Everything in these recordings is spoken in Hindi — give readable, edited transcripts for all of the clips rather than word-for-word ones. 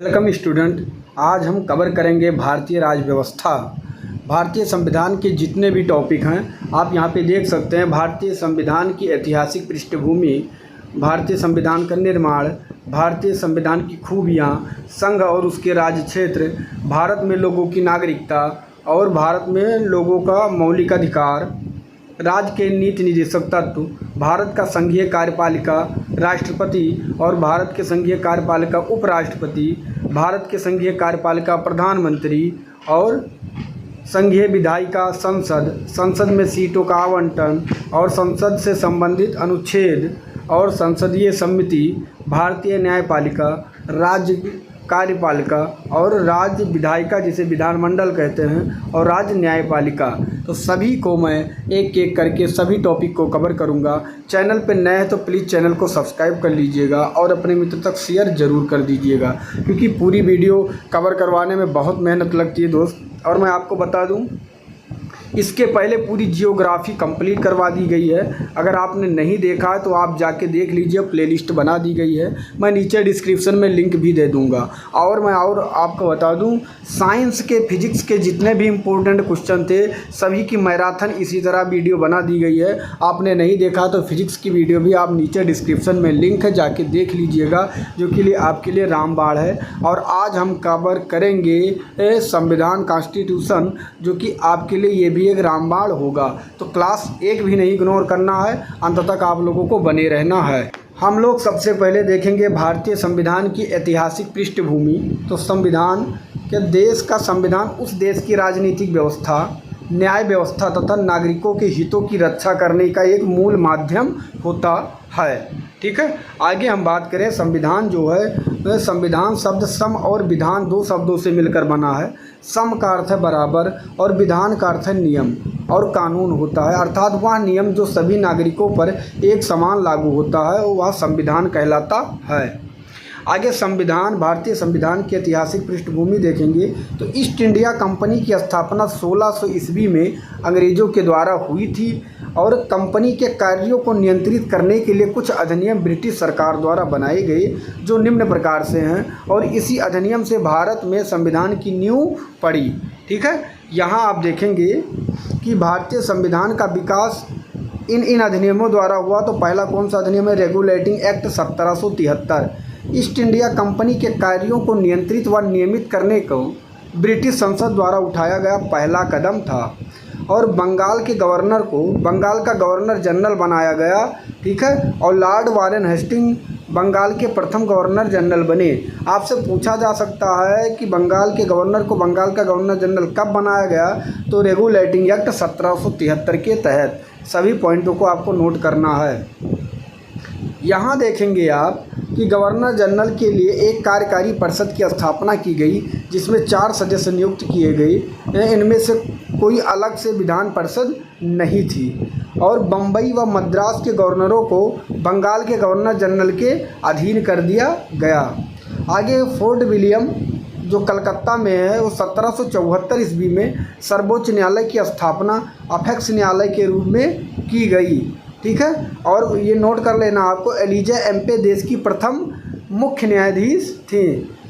Welcome student. आज हम कवर करेंगे भारतीय राज्य व्यवस्था। भारतीय संविधान के जितने भी टॉपिक हैं आप यहाँ पे देख सकते हैं। भारतीय संविधान की ऐतिहासिक पृष्ठभूमि, भारतीय संविधान का निर्माण, भारतीय संविधान की खूबियाँ, संघ और उसके राज्य क्षेत्र, भारत में लोगों की नागरिकता और भारत में लोगों का मौलिक अधिकार, राज्य के नीति निर्देशक तत्व, भारत का संघीय कार्यपालिका राष्ट्रपति और भारत के संघीय कार्यपालिका उपराष्ट्रपति, भारत के संघीय कार्यपालिका प्रधानमंत्री और संघीय विधायिका संसद, संसद में सीटों का आवंटन और संसद से संबंधित अनुच्छेद और संसदीय समिति, भारतीय न्यायपालिका, राज्य कार्यपालिका और राज्य विधायिका जिसे विधानमंडल कहते हैं, और राज्य न्यायपालिका। तो सभी को मैं एक एक करके सभी टॉपिक को कवर करूंगा। चैनल पे नए हैं तो प्लीज़ चैनल को सब्सक्राइब कर लीजिएगा और अपने मित्र तक शेयर ज़रूर कर दीजिएगा, क्योंकि पूरी वीडियो कवर करवाने में बहुत मेहनत लगती है दोस्त। और मैं आपको बता दूं, इसके पहले पूरी जियोग्राफी कंप्लीट करवा दी गई है। अगर आपने नहीं देखा है तो आप जाके देख लीजिए, प्लेलिस्ट बना दी गई है। मैं नीचे डिस्क्रिप्शन में लिंक भी दे दूंगा। और मैं आपको बता दूं, साइंस के फिजिक्स के जितने भी इम्पोर्टेंट क्वेश्चन थे सभी की मैराथन इसी तरह वीडियो बना दी गई है। आपने नहीं देखा तो फिजिक्स की वीडियो भी आप नीचे डिस्क्रिप्शन में लिंक है, जाके देख लीजिएगा, जो कि आपके लिए रामबाण है। और आज हम कवर करेंगे संविधान कॉन्स्टिट्यूशन, जो कि आपके लिए ये भी एक रामबाण होगा। तो क्लास एक भी नहीं इग्नोर करना है, अंत तक आप लोगों को बने रहना है। हम लोग सबसे पहले देखेंगे भारतीय संविधान की ऐतिहासिक पृष्ठभूमि। तो संविधान के देश का संविधान उस देश की राजनीतिक व्यवस्था, न्याय व्यवस्था तथा नागरिकों के हितों की रक्षा करने का एक मूल माध्यम होता है। ठीक है, आगे हम बात करें संविधान जो है, संविधान शब्द सम और विधान दो शब्दों से मिलकर बना है। सम का अर्थ है बराबर और विधान का अर्थ है नियम और कानून होता है, अर्थात वह नियम जो सभी नागरिकों पर एक समान लागू होता है वह संविधान कहलाता है। आगे संविधान, भारतीय संविधान की ऐतिहासिक पृष्ठभूमि देखेंगे तो ईस्ट इंडिया कंपनी की स्थापना 1600 ईस्वी में अंग्रेज़ों के द्वारा हुई थी और कंपनी के कार्यों को नियंत्रित करने के लिए कुछ अधिनियम ब्रिटिश सरकार द्वारा बनाए गए जो निम्न प्रकार से हैं, और इसी अधिनियम से भारत में संविधान की नींव पड़ी। ठीक है, यहाँ आप देखेंगे कि भारतीय संविधान का विकास इन अधिनियमों द्वारा हुआ। तो पहला कौन सा अधिनियम है? Regulating act 1773। East India company के कार्यों को नियंत्रित व नियमित करने को ब्रिटिश संसद द्वारा उठाया गया पहला कदम था और बंगाल के गवर्नर को बंगाल का गवर्नर जनरल बनाया गया। ठीक है, और लॉर्ड वारेन हेस्टिंग बंगाल के प्रथम गवर्नर जनरल बने। आपसे पूछा जा सकता है कि बंगाल के गवर्नर को बंगाल का गवर्नर जनरल कब बनाया गया? तो रेगुलेटिंग एक्ट 1773 के तहत। सभी पॉइंटों को आपको नोट करना है। यहाँ देखेंगे आप कि गवर्नर जनरल के लिए एक कार्यकारी परिषद की स्थापना की गई जिसमें 4 सदस्य नियुक्त किए गए। इनमें से कोई अलग से विधान परिषद नहीं थी और बम्बई व मद्रास के गवर्नरों को बंगाल के गवर्नर जनरल के अधीन कर दिया गया। आगे फोर्ट विलियम जो कलकत्ता में है वो 1774 ईस्वी में सर्वोच्च न्यायालय की स्थापना अपेक्स न्यायालय के रूप में की गई। ठीक है, और ये नोट कर लेना आपको, एलिजा एम्पे देश की प्रथम मुख्य न्यायाधीश थी।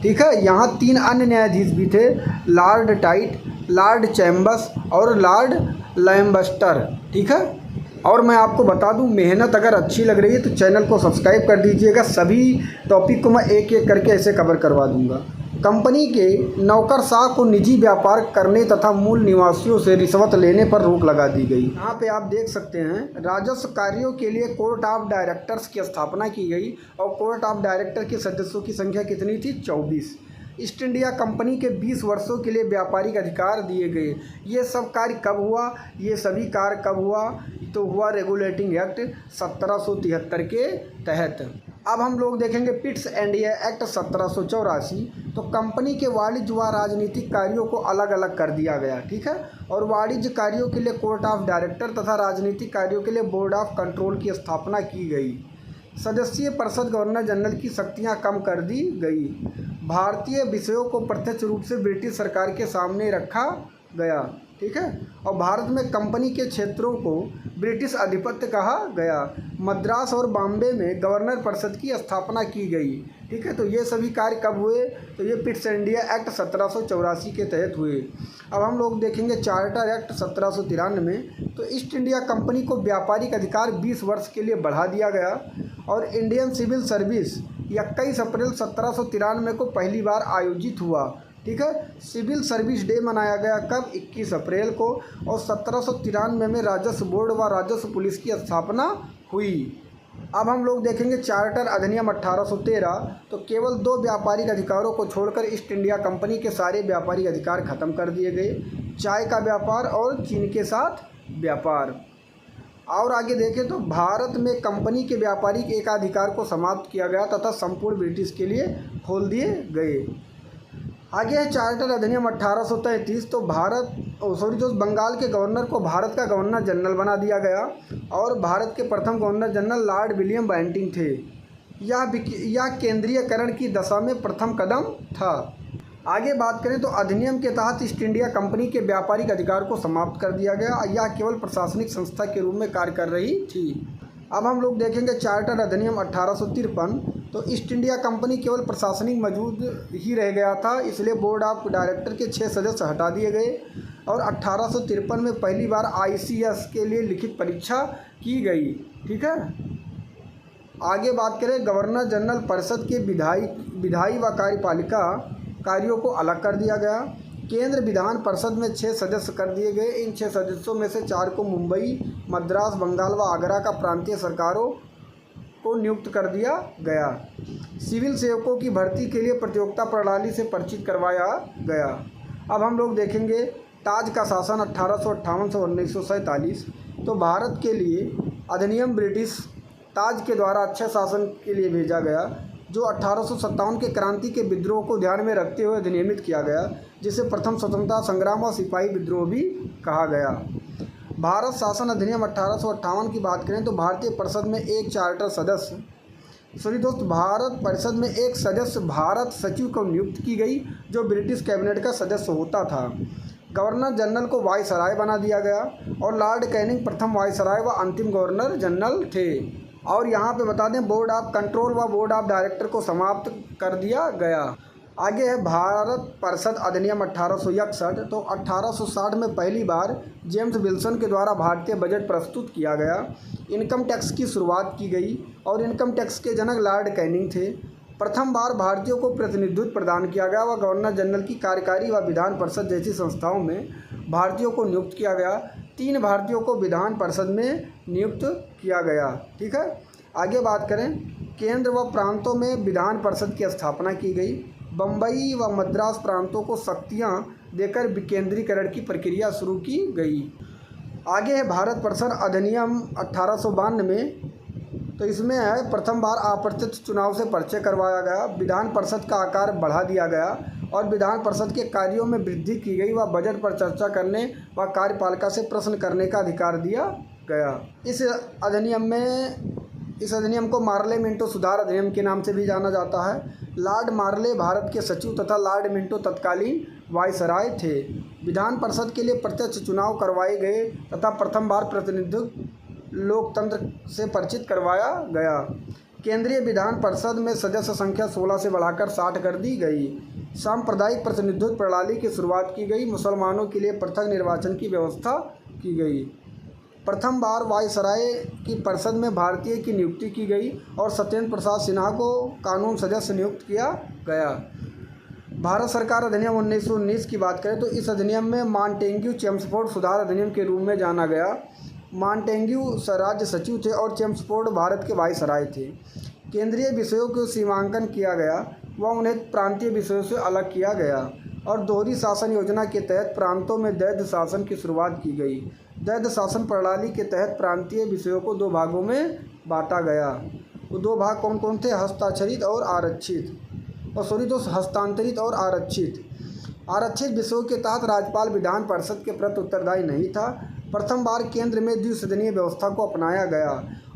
ठीक है, यहाँ 3 अन्य न्यायाधीश भी थे, लॉर्ड टाइट, लॉर्ड चैम्बर्स और लॉर्ड लैम्बस्टर। ठीक है, और मैं आपको बता दूं, मेहनत अगर अच्छी लग रही है तो चैनल को सब्सक्राइब कर दीजिएगा। सभी टॉपिक को मैं एक एक करके ऐसे कवर करवा दूंगा। कंपनी के नौकरशाह को निजी व्यापार करने तथा मूल निवासियों से रिश्वत लेने पर रोक लगा दी गई। यहाँ पे आप देख सकते हैं राजस्व कार्यों के लिए कोर्ट ऑफ डायरेक्टर्स की स्थापना की गई और कोर्ट ऑफ डायरेक्टर के सदस्यों की संख्या कितनी थी? 24। ईस्ट इंडिया कंपनी के 20 वर्षों के लिए व्यापारिक अधिकार दिए गए। ये सब कार्य कब हुआ? ये सभी कार्य कब हुआ? तो हुआ रेगुलेटिंग एक्ट 1773 के तहत। अब हम लोग देखेंगे पिट्स इंडिया एक्ट 1784। तो कंपनी के वाणिज्य व राजनीतिक कार्यों को अलग अलग कर दिया गया। ठीक है, और वाणिज्य कार्यों के लिए कोर्ट ऑफ डायरेक्टर तथा राजनीतिक कार्यों के लिए बोर्ड ऑफ कंट्रोल की स्थापना की गई। सदस्यीय परिषद गवर्नर जनरल की शक्तियां कम कर दी गई। भारतीय विषयों को प्रत्यक्ष रूप से ब्रिटिश सरकार के सामने रखा गया। ठीक है। और भारत में कंपनी के क्षेत्रों को ब्रिटिश आधिपत्य कहा गया। मद्रास और बॉम्बे में गवर्नर परिषद की स्थापना की गई, ठीक है। तो ये सभी कार्य कब हुए? तो ये पिट्स इंडिया एक्ट 1784 के तहत हुए। अब हम लोग देखेंगे चार्टर एक्ट 1793। तो ईस्ट इंडिया कंपनी को व्यापारिक अधिकार 20 वर्ष के लिए बढ़ा दिया गया। और इंडियन सिविल सर्विस 21 अप्रैल 1793 को पहली बार आयोजित हुआ, ठीक है। सिविल सर्विस डे मनाया गया कब? 21 अप्रैल को। और 1793 में राजस्व बोर्ड व राजस्व पुलिस की स्थापना हुई। अब हम लोग देखेंगे चार्टर अधिनियम 1813। तो केवल 2 व्यापारिक अधिकारों को छोड़कर ईस्ट इंडिया कंपनी के सारे व्यापारिक अधिकार खत्म कर दिए गए, चाय का व्यापार और चीन के साथ व्यापार। और आगे देखें तो भारत में कंपनी के व्यापारिक एकाधिकार को समाप्त किया गया तथा संपूर्ण ब्रिटिश के लिए खोल दिए गए। आगे है चार्टर अधिनियम 1833। तो बंगाल के गवर्नर को भारत का गवर्नर जनरल बना दिया गया और भारत के प्रथम governor general lord William Bentinck थे। यह केंद्रीयकरण की दशा में प्रथम कदम था। आगे बात करें तो अधिनियम के तहत ईस्ट इंडिया कंपनी के व्यापारिक अधिकार को समाप्त कर दिया गया। यह केवल प्रशासनिक संस्था के रूप में कार्य कर रही थी। अब हम लोग देखेंगे चार्टर अधिनियम 1853। तो ईस्ट इंडिया कंपनी केवल प्रशासनिक मौजूद ही रह गया था, इसलिए बोर्ड ऑफ डायरेक्टर के 6 सदस्य हटा दिए गए। और 1853 में पहली बार ICS के लिए लिखित परीक्षा की गई, ठीक है। आगे बात करें गवर्नर जनरल परिषद के विधायी व कार्यपालिका कार्यों को अलग कर दिया गया। केंद्र विधान परिषद में 6 सदस्य कर दिए गए। इन 6 सदस्यों में से 4 को मुंबई, मद्रास, बंगाल व आगरा का प्रांतीय सरकारों को नियुक्त कर दिया गया। सिविल सेवकों की भर्ती के लिए प्रतियोगिता प्रणाली से परिचित करवाया गया। अब हम लोग देखेंगे ताज का शासन 1858 से 1947। तो भारत के लिए अधिनियम ब्रिटिश ताज के द्वारा अच्छे शासन के लिए भेजा गया, जो 1857 के क्रांति के विद्रोह को ध्यान में रखते हुए अधिनियमित किया गया, जिसे प्रथम स्वतंत्रता संग्राम और सिपाही विद्रोह भी कहा गया। भारत शासन अधिनियम 1858 की बात करें तो भारतीय परिषद में एक चार्टर सदस्य भारत परिषद में एक सदस्य भारत सचिव को नियुक्त की गई, जो ब्रिटिश कैबिनेट का सदस्य होता था। गवर्नर जनरल को वायसराय बना दिया गया और लॉर्ड कैनिंग प्रथम वायसराय व अंतिम गवर्नर जनरल थे। और यहाँ पे बता दें बोर्ड ऑफ कंट्रोल व बोर्ड ऑफ डायरेक्टर को समाप्त कर दिया गया। आगे है भारत परिषद अधिनियम 1861। तो 1860 में पहली बार जेम्स विल्सन के द्वारा भारतीय बजट प्रस्तुत किया गया। इनकम टैक्स की शुरुआत की गई और इनकम टैक्स के जनक लॉर्ड कैनिंग थे। प्रथम बार भारतीयों को प्रतिनिधित्व प्रदान किया गया व गवर्नर जनरल की कार्यकारी व विधान परिषद जैसी संस्थाओं में भारतीयों को नियुक्त किया गया। 3 भारतीयों को विधान परिषद में नियुक्त किया गया, ठीक है। आगे बात करें केंद्र व प्रांतों में विधान परिषद की स्थापना की गई। बम्बई व मद्रास प्रांतों को शक्तियाँ देकर विकेंद्रीकरण की प्रक्रिया शुरू की गई। आगे है भारत परिषद अधिनियम 1852 में। तो इसमें है प्रथम बार अप्रत्यक्ष चुनाव से परिचय करवाया गया। विधान परिषद का आकार बढ़ा दिया गया और विधान परिषद के कार्यों में वृद्धि की गई व बजट पर चर्चा करने व कार्यपालिका से प्रश्न करने का अधिकार दिया गया। इस अधिनियम को मार्ले मिंटो सुधार अधिनियम के नाम से भी जाना जाता है। लॉर्ड मार्ले भारत के सचिव तथा लॉर्ड मिंटो तत्कालीन वायसराय थे। विधान परिषद के लिए प्रत्यक्ष चुनाव करवाए गए तथा प्रथम बार प्रतिनिधित्व लोकतंत्र से परिचित करवाया गया। केंद्रीय विधान परिषद में सदस्य संख्या 16 से बढ़ाकर 60 कर दी गई। सांप्रदायिक प्रतिनिधित्व प्रणाली की शुरुआत की गई। मुसलमानों के लिए पृथक निर्वाचन की व्यवस्था की गई। प्रथम बार वायसराय की परिषद में भारतीय की नियुक्ति की गई और सत्येंद्र प्रसाद सिन्हा को कानून सदस्य नियुक्त किया गया। भारत सरकार अधिनियम 1919 की बात करें तो इस अधिनियम में मॉन्टेग्यू चेम्सफोर्ड सुधार अधिनियम के रूप में जाना गया। मॉन्टेग्यू राज्य सचिव थे और चेम्सफोर्ड भारत के वायसराय थे। केंद्रीय विषयों को सीमांकन किया गया व उन्हें प्रांतीय विषयों से अलग किया गया और दोहरी शासन योजना के तहत प्रांतों में द्वैध शासन की शुरुआत की गई। द्वैध शासन प्रणाली के तहत प्रांतीय विषयों को 2 भागों में बांटा गया। वो 2 भाग कौन कौन थे? हस्तांतरित और आरक्षित। आरक्षित विषयों के तहत राज्यपाल विधान परिषद के प्रति उत्तरदायी नहीं था। प्रथम बार केंद्र में द्विसदनीय व्यवस्था को अपनाया गया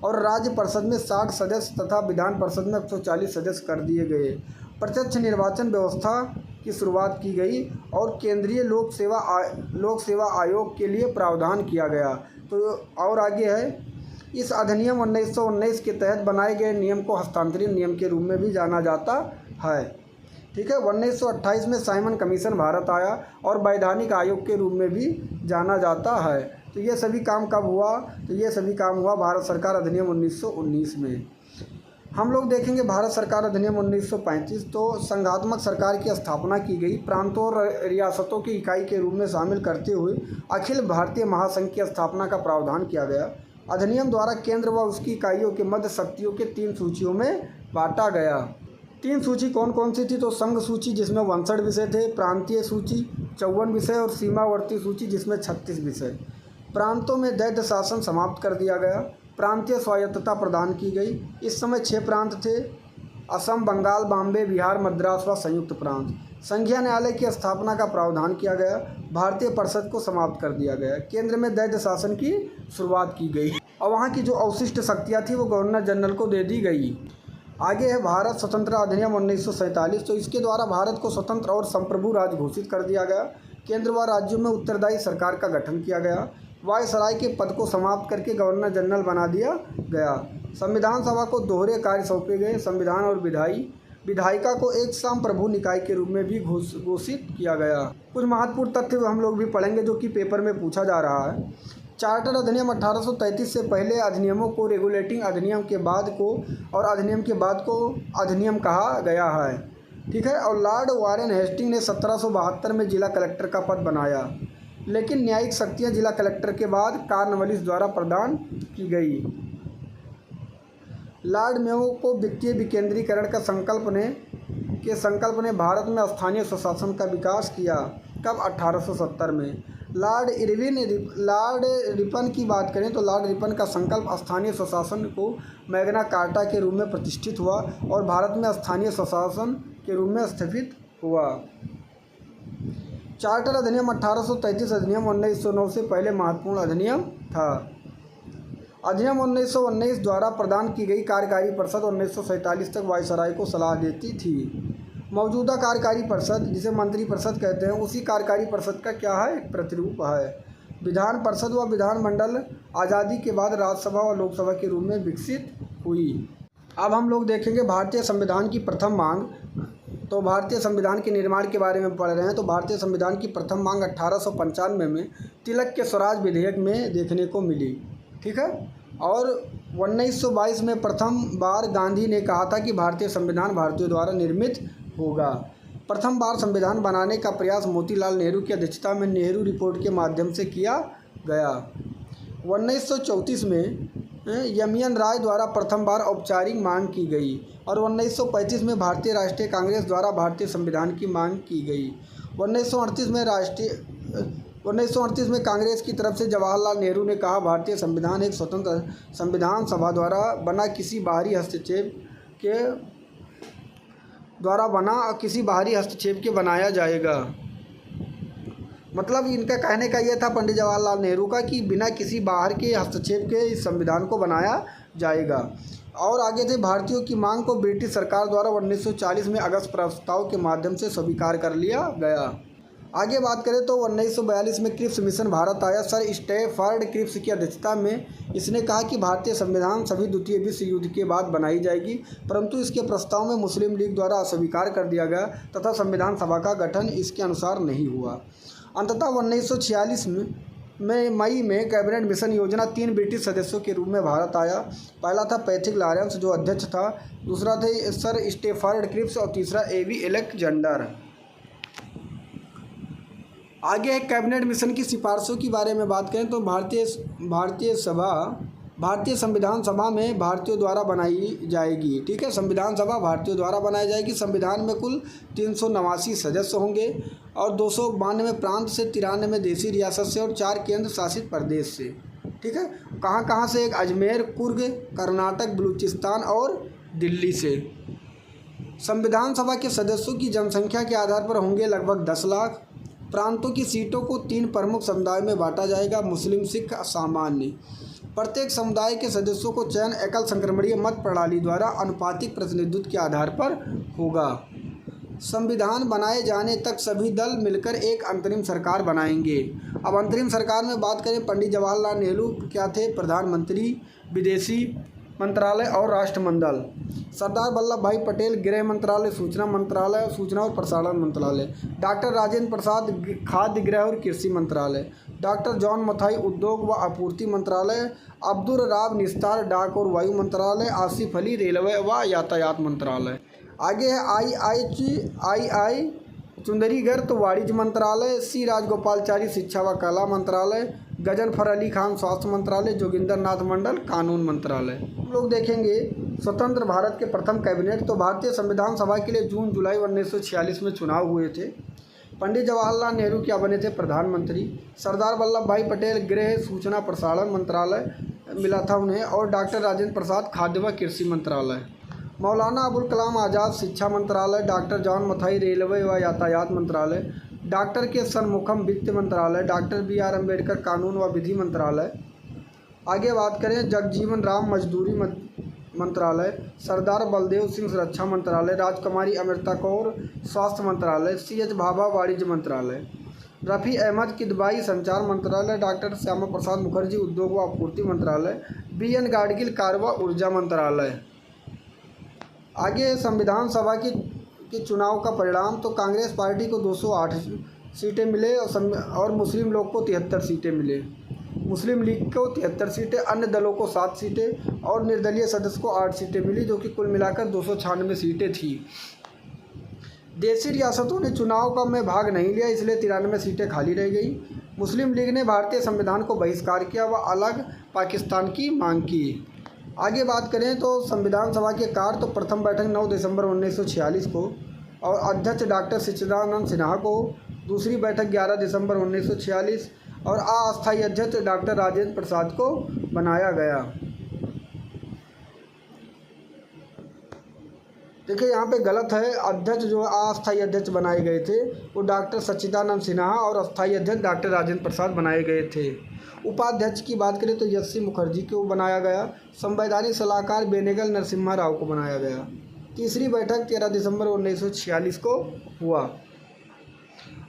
और राज्य परिषद में 60 सदस्य तथा विधान परिषद में 140 सदस्य कर दिए गए। प्रत्यक्ष निर्वाचन व्यवस्था की शुरुआत की गई और केंद्रीय लोक सेवा आयोग के लिए प्रावधान किया गया। तो और आगे है, इस अधिनियम 1919 के तहत बनाए गए नियम को हस्तांतरित नियम के रूप में भी जाना जाता है। ठीक है। 1928 में साइमन कमीशन भारत आया और वैधानिक आयोग के रूप में भी जाना जाता है। तो ये सभी काम कब हुआ? तो ये सभी काम हुआ भारत सरकार अधिनियम 1919 में। हम लोग देखेंगे भारत सरकार अधिनियम 1935। तो संघात्मक सरकार की स्थापना की गई, प्रांतों और रियासतों की इकाई के रूप में शामिल करते हुए अखिल भारतीय महासंघ की स्थापना का प्रावधान किया गया। अधिनियम द्वारा केंद्र व उसकी इकाइयों के मध्य शक्तियों के 3 सूचियों में बांटा गया। 3 सूची कौन कौन सी थी? तो संघ सूची जिसमें 62 विषय थे, प्रांतीय सूची 54 विषय और सीमावर्ती सूची जिसमें 36 विषय। प्रांतों में दैत्य शासन समाप्त कर दिया गया, प्रांतीय स्वायत्तता प्रदान की गई। इस समय 6 प्रांत थे, असम, बंगाल, बॉम्बे, बिहार, मद्रास व संयुक्त प्रांत। संघीय न्यायालय की स्थापना का प्रावधान किया गया, भारतीय परिषद को समाप्त कर दिया गया, केंद्र में दैत्य शासन की शुरुआत की गई और वहाँ की जो अवशिष्ट शक्तियाँ थी वो गवर्नर जनरल को दे दी गई। आगे है भारत स्वतंत्रता अधिनियम 1947। तो इसके द्वारा भारत को स्वतंत्र और संप्रभु राज्य घोषित कर दिया गया। केंद्र व राज्यों में उत्तरदायी सरकार का गठन किया गया। वायसराय के पद को समाप्त करके गवर्नर जनरल बना दिया गया। संविधान सभा को दोहरे कार्य सौंपे गए, संविधान और विधायिका को एक संप्रभु निकाय के रूप में भी घोषित किया गया। कुछ महत्वपूर्ण तथ्य हम लोग भी पढ़ेंगे जो कि पेपर में पूछा जा रहा है। चार्टर अधिनियम 1833 से पहले अधिनियमों को रेगुलेटिंग अधिनियम के बाद को और अधिनियम के बाद को अधिनियम कहा गया है। ठीक है। और लॉर्ड वारेन हेस्टिंग ने 1772 में जिला कलेक्टर का पद बनाया, लेकिन न्यायिक शक्तियाँ जिला कलेक्टर के बाद कॉर्नवालिस द्वारा प्रदान की गई। लॉर्ड मेयो को वित्तीय विकेंद्रीकरण का संकल्प ने भारत में स्थानीय स्वशासन का विकास किया। कब? 1870 में। लॉर्ड रिपन की बात करें तो लॉर्ड रिपन का संकल्प स्थानीय स्वशासन को मैग्ना कार्टा के रूप में प्रतिष्ठित हुआ और भारत में स्थानीय स्वशासन के रूप में स्थापित हुआ। चार्टर अधिनियम 1833 अधिनियम 1909 से पहले महत्वपूर्ण अधिनियम था। अधिनियम 1919 द्वारा प्रदान की गई कार्यकारी परिषद 1947 तक वायसराय को सलाह देती थी। मौजूदा कार्यकारी परिषद जिसे मंत्री परिषद कहते हैं, उसी कार्यकारी परिषद का क्या है? एक प्रतिरूप है। विधान परिषद व विधानमंडल आज़ादी के बाद राज्यसभा व लोकसभा के रूप में विकसित हुई। अब हम लोग देखेंगे भारतीय संविधान की प्रथम मांग। तो भारतीय संविधान के निर्माण के बारे में पढ़ रहे हैं। तो भारतीय संविधान की प्रथम मांग 1895 में तिलक के स्वराज विधेयक में देखने को मिली। ठीक है। और 1922 में प्रथम बार गांधी ने कहा था कि भारतीय संविधान भारतीयों द्वारा निर्मित होगा। प्रथम बार संविधान बनाने का प्रयास मोतीलाल नेहरू की अध्यक्षता में नेहरू रिपोर्ट के माध्यम से किया गया। 1934 में यमियन राय द्वारा प्रथम बार औपचारिक मांग की गई और 1935 में भारतीय राष्ट्रीय कांग्रेस द्वारा भारतीय संविधान की मांग की गई। 1938 में कांग्रेस की तरफ से जवाहरलाल नेहरू ने कहा भारतीय संविधान एक स्वतंत्र संविधान सभा द्वारा बना किसी बाहरी हस्तक्षेप के बनाया जाएगा। मतलब इनका कहने का यह था पंडित जवाहरलाल नेहरू का कि बिना किसी बाहर के हस्तक्षेप के इस संविधान को बनाया जाएगा। और आगे थे भारतीयों की मांग को ब्रिटिश सरकार द्वारा 1940 में अगस्त प्रस्ताव के माध्यम से स्वीकार कर लिया गया। आगे बात करें तो 1942 में क्रिप्स मिशन भारत आया। सर स्टैफर्ड क्रिप्स की अध्यक्षता में इसने कहा कि भारतीय संविधान सभी द्वितीय विश्व युद्ध के बाद बनाई जाएगी, परंतु इसके प्रस्ताव में मुस्लिम लीग द्वारा अस्वीकार कर दिया गया तथा संविधान सभा का गठन इसके अनुसार नहीं हुआ। अंततः 1946 में मई में कैबिनेट मिशन योजना 3 ब्रिटिश सदस्यों के रूप में भारत आया। पहला था पैट्रिक लॉरेंस जो अध्यक्ष था, दूसरा थे सर स्टैफर्ड क्रिप्स और तीसरा एवी अलेक्जेंडर। आगे कैबिनेट मिशन की सिफारिशों के बारे में बात करें तो भारतीय संविधान सभा में भारतीयों द्वारा बनाई जाएगी। ठीक है। संविधान सभा भारतीयों द्वारा बनाई जाएगी। संविधान में कुल 389 सदस्य होंगे और 292 प्रांत से, 93 देशी रियासत से और 4 केंद्र शासित प्रदेश से। ठीक है। कहाँ कहाँ से? एक अजमेर, कुर्ग, कर्नाटक, बलूचिस्तान और दिल्ली से। संविधान सभा के सदस्यों की जनसंख्या के आधार पर होंगे लगभग 10 लाख। प्रांतों की सीटों को 3 प्रमुख समुदायों में बांटा जाएगा, मुस्लिम, सिख, सामान्य। प्रत्येक समुदाय के सदस्यों को चयन एकल संक्रमणीय मत प्रणाली द्वारा अनुपातिक प्रतिनिधित्व के आधार पर होगा। संविधान बनाए जाने तक सभी दल मिलकर एक अंतरिम सरकार बनाएंगे। अब अंतरिम सरकार में बात करें, पंडित जवाहरलाल नेहरू क्या थे? प्रधानमंत्री, विदेशी मंत्रालय और राष्ट्रमंडल। सरदार वल्लभ भाई पटेल गृह मंत्रालय, सूचना मंत्रालय, सूचना और प्रसारण मंत्रालय। डॉक्टर राजेंद्र प्रसाद खाद्य, गृह और कृषि मंत्रालय। डॉक्टर जॉन मथाई उद्योग व आपूर्ति मंत्रालय। अब्दुल राव निस्तार डाक और वायु मंत्रालय। आसिफ अली रेलवे व यातायात मंत्रालय। आगे है आई चुंदरीगढ़ वाणिज्य मंत्रालय। सी राजगोपालचारी शिक्षा व कला मंत्रालय। गजनफर अली खान स्वास्थ्य मंत्रालय। जोगिंदर नाथ मंडल कानून मंत्रालय। हम लोग देखेंगे स्वतंत्र भारत के प्रथम कैबिनेट। तो भारतीय संविधान सभा के लिए जून जुलाई 1946 में चुनाव हुए थे। पंडित जवाहरलाल नेहरू क्या बने थे? प्रधानमंत्री। सरदार वल्लभ भाई पटेल गृह, सूचना, प्रसारण मंत्रालय मिला था उन्हें। और डॉक्टर राजेंद्र प्रसाद खाद्य व कृषि मंत्रालय। मौलाना अबुल कलाम आज़ाद शिक्षा मंत्रालय। डॉक्टर जॉन मथाई रेलवे व यातायात मंत्रालय। डॉक्टर के सन्मुखम वित्त मंत्रालय। Doctor B R. अम्बेडकर कानून व विधि मंत्रालय। आगे बात करें, जगजीवन राम मजदूरी मंत्रालय। सरदार बलदेव सिंह रक्षा मंत्रालय। राजकुमारी अमृता कौर स्वास्थ्य मंत्रालय। C.H. भाभा वाणिज्य मंत्रालय। रफ़ी अहमद किदवाई संचार मंत्रालय। डॉक्टर श्यामा प्रसाद मुखर्जी उद्योग व आपूर्ति मंत्रालय। B.N. गाडगिल कार्य व ऊर्जा मंत्रालय। आगे संविधान सभा के चुनाव का परिणाम। तो कांग्रेस पार्टी को 208 सीटें मिले और मुस्लिम लोग को 73 सीटें मिले। मुस्लिम लीग को 73 सीटें, अन्य दलों को 7 सीटें और निर्दलीय सदस्य को 8 सीटें मिली, जो कि कुल मिलाकर 296 सीटें थी। देशी रियासतों ने चुनाव में भाग नहीं लिया, इसलिए 93 सीटें खाली रह गई। मुस्लिम लीग ने भारतीय संविधान को बहिष्कार किया व अलग पाकिस्तान की मांग की। आगे बात करें तो संविधान सभा के कार्य। तो प्रथम बैठक 9 दिसंबर 1946 को और अध्यक्ष डॉक्टर सच्चिदानंद सिन्हा को। दूसरी बैठक 11 दिसंबर 1946 और अस्थायी अध्यक्ष डॉक्टर राजेंद्र प्रसाद को बनाया गया। देखिए यहाँ पे गलत है, अध्यक्ष जो अस्थायी अध्यक्ष बनाए गए थे वो डॉक्टर सच्चिदानंद सिन्हा और अस्थायी अध्यक्ष डॉक्टर राजेंद्र प्रसाद बनाए गए थे। उपाध्यक्ष की बात करें तो एस.सी. मुखर्जी को बनाया गया। संवैधानिक सलाहकार बेनेगल नरसिम्हा राव को बनाया गया। तीसरी बैठक 13 दिसंबर 1946 को हुआ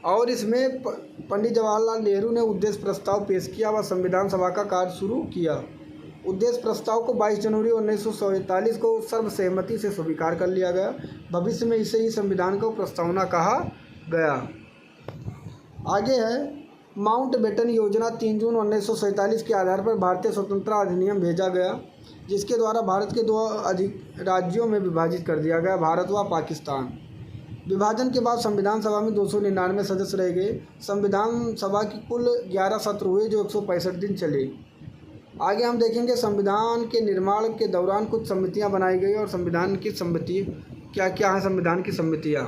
और इसमें पंडित जवाहरलाल नेहरू ने उद्देश्य प्रस्ताव पेश किया व संविधान सभा का कार्य शुरू किया। उद्देश्य प्रस्ताव को 22 जनवरी 1947 को सर्वसहमति से स्वीकार कर लिया गया। भविष्य में इसे ही संविधान को प्रस्तावना कहा गया। आगे है माउंटबेटन योजना। 3 जून 1947 के आधार पर भारतीय स्वतंत्रता अधिनियम भेजा गया, जिसके द्वारा भारत के 2 अधिक राज्यों में विभाजित कर दिया गया, भारत व पाकिस्तान। विभाजन के बाद संविधान सभा में 299 सदस्य रह गए। संविधान सभा की कुल 11 सत्र हुए जो 165 दिन चले। आगे हम देखेंगे संविधान के निर्माण के दौरान कुछ समितियां बनाई गई और संविधान की सम्मति क्या क्या है। संविधान की सम्मतियां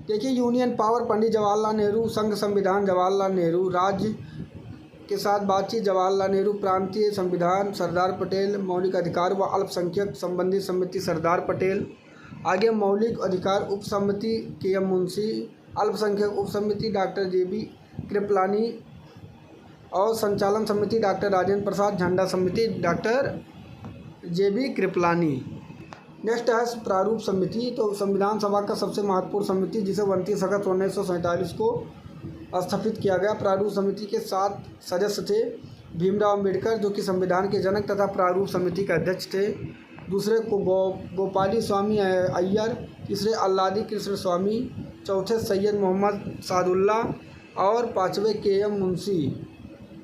देखिए, यूनियन पावर पंडित जवाहरलाल नेहरू। संघ संविधान जवाहरलाल नेहरू। राज्य के साथ बातचीत जवाहरलाल नेहरू। प्रांतीय संविधान सरदार पटेल। मौलिक अधिकार व अल्पसंख्यक संबंधी समिति सरदार पटेल। आगे मौलिक अधिकार उप समिति के.एम. मुंशी। अल्पसंख्यक उप समिति डॉक्टर J.B. कृपलानी और संचालन समिति डॉक्टर राजेंद्र प्रसाद। झंडा समिति डॉक्टर J.B. कृपलानी। नेक्स्ट है प्रारूप समिति। तो संविधान सभा का सबसे महत्वपूर्ण समिति, जिसे 29 अगस्त 1947 को स्थापित किया गया। प्रारूप समिति के 7 सदस्य थे। भीमराव अम्बेडकर जो कि संविधान के जनक तथा प्रारूप समिति के अध्यक्ष थे। दूसरे को गोपाली स्वामी अय्यर। तीसरे अल्लादी कृष्ण स्वामी। चौथे सैयद मोहम्मद सादुल्ला और 5वें के.एम. मुंशी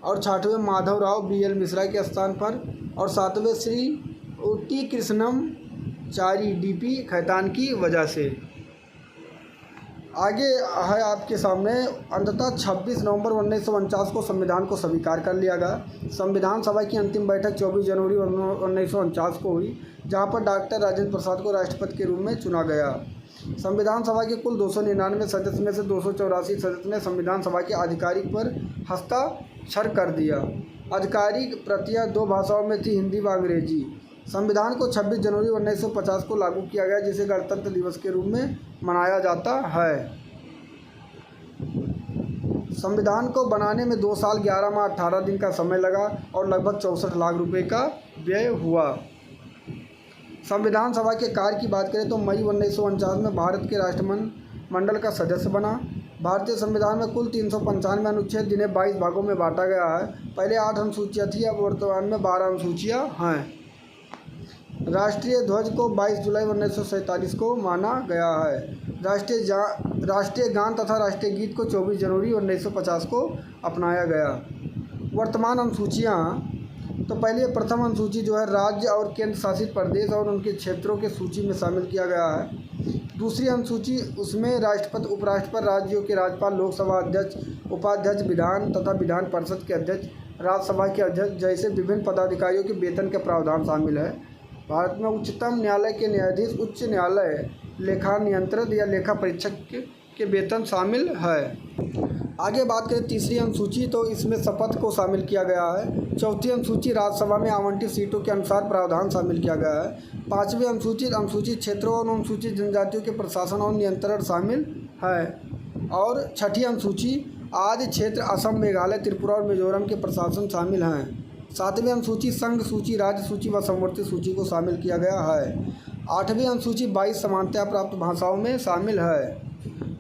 और 6वें माधवराव B.L. मिश्रा के स्थान पर और 7वें श्री T. कृष्णम चारी D.P. खैतान की वजह से। आगे है आपके सामने अंततः 26 नवंबर 1949 को संविधान को स्वीकार कर लिया गया। संविधान सभा की अंतिम बैठक 24 जनवरी 1949 को हुई, जहां पर डॉक्टर राजेंद्र प्रसाद को राष्ट्रपति के रूप में चुना गया। संविधान सभा के कुल 299 सदस्य में से 284 सदस्य ने संविधान सभा के आधिकारिक पर हस्ताक्षर कर दिया। आधिकारिक प्रतियां 2 भाषाओं में थी, हिंदी व अंग्रेजी। संविधान को 26 जनवरी 1950 को लागू किया गया, जिसे गणतंत्र दिवस के रूप में मनाया जाता है। संविधान को बनाने में 2 साल 11 माह 18 दिन का समय लगा और लगभग 64 लाख रुपए का व्यय हुआ। संविधान सभा के कार्य की बात करें तो मई 1949 में भारत के राष्ट्रमंडल का सदस्य बना। भारतीय संविधान में कुल 395 अनुच्छेद जिन्हें 22 भागों में बांटा गया है। पहले 8 अनुसूचियाँ थी, अब वर्तमान में 12 अनुसूचियाँ हैं। राष्ट्रीय ध्वज को 22 जुलाई 1947 को माना गया है। राष्ट्रीय गान तथा राष्ट्रीय गीत को 24 जनवरी 1950 को अपनाया गया। वर्तमान अनुसूचियाँ, तो पहले प्रथम अनुसूची जो है राज्य और केंद्र शासित प्रदेश और उनके क्षेत्रों के सूची में शामिल किया गया है। दूसरी अनुसूची, उसमें राष्ट्रपति, उपराष्ट्रपति, राज्यों के राज्यपाल, लोकसभा अध्यक्ष, उपाध्यक्ष, विधान तथा विधान परिषद के अध्यक्ष, राज्यसभा के अध्यक्ष जैसे विभिन्न पदाधिकारियों के वेतन के प्रावधान शामिल है। भारत में उच्चतम न्यायालय के न्यायाधीश, उच्च न्यायालय, लेखा नियंत्रक या लेखा परीक्षक के वेतन शामिल है। आगे बात करें तीसरी अनुसूची, तो इसमें शपथ को शामिल किया गया है। चौथी अनुसूची, राज्यसभा में आवंटित सीटों के अनुसार प्रावधान शामिल किया गया है। पाँचवीं अनुसूची, अनुसूचित क्षेत्रों और अनुसूचित जनजातियों के प्रशासन और नियंत्रण शामिल है। और छठी अनुसूची, आदि क्षेत्र असम, मेघालय, त्रिपुरा और मिजोरम के प्रशासन शामिल हैं। सातवीं अनुसूची, संघ सूची, राज्य सूची व समवर्ती सूची को शामिल किया गया है। आठवीं अनुसूची 22 समानता प्राप्त भाषाओं में शामिल है।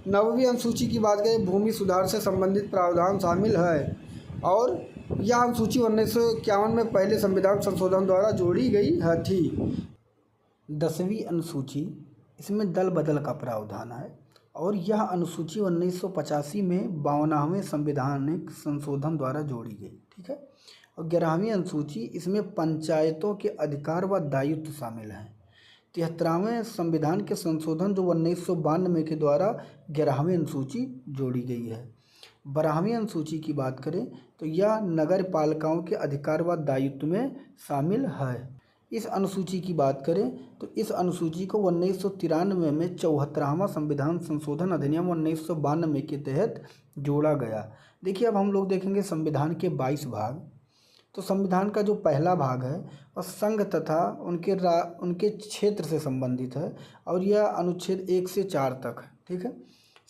नवीं अनुसूची की बात करें, भूमि सुधार से संबंधित प्रावधान शामिल है। और यह अनुसूची 1951 में पहले संविधान संशोधन द्वारा जोड़ी गई थी। 10वीं अनुसूची, इसमें दल बदल का प्रावधान है और यह अनुसूची 1985 में 52वें संविधानिक संशोधन द्वारा जोड़ी गई। ठीक है। और 11वीं अनुसूची, इसमें पंचायतों के अधिकार व दायित्व शामिल हैं। 73वें संविधान के संशोधन जो 1992 के द्वारा 11वीं अनुसूची जोड़ी गई है। 12वीं अनुसूची की बात करें तो यह नगर पालिकाओं के अधिकार व दायित्व में शामिल है। इस अनुसूची की बात करें तो इस अनुसूची को 1993 में 74वां संविधान संशोधन अधिनियम 1992 के तहत जोड़ा गया। देखिए, अब हम लोग देखेंगे संविधान के 22 भाग। तो संविधान का जो पहला भाग है वह संघ तथा उनके क्षेत्र से संबंधित है और यह अनुच्छेद 1 से 4 तक है। ठीक है।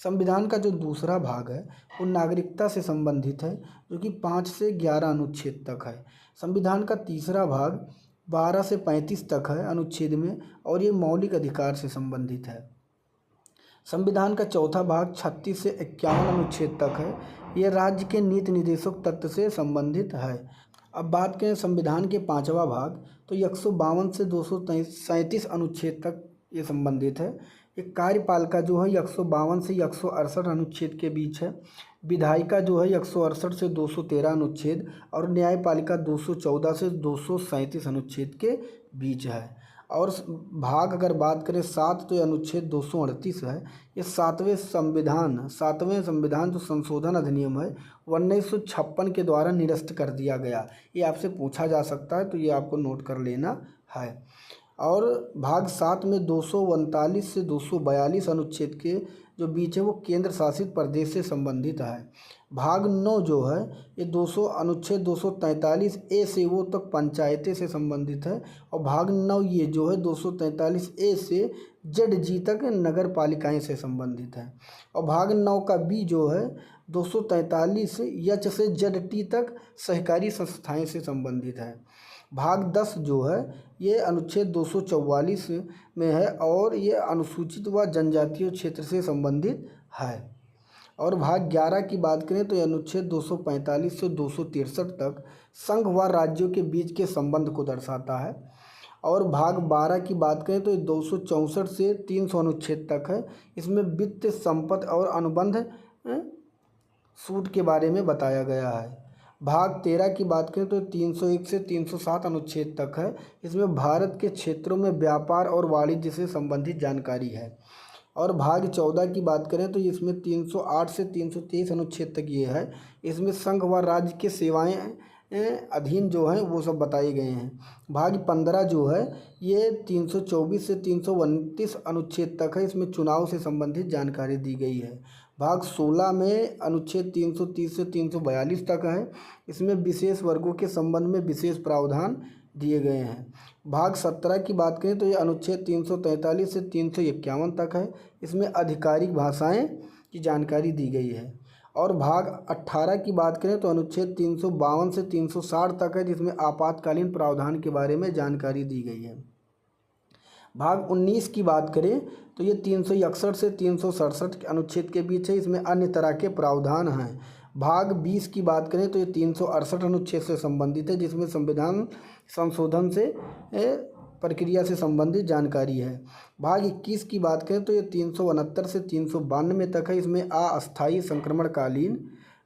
संविधान का जो दूसरा भाग है वो नागरिकता से संबंधित है, जो कि 5 से 11 अनुच्छेद तक है। संविधान का तीसरा भाग 12 से 35 तक है अनुच्छेद में, और ये मौलिक अधिकार से संबंधित है। संविधान का चौथा भाग 36 से 51 अनुच्छेद तक है। यह राज्य के नीति निर्देशक तत्व से संबंधित है। अब बात करें संविधान के 5वां भाग, तो 152 से 237 अनुच्छेद तक ये संबंधित है। ये कार्यपालिका जो है 152 से 168 अनुच्छेद के बीच है। विधायिका जो है 168 से 213 अनुच्छेद और न्यायपालिका 214 से 237 अनुच्छेद के बीच है। और भाग अगर बात करें 7, तो ये अनुच्छेद 238 है। ये 7वें संविधान जो संशोधन अधिनियम है 1956 के द्वारा निरस्त कर दिया गया। ये आपसे पूछा जा सकता है, तो ये आपको नोट कर लेना है। और भाग 7 में 239 से 242 अनुच्छेद के जो बीच है वो केंद्र शासित प्रदेश से संबंधित है। भाग 9 जो है ये अनुच्छेद 243 ए से वो तक पंचायतें से संबंधित है। और भाग 9 ये जो है 243 ए से जेड जी तक नगर पालिकाएँ से संबंधित है। और भाग 9 का बी जो है 243 एच से जेड टी तक सहकारी संस्थाएं से संबंधित है। भाग 10 जो है ये अनुच्छेद 244 में है और ये अनुसूचित व जनजातीय क्षेत्र से संबंधित है। और भाग 11 की बात करें तो ये अनुच्छेद 245 से 263 तक संघ व राज्यों के बीच के संबंध को दर्शाता है। और भाग 12 की बात करें तो ये 264 से 300 अनुच्छेद तक है। इसमें वित्त, संपत्ति और अनुबंध सूट के बारे में बताया गया है। भाग 13 की बात करें तो 301 से 307 अनुच्छेद तक है। इसमें भारत के क्षेत्रों में व्यापार और वाणिज्य से संबंधित जानकारी है। और भाग 14 की बात करें तो इसमें 308 से 323 अनुच्छेद तक ये है। इसमें संघ व राज्य के सेवाएं अधीन जो हैं वो सब बताए गए हैं। भाग 15 जो है ये 324 से 329 अनुच्छेद तक है। इसमें चुनाव से संबंधित जानकारी दी गई है। भाग 16 में अनुच्छेद 330 से 342 तक है। इसमें विशेष वर्गों के संबंध में विशेष प्रावधान दिए गए हैं। भाग 17 की बात करें तो ये अनुच्छेद 343 से 351 तक है। इसमें आधिकारिक भाषाएं की जानकारी दी गई है। और भाग 18 की बात करें तो अनुच्छेद 352 से 360 तक है, जिसमें आपातकालीन प्रावधान के बारे में जानकारी दी गई है। भाग 19 की बात करें तो ये 361 से 367 के अनुच्छेद के बीच है, इसमें अन्य तरह के प्रावधान हैं। भाग 20 की बात करें तो ये 368 अनुच्छेद से संबंधित है, जिसमें संविधान संशोधन से प्रक्रिया से संबंधित जानकारी है। भाग 21 की बात करें तो ये 369 से 392 तक है, इसमें अस्थायी संक्रमणकालीन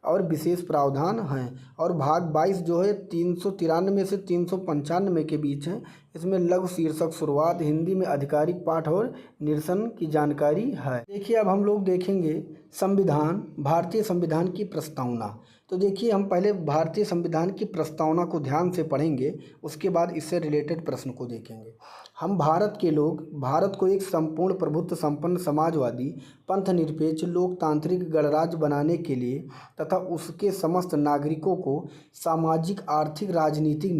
और विशेष प्रावधान हैं। और भाग 22 जो है 393 से 395 के बीच है, इसमें लघु शीर्षक शुरुआत, हिंदी में आधिकारिक पाठ और निरसन की जानकारी है। देखिए अब हम लोग देखेंगे संविधान, भारतीय संविधान की प्रस्तावना। तो देखिए हम पहले भारतीय संविधान की प्रस्तावना को ध्यान से पढ़ेंगे, उसके बाद इससे रिलेटेड प्रश्न को देखेंगे। हम भारत के लोग भारत को एक संपूर्ण प्रभुत्व संपन्न समाजवादी पंथनिरपेक्ष लोकतांत्रिक गणराज्य बनाने के लिए तथा उसके समस्त नागरिकों को सामाजिक आर्थिक राजनीतिक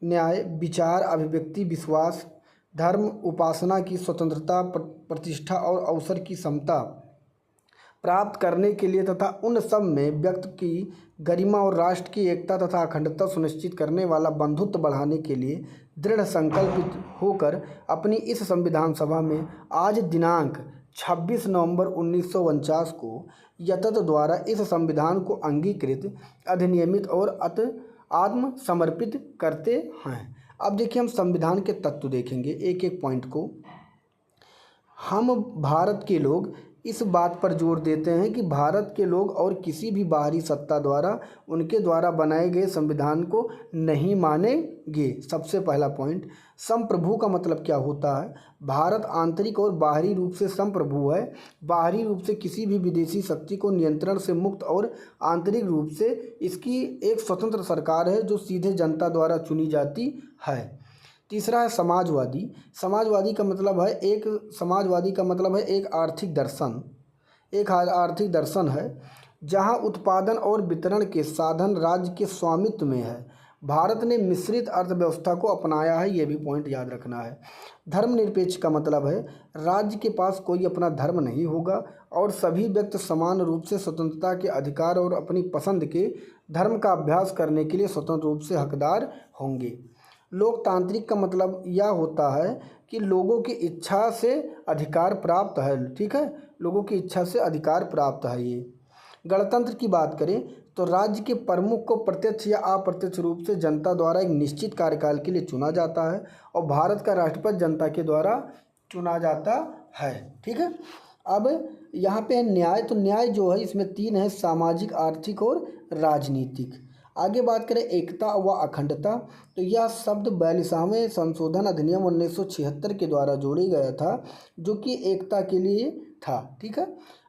न्याय विचार अभिव्यक्ति विश्वास धर्म उपासना की स्वतंत्रता प्रतिष्ठा और अवसर की समता प्राप्त करने के लिए तथा उन सब में व्यक्ति की गरिमा और राष्ट्र की एकता तथा अखंडता सुनिश्चित करने वाला बंधुत्व बढ़ाने के लिए दृढ़ संकल्पित होकर अपनी इस संविधान सभा में आज दिनांक 26 नवंबर 1949 को यतत द्वारा इस संविधान को अंगीकृत अधिनियमित और आत्मसमर्पित करते हैं। अब देखिए हम संविधान के तत्व देखेंगे एक एक पॉइंट को। हम भारत के लोग इस बात पर जोर देते हैं कि भारत के लोग और किसी भी बाहरी सत्ता द्वारा उनके द्वारा बनाए गए संविधान को नहीं मानेंगे। सबसे पहला पॉइंट, संप्रभु का मतलब क्या होता है? भारत आंतरिक और बाहरी रूप से संप्रभु है, बाहरी रूप से किसी भी विदेशी शक्ति को नियंत्रण से मुक्त और आंतरिक रूप से इसकी एक स्वतंत्र सरकार है जो सीधे जनता द्वारा चुनी जाती है। तीसरा है समाजवादी। समाजवादी का मतलब है एक आर्थिक दर्शन है जहां उत्पादन और वितरण के साधन राज्य के स्वामित्व में है। भारत ने मिश्रित अर्थव्यवस्था को अपनाया है, ये भी पॉइंट याद रखना है। धर्मनिरपेक्ष का मतलब है राज्य के पास कोई अपना धर्म नहीं होगा और सभी व्यक्ति समान रूप से स्वतंत्रता के अधिकार और अपनी पसंद के धर्म का अभ्यास करने के लिए स्वतंत्र रूप से हकदार होंगे। लोकतांत्रिक का मतलब यह होता है कि लोगों की इच्छा से अधिकार प्राप्त है, ठीक है, लोगों की इच्छा से अधिकार प्राप्त है ये। गणतंत्र की बात करें तो राज्य के प्रमुख को प्रत्यक्ष या अप्रत्यक्ष रूप से जनता द्वारा एक निश्चित कार्यकाल के लिए चुना जाता है और भारत का राष्ट्रपति जनता के द्वारा चुना जाता है, ठीक है। अब यहाँ पे है न्याय। तो न्याय जो है इसमें 3 है, सामाजिक आर्थिक और राजनीतिक। आगे बात करें एकता व अखंडता, तो यह शब्द 42वें संशोधन अधिनियम 1976 के द्वारा जोड़ा गया था जो कि एकता के लिए था, ठीक है।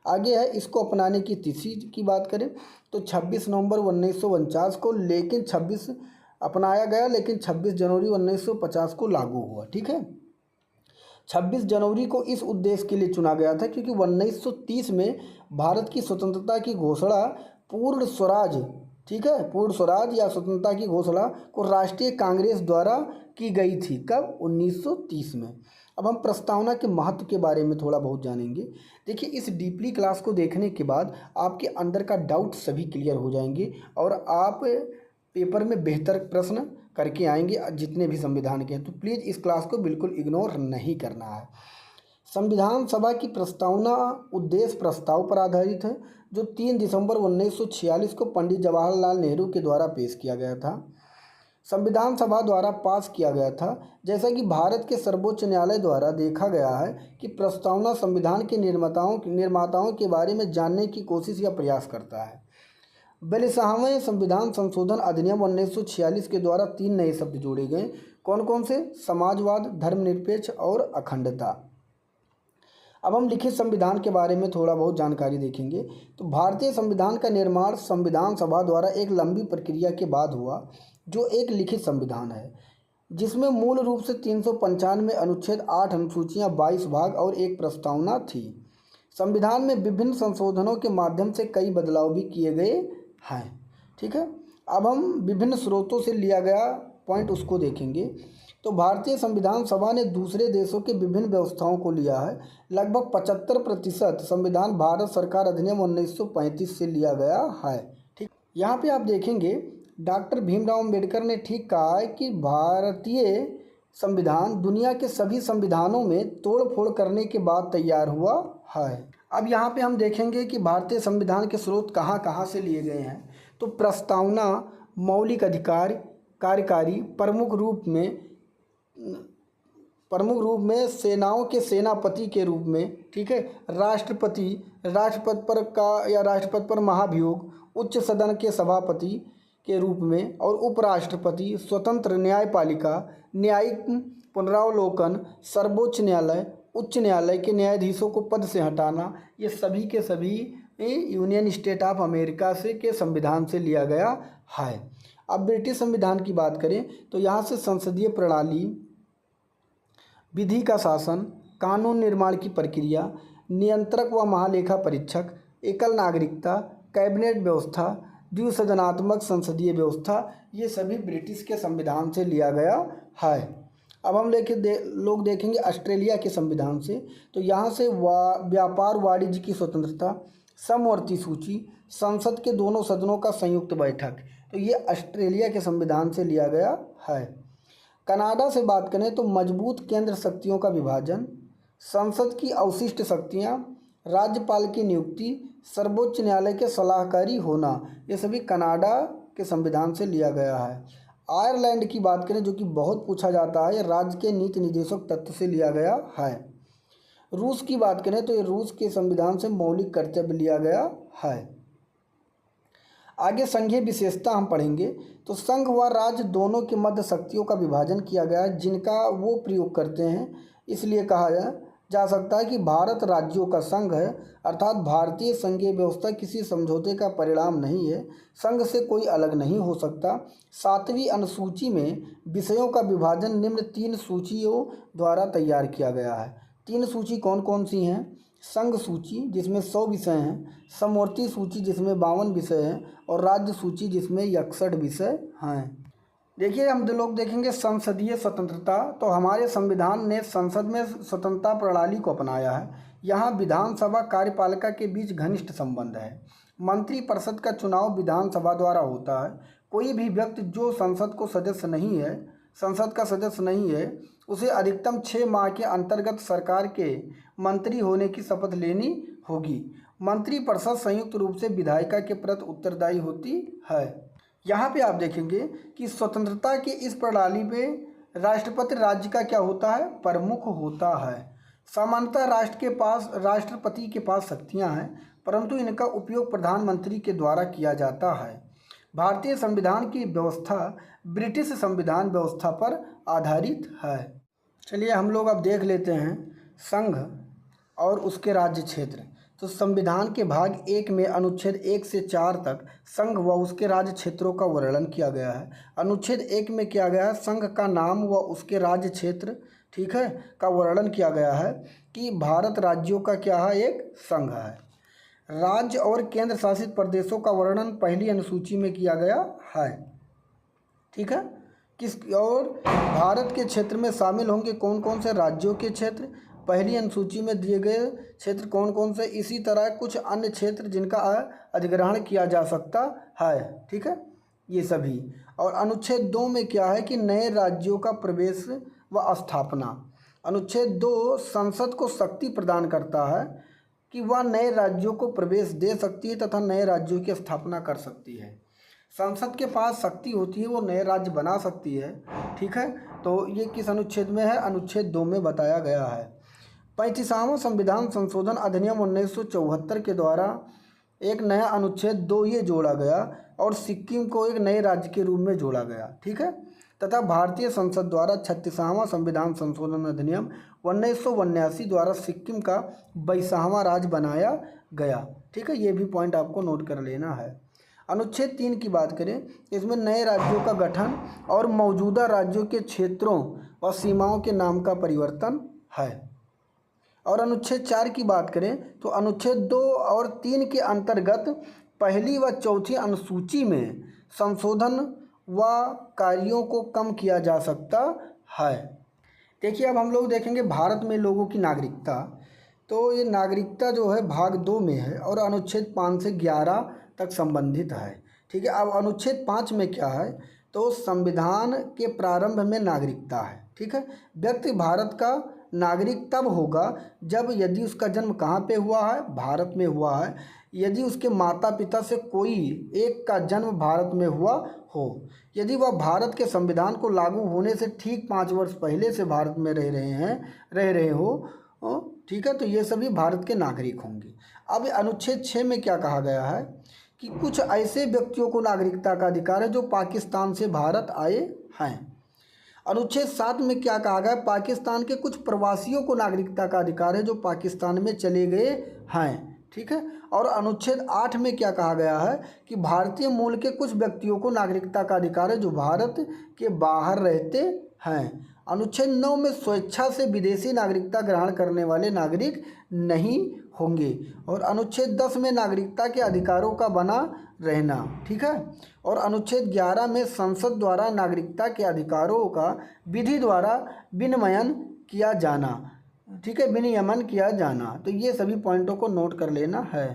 आगे है इसको अपनाने की तिथि की बात करें तो 26 नवंबर 1949 को, लेकिन 26 अपनाया गया, लेकिन 26 जनवरी 1950 को लागू हुआ, ठीक है। 26 जनवरी को इस उद्देश्य के लिए चुना गया था क्योंकि 1930 में भारत की स्वतंत्रता की घोषणा पूर्ण स्वराज, ठीक है, पूर्ण स्वराज या स्वतंत्रता की घोषणा को राष्ट्रीय कांग्रेस द्वारा की गई थी। कब? 1930 में। अब हम प्रस्तावना के महत्व के बारे में थोड़ा बहुत जानेंगे। देखिए इस डीपली क्लास को देखने के बाद आपके अंदर का डाउट सभी क्लियर हो जाएंगे और आप पेपर में बेहतर प्रश्न करके आएंगे जितने भी संविधान के हैं। तो प्लीज़ इस क्लास को बिल्कुल इग्नोर नहीं करना है। संविधान सभा की प्रस्तावना उद्देश्य प्रस्ताव पर आधारित है जो 3 दिसंबर 1946 को पंडित जवाहरलाल नेहरू के द्वारा पेश किया गया था, संविधान सभा द्वारा पास किया गया था। जैसा कि भारत के सर्वोच्च न्यायालय द्वारा देखा गया है कि प्रस्तावना संविधान के निर्माताओं के बारे में जानने की कोशिश या प्रयास करता है। 42वें संविधान संशोधन अधिनियम 1946 के द्वारा 3 नए शब्द जोड़े गए। कौन कौन से? समाजवाद, धर्मनिरपेक्ष और अखंडता। अब हम लिखित संविधान के बारे में थोड़ा बहुत जानकारी देखेंगे। तो भारतीय संविधान का निर्माण संविधान सभा द्वारा एक लंबी प्रक्रिया के बाद हुआ जो एक लिखित संविधान है जिसमें मूल रूप से 395 अनुच्छेद, 8 अनुसूचियां, 22 भाग और एक प्रस्तावना थी। संविधान में विभिन्न संशोधनों के माध्यम से कई बदलाव भी किए गए हैं, ठीक है। अब हम विभिन्न स्रोतों से लिया गया पॉइंट उसको देखेंगे। तो भारतीय संविधान सभा ने दूसरे देशों के विभिन्न व्यवस्थाओं को लिया है। लगभग 75% संविधान भारत सरकार अधिनियम 1935 से लिया गया है, ठीक। यहाँ पे आप देखेंगे डॉक्टर भीमराव अम्बेडकर ने ठीक कहा है कि भारतीय संविधान दुनिया के सभी संविधानों में तोड़ फोड़ करने के बाद तैयार हुआ है। अब यहाँ पे हम देखेंगे कि भारतीय संविधान के स्रोत कहाँ कहाँ से लिए गए हैं। तो प्रस्तावना, मौलिक अधिकार, कार्यकारी, प्रमुख रूप में सेनाओं के सेनापति के रूप में, ठीक है, राष्ट्रपति, राष्ट्रपति पर का या राष्ट्रपति पर महाभियोग, उच्च सदन के सभापति के रूप में, और उपराष्ट्रपति, स्वतंत्र न्यायपालिका, न्यायिक पुनरावलोकन, सर्वोच्च न्यायालय, उच्च न्यायालय के न्यायाधीशों को पद से हटाना, ये सभी के सभी यूनियन स्टेट ऑफ अमेरिका से के संविधान से लिया गया है। अब ब्रिटिश संविधान की बात करें तो यहाँ से संसदीय प्रणाली, विधि का शासन, कानून निर्माण की प्रक्रिया, नियंत्रक व महालेखा परीक्षक, एकल नागरिकता, कैबिनेट व्यवस्था, द्विसदनात्मक संसदीय व्यवस्था, ये सभी ब्रिटिश के संविधान से लिया गया है। अब हम लोग देखेंगे ऑस्ट्रेलिया के संविधान से। तो यहाँ से व्यापार वाणिज्य की स्वतंत्रता, समवर्ती सूची, संसद के दोनों सदनों का संयुक्त बैठक, तो ये ऑस्ट्रेलिया के संविधान से लिया गया है। कनाडा से बात करें तो मजबूत केंद्र शक्तियों का विभाजन, संसद की अवशिष्ट शक्तियाँ, राज्यपाल की नियुक्ति, सर्वोच्च न्यायालय के सलाहकारी होना, ये सभी कनाडा के संविधान से लिया गया है। आयरलैंड की बात करें जो कि बहुत पूछा जाता है, राज्य के नीति निर्देशक तत्व से लिया गया है। रूस की बात करें तो ये रूस के संविधान से मौलिक कर्तव्य लिया गया है। आगे संघीय विशेषता हम पढ़ेंगे। तो संघ व राज्य दोनों के मध्य शक्तियों का विभाजन किया गया है जिनका वो प्रयोग करते हैं, इसलिए कहा जा सकता है कि भारत राज्यों का संघ है, अर्थात भारतीय संघीय व्यवस्था किसी समझौते का परिणाम नहीं है, संघ से कोई अलग नहीं हो सकता। 7वीं अनुसूची में विषयों का विभाजन निम्न 3 सूचियों द्वारा तैयार किया गया है। 3 सूची कौन कौन सी हैं? संघ सूची जिसमें 100 विषय हैं, समवर्ती सूची जिसमें 52 विषय हैं, और राज्य सूची जिसमें 61 विषय हैं। देखिए हम लोग देखेंगे संसदीय स्वतंत्रता। तो हमारे संविधान ने संसद में स्वतंत्रता प्रणाली को अपनाया है। यहाँ विधानसभा कार्यपालिका के बीच घनिष्ठ संबंध है। मंत्रिपरिषद का चुनाव विधानसभा द्वारा होता है। कोई भी व्यक्ति जो संसद का सदस्य नहीं है उसे अधिकतम 6 माह के अंतर्गत सरकार के मंत्री होने की शपथ लेनी होगी। मंत्रिपरिषद संयुक्त रूप से विधायिका के प्रति उत्तरदायी होती है। यहाँ पे आप देखेंगे कि स्वतंत्रता की इस प्रणाली में राष्ट्रपति राज्य का क्या होता है? प्रमुख होता है। सामान्यतः राष्ट्रपति के पास शक्तियाँ हैं, परंतु इनका उपयोग प्रधानमंत्री के द्वारा किया जाता है। भारतीय संविधान की व्यवस्था ब्रिटिश संविधान व्यवस्था पर आधारित है। चलिए हम लोग अब देख लेते हैं संघ और उसके राज्य क्षेत्र। तो संविधान के भाग 1 में अनुच्छेद 1 से 4 तक संघ व उसके राज्य क्षेत्रों का वर्णन किया गया है। अनुच्छेद 1 में किया गया है संघ का नाम व उसके राज्य क्षेत्र, ठीक है, का वर्णन किया गया है कि भारत राज्यों का क्या है? एक संघ है। राज्य और केंद्र शासित प्रदेशों का वर्णन पहली अनुसूची में किया गया है, ठीक है। और भारत के क्षेत्र में शामिल होंगे कौन कौन से राज्यों के क्षेत्र? पहली अनुसूची में दिए गए क्षेत्र कौन कौन से, इसी तरह कुछ अन्य क्षेत्र जिनका अधिग्रहण किया जा सकता है, ठीक है, ये सभी। और अनुच्छेद 2 में क्या है कि नए राज्यों का प्रवेश व स्थापना। अनुच्छेद 2 संसद को शक्ति प्रदान करता है कि वह नए राज्यों को प्रवेश दे सकती है तथा नए राज्यों की स्थापना कर सकती है। संसद के पास शक्ति होती है, वो नए राज्य बना सकती है, ठीक है। तो ये किस अनुच्छेद में है? अनुच्छेद 2 में बताया गया है। 35वां संविधान संशोधन अधिनियम 1974 के द्वारा एक नया अनुच्छेद 2 ये जोड़ा गया और सिक्किम को एक नए राज्य के रूप में जोड़ा गया, ठीक है। तथा भारतीय संसद द्वारा 36वां संविधान संशोधन अधिनियम 1979 द्वारा सिक्किम का 22वां राज्य बनाया गया, ठीक है। ये भी पॉइंट आपको नोट कर लेना है। अनुच्छेद 3 की बात करें, इसमें नए राज्यों का गठन और मौजूदा राज्यों के क्षेत्रों और सीमाओं के नाम का परिवर्तन है। और अनुच्छेद 4 की बात करें तो अनुच्छेद 2 और 3 के अंतर्गत पहली व चौथी अनुसूची में संशोधन व कार्यों को कम किया जा सकता है। देखिए अब हम लोग देखेंगे भारत में लोगों की नागरिकता। तो ये नागरिकता जो है भाग 2 में है और अनुच्छेद 5 से 11 तक संबंधित है, ठीक है। अब अनुच्छेद 5 में क्या है? तो संविधान के प्रारंभ में नागरिकता है, ठीक है। व्यक्ति भारत का नागरिक तब होगा जब यदि उसका जन्म कहाँ पे हुआ है, भारत में हुआ है, यदि उसके माता पिता से कोई एक का जन्म भारत में हुआ हो, यदि वह भारत के संविधान को लागू होने से ठीक 5 वर्ष पहले से भारत में रह रहे हो, ठीक है, तो ये सभी भारत के नागरिक होंगे। अब अनुच्छेद 6 में क्या कहा गया है कि कुछ ऐसे व्यक्तियों को नागरिकता का अधिकार है जो पाकिस्तान से भारत आए हैं। अनुच्छेद 7 में क्या कहा गया, पाकिस्तान के कुछ प्रवासियों को नागरिकता का अधिकार है जो पाकिस्तान में चले गए हैं, ठीक है। और अनुच्छेद 8 में क्या कहा गया है कि भारतीय मूल के कुछ व्यक्तियों को नागरिकता का अधिकार है जो भारत के बाहर रहते हैं। अनुच्छेद 9 में स्वेच्छा से विदेशी नागरिकता ग्रहण करने वाले नागरिक नहीं होंगे। और अनुच्छेद 10 में नागरिकता के अधिकारों का बना रहना, ठीक है। और अनुच्छेद 11 में संसद द्वारा नागरिकता के अधिकारों का विधि द्वारा विनियमन किया जाना, ठीक है, विनियमन किया जाना। तो ये सभी पॉइंटों को नोट कर लेना है।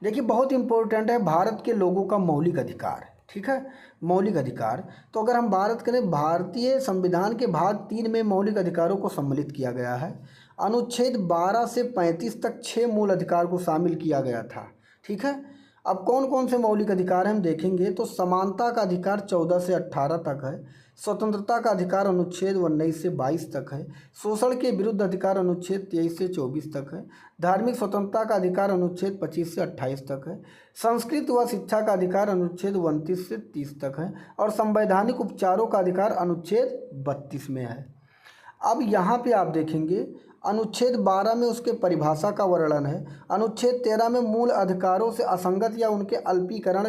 देखिए बहुत इंपॉर्टेंट है भारत के लोगों का मौलिक अधिकार, ठीक है, मौलिक अधिकार। तो अगर हम बात करें, भारतीय संविधान के भाग 3 में मौलिक अधिकारों को सम्मिलित किया गया है। अनुच्छेद 12 से 35 तक 6 मूल अधिकार को शामिल किया गया था, ठीक है। अब कौन कौन से मौलिक अधिकार हम देखेंगे तो समानता का अधिकार 14 से 18 तक है, स्वतंत्रता का अधिकार अनुच्छेद 19 से 22 तक है, शोषण के विरुद्ध अधिकार अनुच्छेद 23 से 24 तक है, धार्मिक स्वतंत्रता का अधिकार अनुच्छेद 25 से 28 तक है, संस्कृत व शिक्षा का अधिकार अनुच्छेद 29 से 30 तक है, और संवैधानिक उपचारों का अधिकार अनुच्छेद 32 में है। अब यहाँ पे आप देखेंगे अनुच्छेद 12 में उसके परिभाषा का वर्णन है, अनुच्छेद 13 में मूल अधिकारों से असंगत या उनके अल्पीकरण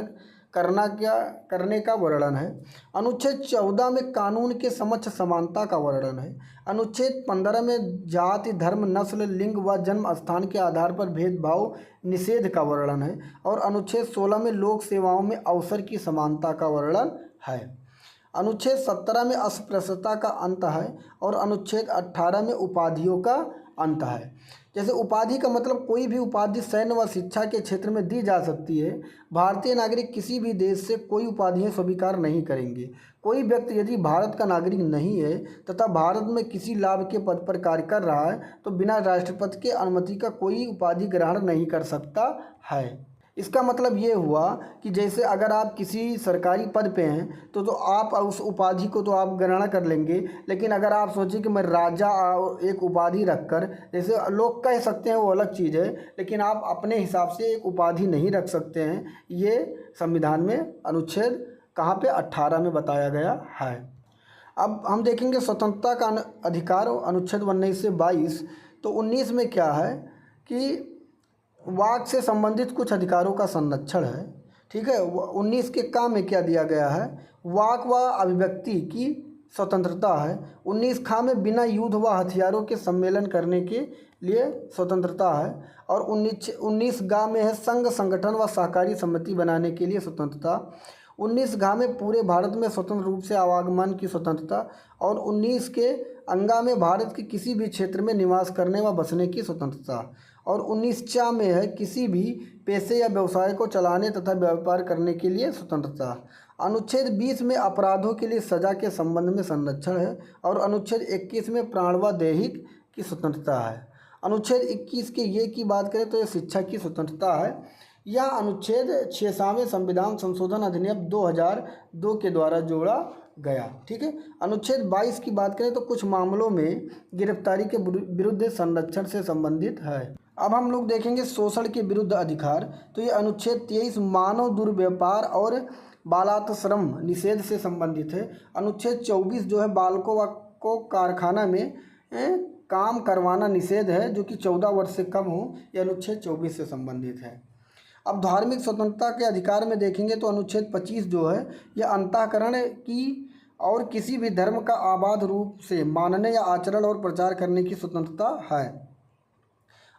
करने का वर्णन है, अनुच्छेद 14 में कानून के समक्ष समानता का वर्णन है, अनुच्छेद 15 में जाति, धर्म, नस्ल, लिंग व जन्म स्थान के आधार पर भेदभाव निषेध का वर्णन है, और अनुच्छेद 16 में लोक सेवाओं में अवसर की समानता का वर्णन है। अनुच्छेद 17 में अस्पृश्यता का अंत है, और अनुच्छेद 18 में उपाधियों का अंत है। जैसे उपाधि का मतलब कोई भी उपाधि सैन्य व शिक्षा के क्षेत्र में दी जा सकती है। भारतीय नागरिक किसी भी देश से कोई उपाधियां स्वीकार नहीं करेंगे। कोई व्यक्ति यदि भारत का नागरिक नहीं है तथा भारत में किसी लाभ के पद पर कार्य कर रहा है तो बिना राष्ट्रपति के अनुमति का कोई उपाधि ग्रहण नहीं कर सकता है। इसका मतलब ये हुआ कि जैसे अगर आप किसी सरकारी पद पे हैं तो आप उस उपाधि को तो आप ग्रहण कर लेंगे, लेकिन अगर आप सोचें कि मैं राजा एक उपाधि रखकर, जैसे लोग कह सकते हैं वो अलग चीज़ है, लेकिन आप अपने हिसाब से एक उपाधि नहीं रख सकते हैं। ये संविधान में अनुच्छेद कहाँ पे 18 में बताया गया है। अब हम देखेंगे स्वतंत्रता का अधिकार अनुच्छेद 19 से 22। तो 19 में क्या है कि वाक से संबंधित कुछ अधिकारों का संरक्षण है, ठीक है। 19 के काम में क्या दिया गया है, वाक व अभिव्यक्ति की स्वतंत्रता है। 19 खा में बिना युद्ध व हथियारों के सम्मेलन करने के लिए स्वतंत्रता है। और 19 गा में है संघ, संगठन व सहकारी समिति बनाने के लिए स्वतंत्रता। 19 घा में पूरे भारत में स्वतंत्र रूप से आवागमन की स्वतंत्रता। और 19 के अंगा में भारत के किसी भी क्षेत्र में निवास करने व बसने की स्वतंत्रता। और 19 चा में है किसी भी पेशे या व्यवसाय को चलाने तथा व्यापार करने के लिए स्वतंत्रता। अनुच्छेद 20 में अपराधों के लिए सजा के संबंध में संरक्षण है। और अनुच्छेद 21 में प्राण व दैहिक की स्वतंत्रता है। अनुच्छेद 21 के ये की बात करें तो ये शिक्षा की स्वतंत्रता है। यह अनुच्छेद 6वें संविधान संशोधन अधिनियम 2002 के द्वारा जोड़ा गया, ठीक है। अनुच्छेद 22 की बात करें तो कुछ मामलों में गिरफ्तारी के विरुद्ध संरक्षण से संबंधित है। अब हम लोग देखेंगे शोषण के विरुद्ध अधिकार। तो ये अनुच्छेद 23 मानव दुर्व्यापार और बालात्श्रम निषेध से संबंधित है। अनुच्छेद 24 जो है बालकों को कारखाना में काम करवाना निषेध है जो कि 14 वर्ष से कम हो। यह अनुच्छेद 24 से संबंधित है। अब धार्मिक स्वतंत्रता के अधिकार में देखेंगे तो अनुच्छेद 25 जो है यह अंतःकरण की और किसी भी धर्म का आबाद रूप से मानने या आचरण और प्रचार करने की स्वतंत्रता है।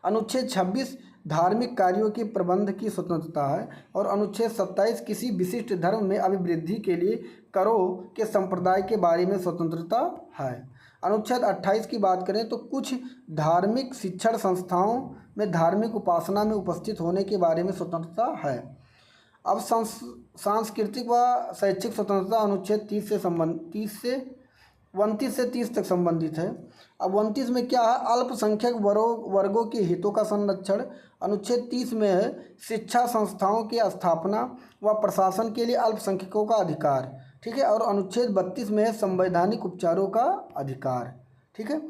अनुच्छेद 26 धार्मिक कार्यों के प्रबंध की स्वतंत्रता है। और अनुच्छेद 27 किसी विशिष्ट धर्म में अभिवृद्धि के लिए करों के संप्रदाय के बारे में स्वतंत्रता है। अनुच्छेद 28 की बात करें तो कुछ धार्मिक शिक्षण संस्थाओं में धार्मिक उपासना में उपस्थित होने के बारे में स्वतंत्रता है। अब सांस्कृतिक व शैक्षिक स्वतंत्रता अनुच्छेद 30 से 29 से 30 तक संबंधित है। अब 29 में क्या है, अल्पसंख्यक वर्गों के हितों का संरक्षण। अनुच्छेद 30 में है शिक्षा संस्थाओं की स्थापना व प्रशासन के लिए अल्पसंख्यकों का अधिकार, ठीक है। और अनुच्छेद 32 में है संवैधानिक उपचारों का अधिकार, ठीक है।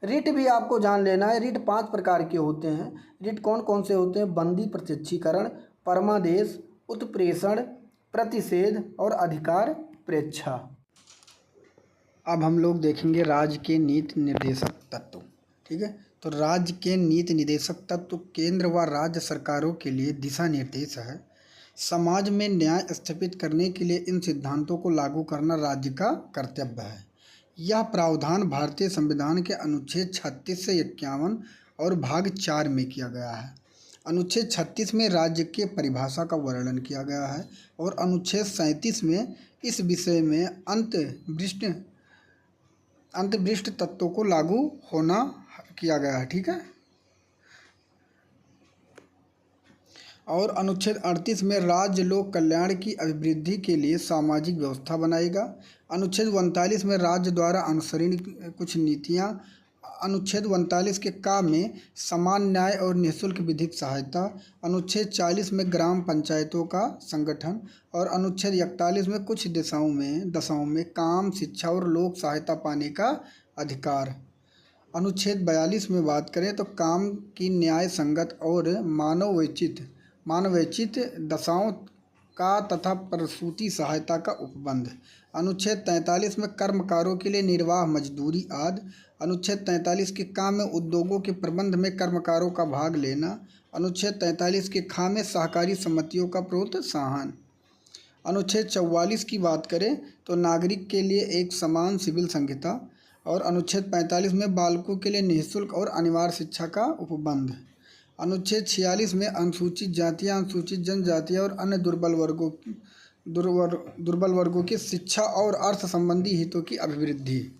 रिट भी आपको जान लेना है। रिट 5 प्रकार के होते हैं। रिट कौन कौन से होते हैं? बंदी प्रत्यक्षीकरण, परमादेश, उत्प्रेषण, प्रतिषेध और अधिकार प्रेक्षा। अब हम लोग देखेंगे राज्य के नीति निर्देशक तत्व, ठीक है। तो राज्य के नीति निर्देशक तत्व केंद्र व राज्य सरकारों के लिए दिशा निर्देश है। समाज में न्याय स्थापित करने के लिए इन सिद्धांतों को लागू करना राज्य का कर्तव्य है। यह प्रावधान भारतीय संविधान के अनुच्छेद 36 से 51 और भाग 4 में किया गया है। अनुच्छेद 36 में राज्य के परिभाषा का वर्णन किया गया है और अनुच्छेद 37 में इस विषय में अंतर्दृष्ट तत्वों को लागू होना किया गया है, ठीक है। और अनुच्छेद 38 में राज्य लोक कल्याण की अभिवृद्धि के लिए सामाजिक व्यवस्था बनाएगा। अनुच्छेद 39 में राज्य द्वारा अनुसरणीय कुछ नीतियां। अनुच्छेद 39 के का में समान न्याय और निःशुल्क विधिक सहायता। अनुच्छेद 40 में ग्राम पंचायतों का संगठन और अनुच्छेद 41 में कुछ दशाओं में काम, शिक्षा और लोक सहायता पाने का अधिकार। अनुच्छेद 42 में बात करें तो काम की न्याय संगत और मानवोचित दशाओं का तथा प्रसूति सहायता का उपबंध। अनुच्छेद 43 में कर्मकारों के लिए निर्वाह मजदूरी आदि। अनुच्छेद 43 के का में उद्योगों के प्रबंध में कर्मकारों का भाग लेना। अनुच्छेद 43 के खा में सहकारी समितियों का प्रोत्साहन। अनुच्छेद 44 की बात करें तो नागरिक के लिए एक समान सिविल संहिता। और अनुच्छेद 45 में बालकों के लिए निःशुल्क और अनिवार्य शिक्षा का उपबंध। अनुच्छेद 46 में अनुसूचित जातियाँ, अनुसूचित जनजातियाँ और अन्य दुर्बल वर्गों की शिक्षा और अर्थ संबंधी हितों की अभिवृद्धि।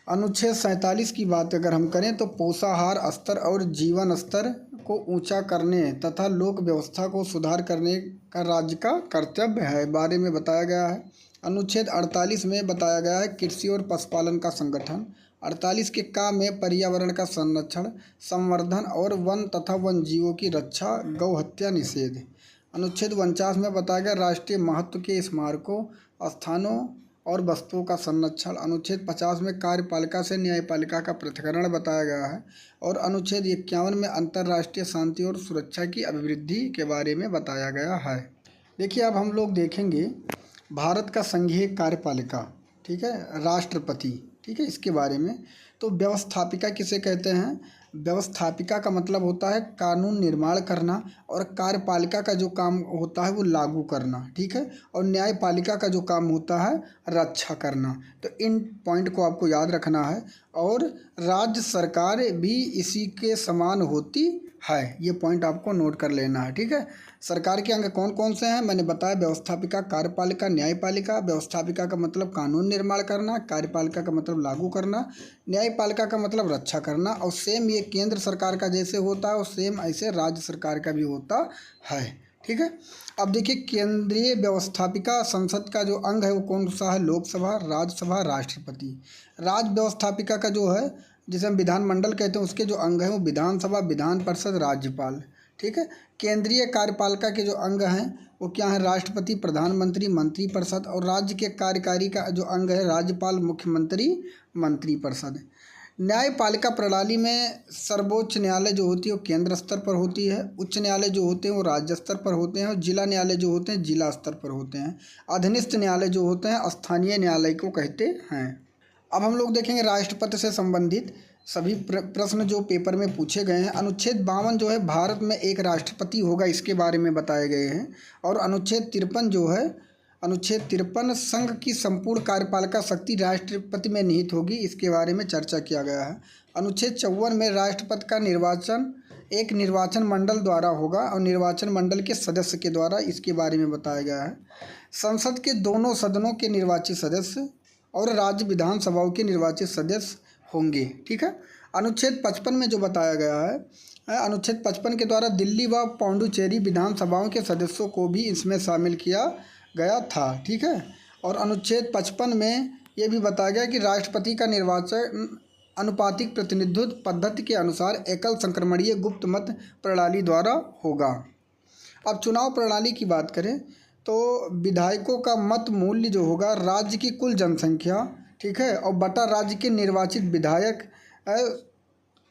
अनुच्छेद 47 की बात अगर हम करें तो पोषाहार स्तर और जीवन स्तर को ऊंचा करने तथा लोक व्यवस्था को सुधार करने का राज्य का कर्तव्य है, बारे में बताया गया है। अनुच्छेद 48 में बताया गया है कृषि और पशुपालन का संगठन। 48 के का में पर्यावरण का संरक्षण, संवर्धन और वन तथा वन जीवों की रक्षा, गौ हत्या निषेध। अनुच्छेद 49 में बताया गया राष्ट्रीय महत्व के स्मारकों, स्थानों और वस्तुओं का संरक्षण। अनुच्छेद 50 में कार्यपालिका से न्यायपालिका का पृथक्करण बताया गया है। और अनुच्छेद 51 में अंतर्राष्ट्रीय शांति और सुरक्षा की अभिवृद्धि के बारे में बताया गया है। देखिए अब हम लोग देखेंगे भारत का संघीय कार्यपालिका, ठीक है, राष्ट्रपति, ठीक है, इसके बारे में। तो व्यवस्थापिका किसे कहते हैं? व्यवस्थापिका का मतलब होता है कानून निर्माण करना और कार्यपालिका का जो काम होता है वो लागू करना, ठीक है। और न्यायपालिका का जो काम होता है रक्षा करना। तो इन पॉइंट को आपको याद रखना है। और राज्य सरकार भी इसी के समान होती है, ये पॉइंट आपको नोट कर लेना है, ठीक है। सरकार के अंग कौन कौन से हैं मैंने बताया, व्यवस्थापिका, कार्यपालिका, न्यायपालिका। व्यवस्थापिका का मतलब कानून निर्माण करना, कार्यपालिका का मतलब लागू करना, न्यायपालिका का मतलब रक्षा करना। और सेम ये केंद्र सरकार का जैसे होता है और सेम ऐसे राज्य सरकार का भी होता है, ठीक है। अब देखिए केंद्रीय व्यवस्थापिका संसद का जो अंग है वो कौन सा है? लोकसभा, राज्यसभा, राष्ट्रपति। राज्य व्यवस्थापिका का जो है जिसे हम विधानमंडल कहते हैं उसके जो अंग हैं वो विधानसभा, विधान परिषद, राज्यपाल, ठीक है। केंद्रीय कार्यपालिका के जो अंग हैं वो क्या है? राष्ट्रपति, प्रधानमंत्री, मंत्रिपरिषद। और राज्य के कार्यकारी का जो अंग है राज्यपाल, मुख्यमंत्री, मंत्रिपरिषद। न्यायपालिका प्रणाली में सर्वोच्च न्यायालय जो होती है वो केंद्र स्तर पर होती है, उच्च न्यायालय जो होते हैं वो राज्य स्तर पर होते हैं और जिला न्यायालय जो होते हैं जिला स्तर पर होते हैं। अधीनस्थ न्यायालय जो होते हैं स्थानीय न्यायालय को कहते हैं। अब हम लोग देखेंगे राष्ट्रपति से संबंधित सभी प्रश्न जो पेपर में पूछे गए हैं। अनुच्छेद 52 जो है भारत में एक राष्ट्रपति होगा, इसके बारे में बताए गए हैं। और अनुच्छेद 53 जो है, अनुच्छेद 53 संघ की संपूर्ण कार्यपालिका शक्ति राष्ट्रपति में निहित होगी, इसके बारे में चर्चा किया गया है। अनुच्छेद 54 में राष्ट्रपति का निर्वाचन एक निर्वाचन मंडल द्वारा होगा और निर्वाचन मंडल के सदस्य के द्वारा, इसके बारे में बताया गया है। संसद के दोनों सदनों के निर्वाचित सदस्य और राज्य विधानसभाओं के निर्वाचित सदस्य होंगे, ठीक है। अनुच्छेद 55 में जो बताया गया है, अनुच्छेद 55 के द्वारा दिल्ली व पौंडुचेरी विधानसभाओं के सदस्यों को भी इसमें शामिल किया गया था, ठीक है। और अनुच्छेद 55 में ये भी बताया गया कि राष्ट्रपति का निर्वाचन अनुपातिक प्रतिनिधित्व पद्धति के अनुसार एकल संक्रमणीय गुप्त मत प्रणाली द्वारा होगा। अब चुनाव प्रणाली की बात करें तो विधायकों का मत मूल्य जो होगा राज्य की कुल जनसंख्या, ठीक है, और बटा राज्य के निर्वाचित विधायक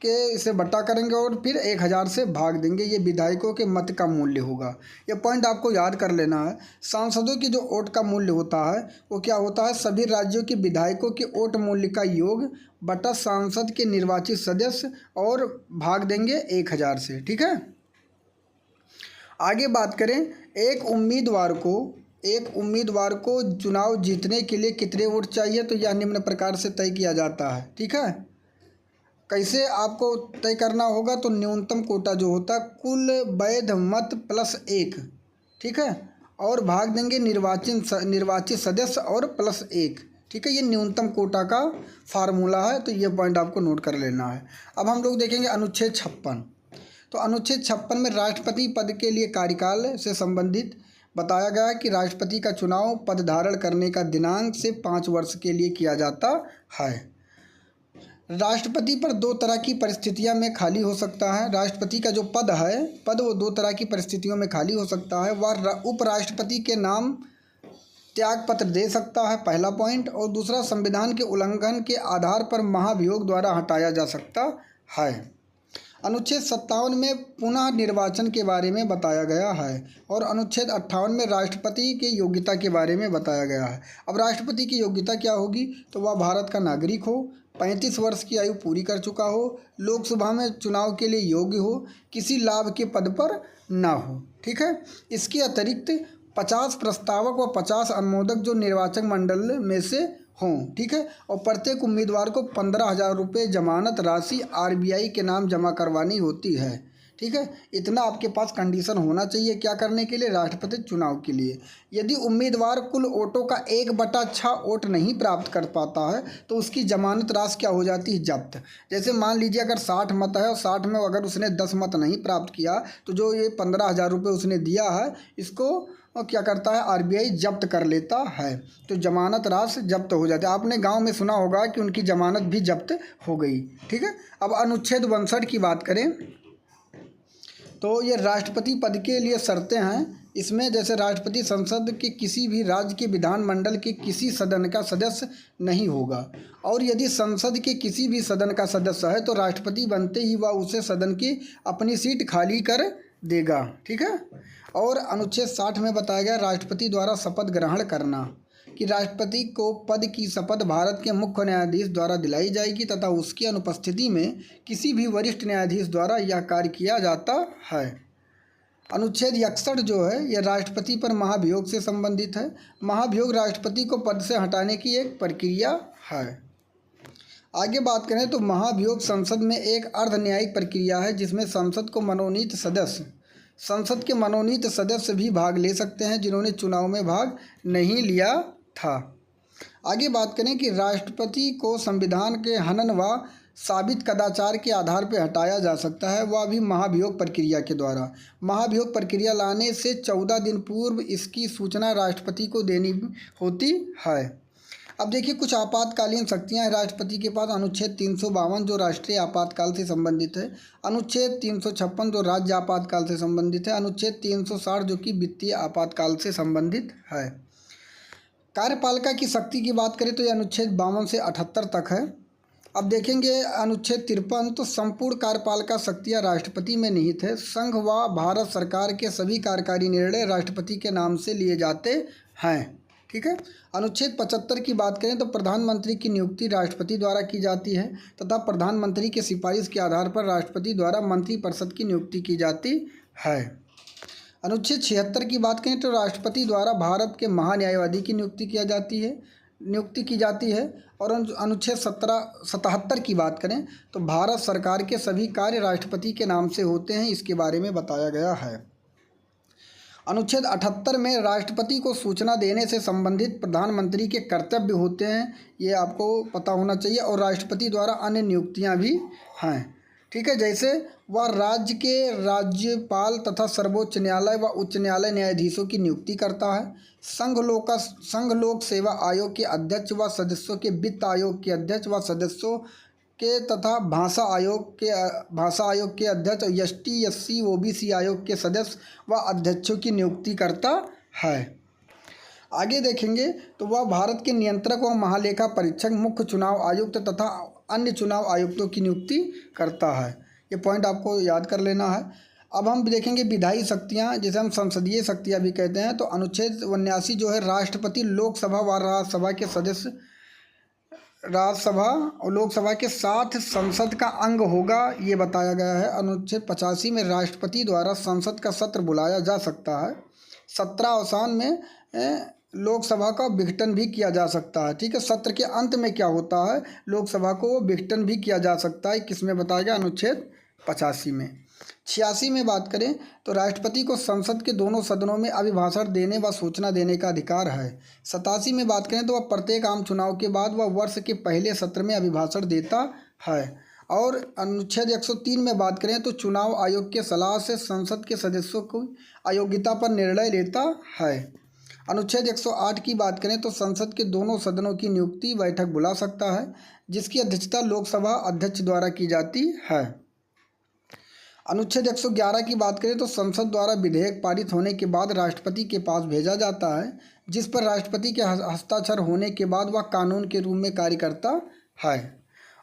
के इसे बट्टा करेंगे और फिर 1000 से भाग देंगे। ये विधायकों के मत का मूल्य होगा। ये पॉइंट आपको याद कर लेना है। सांसदों की जो वोट का मूल्य होता है वो क्या होता है, सभी राज्यों के विधायकों के वोट मूल्य का योग बटा सांसद के निर्वाचित सदस्य और भाग देंगे 1000 से, ठीक है। आगे बात करें, एक उम्मीदवार को चुनाव जीतने के लिए कितने वोट चाहिए, तो यह निम्न प्रकार से तय किया जाता है, ठीक है। कैसे आपको तय करना होगा, तो न्यूनतम कोटा जो होता है कुल वैध मत प्लस 1, ठीक है, और भाग देंगे निर्वाचित सदस्य और प्लस 1, ठीक है। ये न्यूनतम कोटा का फार्मूला है, तो ये पॉइंट आपको नोट कर लेना है। अब हम लोग देखेंगे अनुच्छेद 56। तो अनुच्छेद 56 में राष्ट्रपति पद के लिए कार्यकाल से संबंधित बताया गया है कि राष्ट्रपति का चुनाव पद धारण करने का दिनांक से 5 वर्ष के लिए किया जाता है। राष्ट्रपति पर 2 तरह की परिस्थितियों में खाली हो सकता है। राष्ट्रपति का जो पद वो 2 तरह की परिस्थितियों में खाली हो सकता है। वह उपराष्ट्रपति के नाम त्याग पत्र दे सकता है, पहला पॉइंट, और दूसरा संविधान के उल्लंघन के आधार पर महाभियोग द्वारा हटाया जा सकता है। अनुच्छेद 57 में पुनः निर्वाचन के बारे में बताया गया है और अनुच्छेद 58 में राष्ट्रपति की योग्यता के बारे में बताया गया है। अब राष्ट्रपति की योग्यता क्या होगी, तो वह भारत का नागरिक हो, 35 वर्ष की आयु पूरी कर चुका हो, लोकसभा में चुनाव के लिए योग्य हो, किसी लाभ के पद पर ना हो, ठीक है। इसके अतिरिक्त 50 प्रस्तावक व 50 अनुमोदक जो निर्वाचक मंडल में से हों, ठीक है, और प्रत्येक उम्मीदवार को 15,000 रुपये जमानत राशि RBI के नाम जमा करवानी होती है, ठीक है। इतना आपके पास कंडीशन होना चाहिए क्या करने के लिए, राष्ट्रपति चुनाव के लिए। यदि उम्मीदवार कुल वोटों का 1/6 वोट नहीं प्राप्त कर पाता है तो उसकी जमानत राशि क्या हो जाती है, जब्त। जैसे मान लीजिए अगर 60 मत है और 60 में अगर उसने 10 मत नहीं प्राप्त किया तो जो ये 15,000 रुपये उसने दिया है इसको क्या करता है, RBI जब्त कर लेता है, तो जमानत राशि जब्त हो जाती है। आपने गांव में सुना होगा कि उनकी जमानत भी जब्त हो गई, ठीक है। अब अनुच्छेद 62 की बात करें तो ये राष्ट्रपति पद के लिए शर्तें हैं। इसमें जैसे राष्ट्रपति संसद के किसी भी राज्य के विधानमंडल के किसी सदन का सदस्य नहीं होगा, और यदि संसद के किसी भी सदन का सदस्य है तो राष्ट्रपति बनते ही वह उसे सदन की अपनी सीट खाली कर देगा, ठीक है। और अनुच्छेद 60 में बताया गया राष्ट्रपति द्वारा शपथ ग्रहण करना, कि राष्ट्रपति को पद की शपथ भारत के मुख्य न्यायाधीश द्वारा दिलाई जाएगी तथा उसकी अनुपस्थिति में किसी भी वरिष्ठ न्यायाधीश द्वारा यह कार्य किया जाता है। अनुच्छेद 61 जो है यह राष्ट्रपति पर महाभियोग से संबंधित है। महाभियोग राष्ट्रपति को पद से हटाने की एक प्रक्रिया है। आगे बात करें तो महाभियोग संसद में एक अर्ध न्यायिक प्रक्रिया है जिसमें संसद के मनोनीत सदस्य भी भाग ले सकते हैं जिन्होंने चुनाव में भाग नहीं लिया था। आगे बात करें कि राष्ट्रपति को संविधान के हनन व साबित कदाचार के आधार पर हटाया जा सकता है, वह भी महाभियोग प्रक्रिया के द्वारा। महाभियोग प्रक्रिया लाने से 14 दिन पूर्व इसकी सूचना राष्ट्रपति को देनी होती है। अब देखिए कुछ आपातकालीन शक्तियां हैं राष्ट्रपति के पास। अनुच्छेद 352 जो राष्ट्रीय आपातकाल से संबंधित है, अनुच्छेद 356 जो राज्य आपातकाल से संबंधित है, अनुच्छेद 360 जो कि वित्तीय आपातकाल से संबंधित है। कार्यपालिका की शक्ति की बात करें तो ये अनुच्छेद 52 से 78 तक है। अब देखेंगे अनुच्छेद 53 तो संपूर्ण कार्यपालिका शक्तियाँ राष्ट्रपति में निहित है। संघ व भारत सरकार के सभी कार्यकारी निर्णय राष्ट्रपति के नाम से लिए जाते हैं, ठीक है। अनुच्छेद 75 की बात करें तो प्रधानमंत्री की नियुक्ति राष्ट्रपति द्वारा की जाती है तथा प्रधानमंत्री के सिफारिश के आधार पर राष्ट्रपति द्वारा मंत्रिपरिषद की नियुक्ति की जाती है। अनुच्छेद 76 की बात करें तो राष्ट्रपति द्वारा भारत के महान्यायवादी की नियुक्ति की जाती है। और अनुच्छेद 77 की बात करें तो भारत सरकार के सभी कार्य राष्ट्रपति के नाम से होते हैं, इसके बारे में बताया गया है। अनुच्छेद 78 में राष्ट्रपति को सूचना देने से संबंधित प्रधानमंत्री के कर्तव्य होते हैं, ये आपको पता होना चाहिए, और राष्ट्रपति द्वारा अन्य नियुक्तियां भी हैं। ठीक है। जैसे वह राज्य के राज्यपाल तथा सर्वोच्च न्यायालय व उच्च न्यायालय न्यायाधीशों की नियुक्ति करता है। संघ लोक सेवा आयोग के अध्यक्ष व सदस्यों के, वित्त आयोग के अध्यक्ष व सदस्यों के तथा भाषा आयोग के अध्यक्ष, एसटी एससी ओबीसी आयोग के सदस्य व अध्यक्षों की नियुक्ति करता है। आगे देखेंगे तो वह भारत के नियंत्रक व महालेखा परीक्षक, मुख्य चुनाव आयुक्त तथा अन्य चुनाव आयुक्तों की नियुक्ति करता है। ये पॉइंट आपको याद कर लेना है। अब हम देखेंगे विधायी शक्तियाँ, जिसे हम संसदीय शक्तियाँ भी कहते हैं। तो अनुच्छेद 79 जो है, राष्ट्रपति लोकसभा व राज्यसभा के सदस्य, राज्यसभा और लोकसभा के साथ संसद का अंग होगा, ये बताया गया है। अनुच्छेद 85 में राष्ट्रपति द्वारा संसद का सत्र बुलाया जा सकता है। 17 अवसान में लोकसभा का विघटन भी किया जा सकता है। ठीक है। सत्र के अंत में क्या होता है, लोकसभा को विघटन भी किया जा सकता है। किसमें बताया गया, अनुच्छेद 85 में। 86 में बात करें तो राष्ट्रपति को संसद के दोनों सदनों में अभिभाषण देने व सूचना देने का अधिकार है। 87 में बात करें तो वह प्रत्येक आम चुनाव के बाद वह वर्ष के पहले सत्र में अभिभाषण देता है। और अनुच्छेद 103 में बात करें तो चुनाव आयोग के सलाह से संसद के सदस्यों को अयोग्यता पर निर्णय लेता है। अनुच्छेद 108 की बात करें तो संसद के दोनों सदनों की नियुक्ति बैठक बुला सकता है, जिसकी अध्यक्षता लोकसभा अध्यक्ष द्वारा की जाती है। अनुच्छेद 111 की बात करें तो संसद द्वारा विधेयक पारित होने के बाद राष्ट्रपति के पास भेजा जाता है, जिस पर राष्ट्रपति के हस्ताक्षर होने के बाद वह कानून के रूप में कार्य करता है।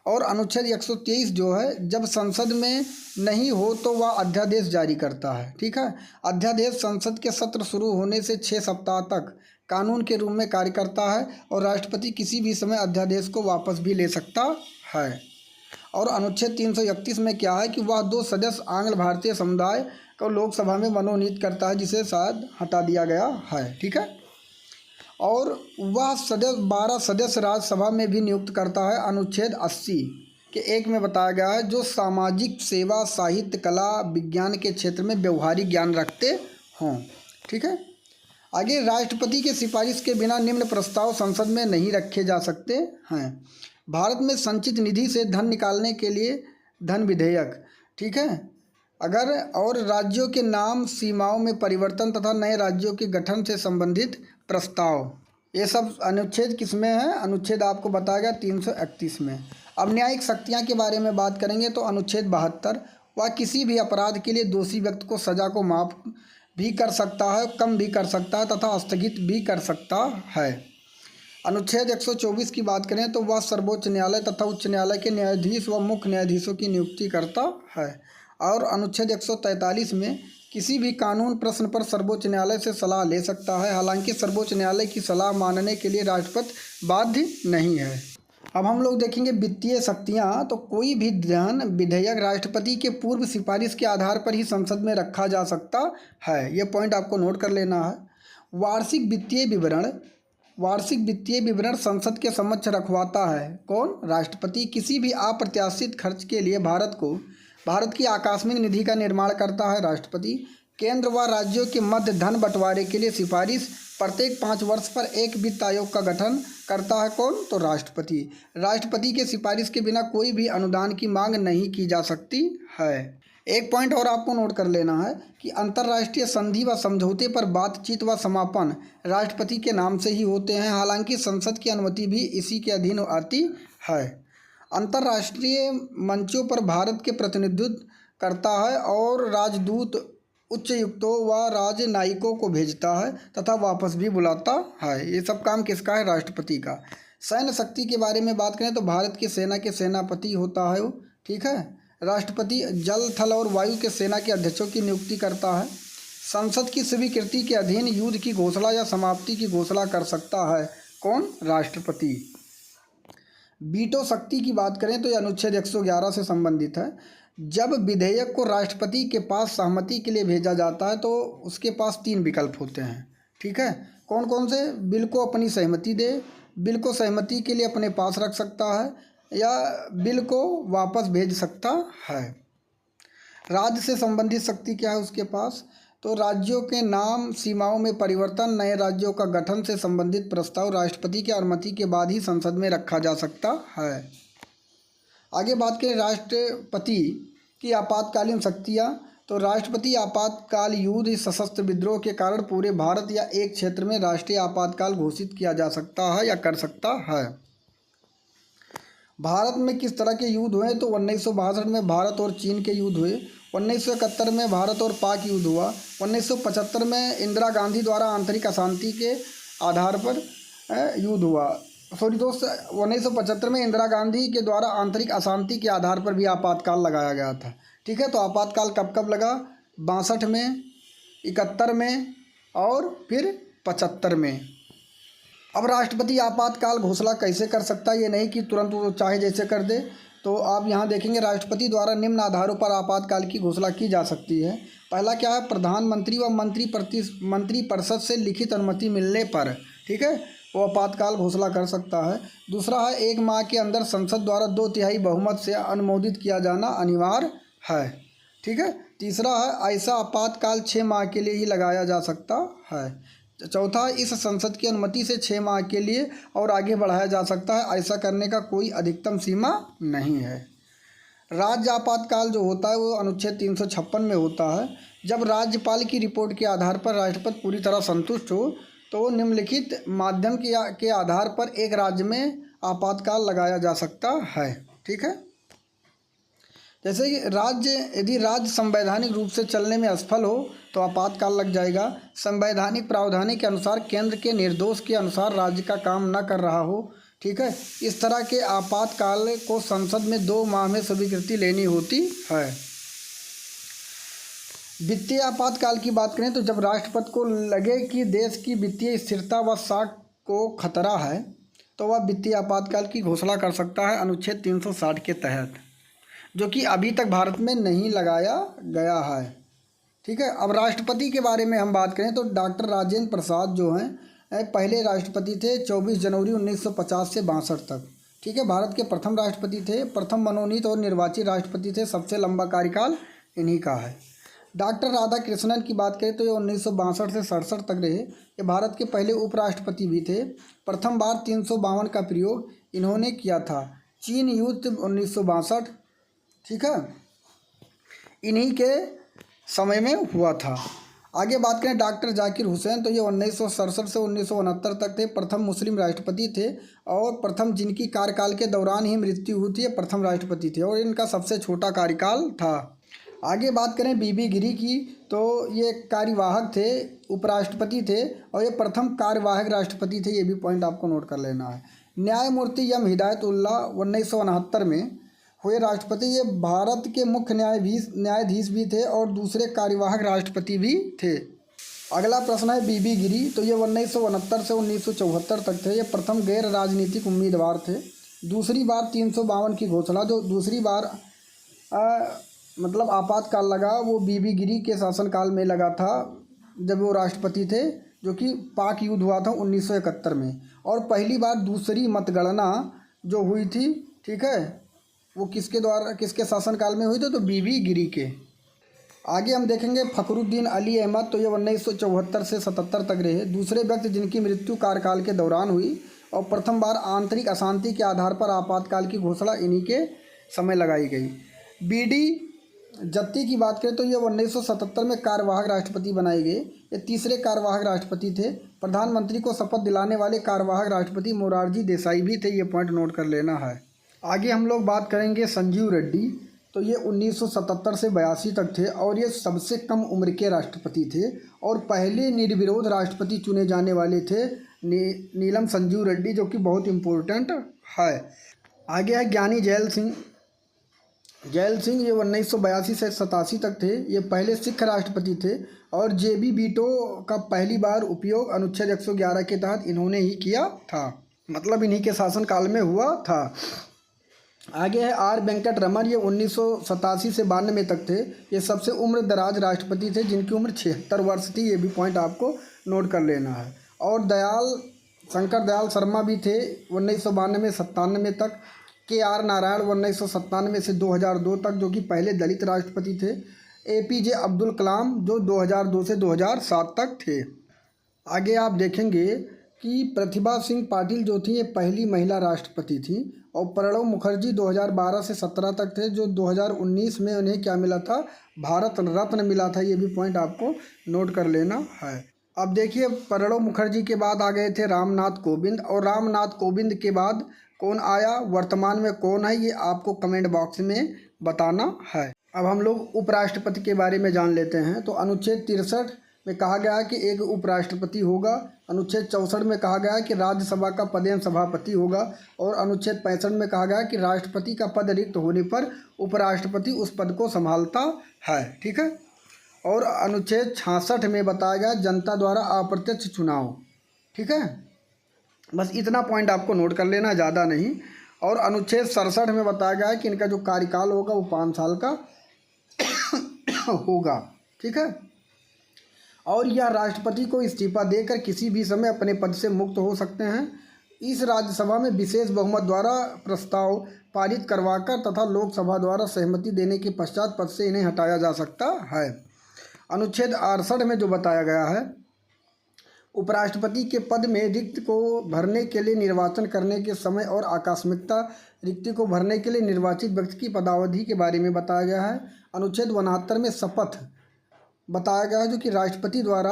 और अनुच्छेद 123 जो है, जब संसद में नहीं हो तो वह अध्यादेश जारी करता है। ठीक है। अध्यादेश संसद के सत्र शुरू होने से 6 सप्ताह तक कानून के रूप में कार्य करता है और राष्ट्रपति किसी भी समय अध्यादेश को वापस भी ले सकता है। और अनुच्छेद 331 में क्या है कि वह 2 सदस्य आंग्ल भारतीय समुदाय को लोकसभा में मनोनीत करता है, जिसे शायद हटा दिया गया है। ठीक है। और वह 12 सदस्य राज्यसभा में भी नियुक्त करता है। अनुच्छेद 80 के 1 में बताया गया है, जो सामाजिक सेवा, साहित्य, कला, विज्ञान के क्षेत्र में व्यवहारिक ज्ञान रखते हों। ठीक है। आगे, राष्ट्रपति के सिफारिश के बिना निम्न प्रस्ताव संसद में नहीं रखे जा सकते हैं। भारत में संचित निधि से धन निकालने के लिए धन विधेयक। ठीक है। अगर और राज्यों के नाम, सीमाओं में परिवर्तन तथा नए राज्यों के गठन से संबंधित प्रस्ताव, ये सब अनुच्छेद किसमें है, अनुच्छेद आपको बताया गया 331 में। अब न्यायिक शक्तियाँ के बारे में बात करेंगे तो अनुच्छेद 72, वह किसी भी अपराध के लिए दोषी व्यक्ति को सज़ा को माफ़ भी कर सकता है, कम भी कर सकता है तथा स्थगित भी कर सकता है। अनुच्छेद 124 की बात करें तो वह सर्वोच्च न्यायालय तथा उच्च न्यायालय के न्यायाधीश व मुख्य न्यायाधीशों की नियुक्ति करता है। और अनुच्छेद 143 में किसी भी कानून प्रश्न पर सर्वोच्च न्यायालय से सलाह ले सकता है। हालांकि सर्वोच्च न्यायालय की सलाह मानने के लिए राष्ट्रपति बाध्य नहीं है। अब हम लोग देखेंगे वित्तीय शक्तियाँ। तो कोई भी धन विधेयक राष्ट्रपति के पूर्व सिफारिश के आधार पर ही संसद में रखा जा सकता है। ये पॉइंट आपको नोट कर लेना है। वार्षिक वित्तीय विवरण संसद के समक्ष रखवाता है कौन, राष्ट्रपति। किसी भी अप्रत्याशित खर्च के लिए भारत की आकस्मिक निधि का निर्माण करता है राष्ट्रपति। केंद्र व राज्यों के मध्य धन बंटवारे के लिए सिफारिश प्रत्येक 5 वर्ष पर एक वित्त आयोग का गठन करता है कौन, तो राष्ट्रपति। राष्ट्रपति के सिफारिश के बिना कोई भी अनुदान की मांग नहीं की जा सकती है। एक पॉइंट और आपको नोट कर लेना है कि अंतर्राष्ट्रीय संधि व समझौते पर बातचीत व समापन राष्ट्रपति के नाम से ही होते हैं। हालांकि संसद की अनुमति भी इसी के अधीन आती है। अंतर्राष्ट्रीय मंचों पर भारत के प्रतिनिधित्व करता है और राजदूत उच्चायुक्तों व राजनयिकों को भेजता है तथा वापस भी बुलाता है। ये सब काम किसका है, राष्ट्रपति का। सैन्य शक्ति के बारे में बात करें तो भारत की सेना के सेनापति होता है वो। ठीक है। राष्ट्रपति जल, थल और वायु के सेना के अध्यक्षों की नियुक्ति करता है। संसद की स्वीकृति के अधीन युद्ध की घोषणा या समाप्ति की घोषणा कर सकता है कौन, राष्ट्रपति। वीटो शक्ति की बात करें तो यह अनुच्छेद 111 से संबंधित है। जब विधेयक को राष्ट्रपति के पास सहमति के लिए भेजा जाता है तो उसके पास 3 विकल्प होते हैं। ठीक है। कौन कौन से, बिल को अपनी सहमति दे, बिल को सहमति के लिए अपने पास रख सकता है या बिल को वापस भेज सकता है। राज्य से संबंधित शक्ति क्या है उसके पास, तो राज्यों के नाम, सीमाओं में परिवर्तन, नए राज्यों का गठन से संबंधित प्रस्ताव राष्ट्रपति की अनुमति के बाद ही संसद में रखा जा सकता है। आगे बात करें राष्ट्रपति की आपातकालीन शक्तियाँ। तो राष्ट्रपति आपातकाल युद्ध, सशस्त्र विद्रोह के कारण पूरे भारत या एक क्षेत्र में राष्ट्रीय आपातकाल घोषित किया जा सकता है या कर सकता है। भारत में किस तरह के युद्ध हुए? तो 1962 में भारत और चीन के युद्ध हुए। 1971 में भारत और पाक युद्ध हुआ। 1975 में इंदिरा गांधी द्वारा आंतरिक अशांति के आधार पर युद्ध हुआ। सॉरी दोस्त, 1975 में इंदिरा गांधी के द्वारा आंतरिक अशांति के आधार पर भी आपातकाल लगाया गया था। ठीक है, तो आपातकाल कब कब लगा? 62 में, 71 में और फिर 75 में। अब राष्ट्रपति आपातकाल घोषणा कैसे कर सकता है? ये नहीं कि तुरंत वो चाहे जैसे कर दे। तो आप यहाँ देखेंगे राष्ट्रपति द्वारा निम्न आधारों पर आपातकाल की घोषणा की जा सकती है। पहला क्या है? प्रधानमंत्री व मंत्रिपरिषद से लिखित अनुमति मिलने पर, ठीक है, वो आपातकाल घोषणा कर सकता है। दूसरा है 1 माह के अंदर संसद द्वारा 2/3 बहुमत से अनुमोदित किया जाना अनिवार्य है। ठीक है। तीसरा है ऐसा आपातकाल 6 माह के लिए ही लगाया जा सकता है। चौथा, इस संसद की अनुमति से 6 माह के लिए और आगे बढ़ाया जा सकता है। ऐसा करने का कोई अधिकतम सीमा नहीं है। राज्य आपातकाल जो होता है वो अनुच्छेद 356 में होता है। जब राज्यपाल की रिपोर्ट के आधार पर राष्ट्रपति पूरी तरह संतुष्ट हो तो निम्नलिखित माध्यम के आधार पर एक राज्य में आपातकाल लगाया जा सकता है। ठीक है। जैसे कि यदि राज्य संवैधानिक रूप से चलने में असफल हो तो आपातकाल लग जाएगा। संवैधानिक प्रावधान के अनुसार केंद्र के निर्देश के अनुसार राज्य का काम न कर रहा हो। ठीक है। इस तरह के आपातकाल को संसद में 2 माह में स्वीकृति लेनी होती है। वित्तीय आपातकाल की बात करें तो जब राष्ट्रपति को लगे कि देश की वित्तीय स्थिरता व साख को खतरा है तो वह वित्तीय आपातकाल की घोषणा कर सकता है अनुच्छेद 360 के तहत, जो कि अभी तक भारत में नहीं लगाया गया है। ठीक है। अब राष्ट्रपति के बारे में हम बात करें तो डॉक्टर राजेंद्र प्रसाद जो हैं पहले राष्ट्रपति थे 24 जनवरी 1950 से 62 तक। ठीक है। भारत के प्रथम राष्ट्रपति थे, प्रथम मनोनीत और निर्वाचित राष्ट्रपति थे। सबसे लंबा कार्यकाल इन्हीं का है। डॉक्टर राधाकृष्णन की बात करें तो ये 1962 से 67 तक रहे। ये भारत के पहले उपराष्ट्रपति भी थे। प्रथम बार 352 का प्रयोग इन्होंने किया था। चीन युद्ध 1962, ठीक है, इन्हीं के समय में हुआ था। आगे बात करें डॉक्टर जाकिर हुसैन तो ये 1967 से 1969 तक थे। प्रथम मुस्लिम राष्ट्रपति थे और प्रथम जिनकी कार्यकाल के दौरान ही मृत्यु हुई थी, प्रथम राष्ट्रपति थे और इनका सबसे छोटा कार्यकाल था। आगे बात करें बीबी गिरी की तो ये कार्यवाहक थे, उपराष्ट्रपति थे और ये प्रथम कार्यवाहक राष्ट्रपति थे। ये भी पॉइंट आपको नोट कर लेना है। न्यायमूर्ति एम हिदायतुल्लाह 1969 में हुए राष्ट्रपति। ये भारत के मुख्य न्यायाधीश भी थे और दूसरे कार्यवाहक राष्ट्रपति भी थे। अगला प्रश्न है बीबी गिरी तो ये 1969 से 1974 तक थे। ये प्रथम गैर राजनीतिक उम्मीदवार थे। दूसरी बार 352 की घोषणा, जो दूसरी बार मतलब आपातकाल लगा वो बीबी गिरी के शासनकाल में लगा था जब वो राष्ट्रपति थे, जो कि पाक युद्ध हुआ था 1971 में। और पहली बार दूसरी मतगणना जो हुई थी, ठीक है, वो किसके शासनकाल में हुई थी? तो बीबी गिरी के। आगे हम देखेंगे फखरुद्दीन अली अहमद तो ये 1974 से 77 तक रहे। दूसरे व्यक्ति जिनकी मृत्यु कार्यकाल के दौरान हुई और प्रथम बार आंतरिक अशांति के आधार पर आपातकाल की घोषणा इन्हीं के समय लगाई गई। बीडी जत्ती की बात करें तो ये 1977 में कार्यवाहक राष्ट्रपति बनाए गए। ये तीसरे कार्यवाहक राष्ट्रपति थे। प्रधानमंत्री को शपथ दिलाने वाले कार्यवाहक राष्ट्रपति मोरारजी देसाई भी थे। ये पॉइंट नोट कर लेना है। आगे हम लोग बात करेंगे संजीव रेड्डी तो ये 1977 से 82 तक थे और ये सबसे कम उम्र के राष्ट्रपति थे और पहले निर्विरोध राष्ट्रपति चुने जाने वाले थे नीलम संजीव रेड्डी, जो कि बहुत इम्पोर्टेंट है। आगे है ज्ञानी जैल सिंह। ये 1982 से 87 तक थे। ये पहले सिख राष्ट्रपति थे और जेबी वीटो का पहली बार उपयोग अनुच्छेद 111 के तहत इन्होंने ही किया था, मतलब इन्हीं के शासनकाल में हुआ था। आगे है आर वेंकट रमन। ये 1987 से 92 तक थे। ये सबसे उम्र दराज राष्ट्रपति थे जिनकी उम्र 76 वर्ष थी। ये भी पॉइंट आपको नोट कर लेना है। और शंकर दयाल शर्मा भी थे 1992 से 97 तक। के आर नारायण 1997 से 2002 तक, जो कि पहले दलित राष्ट्रपति थे। एपीजे अब्दुल कलाम जो 2002 से 2007 तक थे। आगे आप देखेंगे कि प्रतिभा सिंह पाटिल जो थी ये पहली महिला राष्ट्रपति थी और प्रणब मुखर्जी 2012 से 17 तक थे, जो 2019 में उन्हें क्या मिला था, भारत रत्न मिला था। ये भी पॉइंट आपको नोट कर लेना है। अब देखिए, प्रणब मुखर्जी के बाद आ गए थे रामनाथ कोविंद, और रामनाथ कोविंद के बाद कौन आया, वर्तमान में कौन है, ये आपको कमेंट बॉक्स में बताना है। अब हम लोग उपराष्ट्रपति के बारे में जान लेते हैं। तो अनुच्छेद 63 में कहा गया है कि एक उपराष्ट्रपति होगा। अनुच्छेद 64 में कहा गया है कि राज्यसभा का पदेन सभापति होगा। और अनुच्छेद 65 में कहा गया है कि राष्ट्रपति का पद रिक्त होने पर उपराष्ट्रपति उस पद को संभालता है। ठीक है। और अनुच्छेद 66 में बताया गया जनता द्वारा अप्रत्यक्ष चुनाव। ठीक है, बस इतना पॉइंट आपको नोट कर लेना, ज़्यादा नहीं। और अनुच्छेद 67 में बताया गया है कि इनका जो कार्यकाल होगा वो 5 साल का होगा। ठीक है। और यह राष्ट्रपति को इस्तीफा देकर किसी भी समय अपने पद से मुक्त हो सकते हैं। इस राज्यसभा में विशेष बहुमत द्वारा प्रस्ताव पारित करवाकर तथा लोकसभा द्वारा सहमति देने के पश्चात पद से इन्हें हटाया जा सकता है। अनुच्छेद 68 में जो बताया गया है, उपराष्ट्रपति के पद में रिक्त को भरने के लिए निर्वाचन करने के समय और आकस्मिकता रिक्ति को भरने के लिए निर्वाचित व्यक्ति की पदावधि के बारे में बताया गया है। अनुच्छेद 69 में शपथ बताया गया है, जो कि राष्ट्रपति द्वारा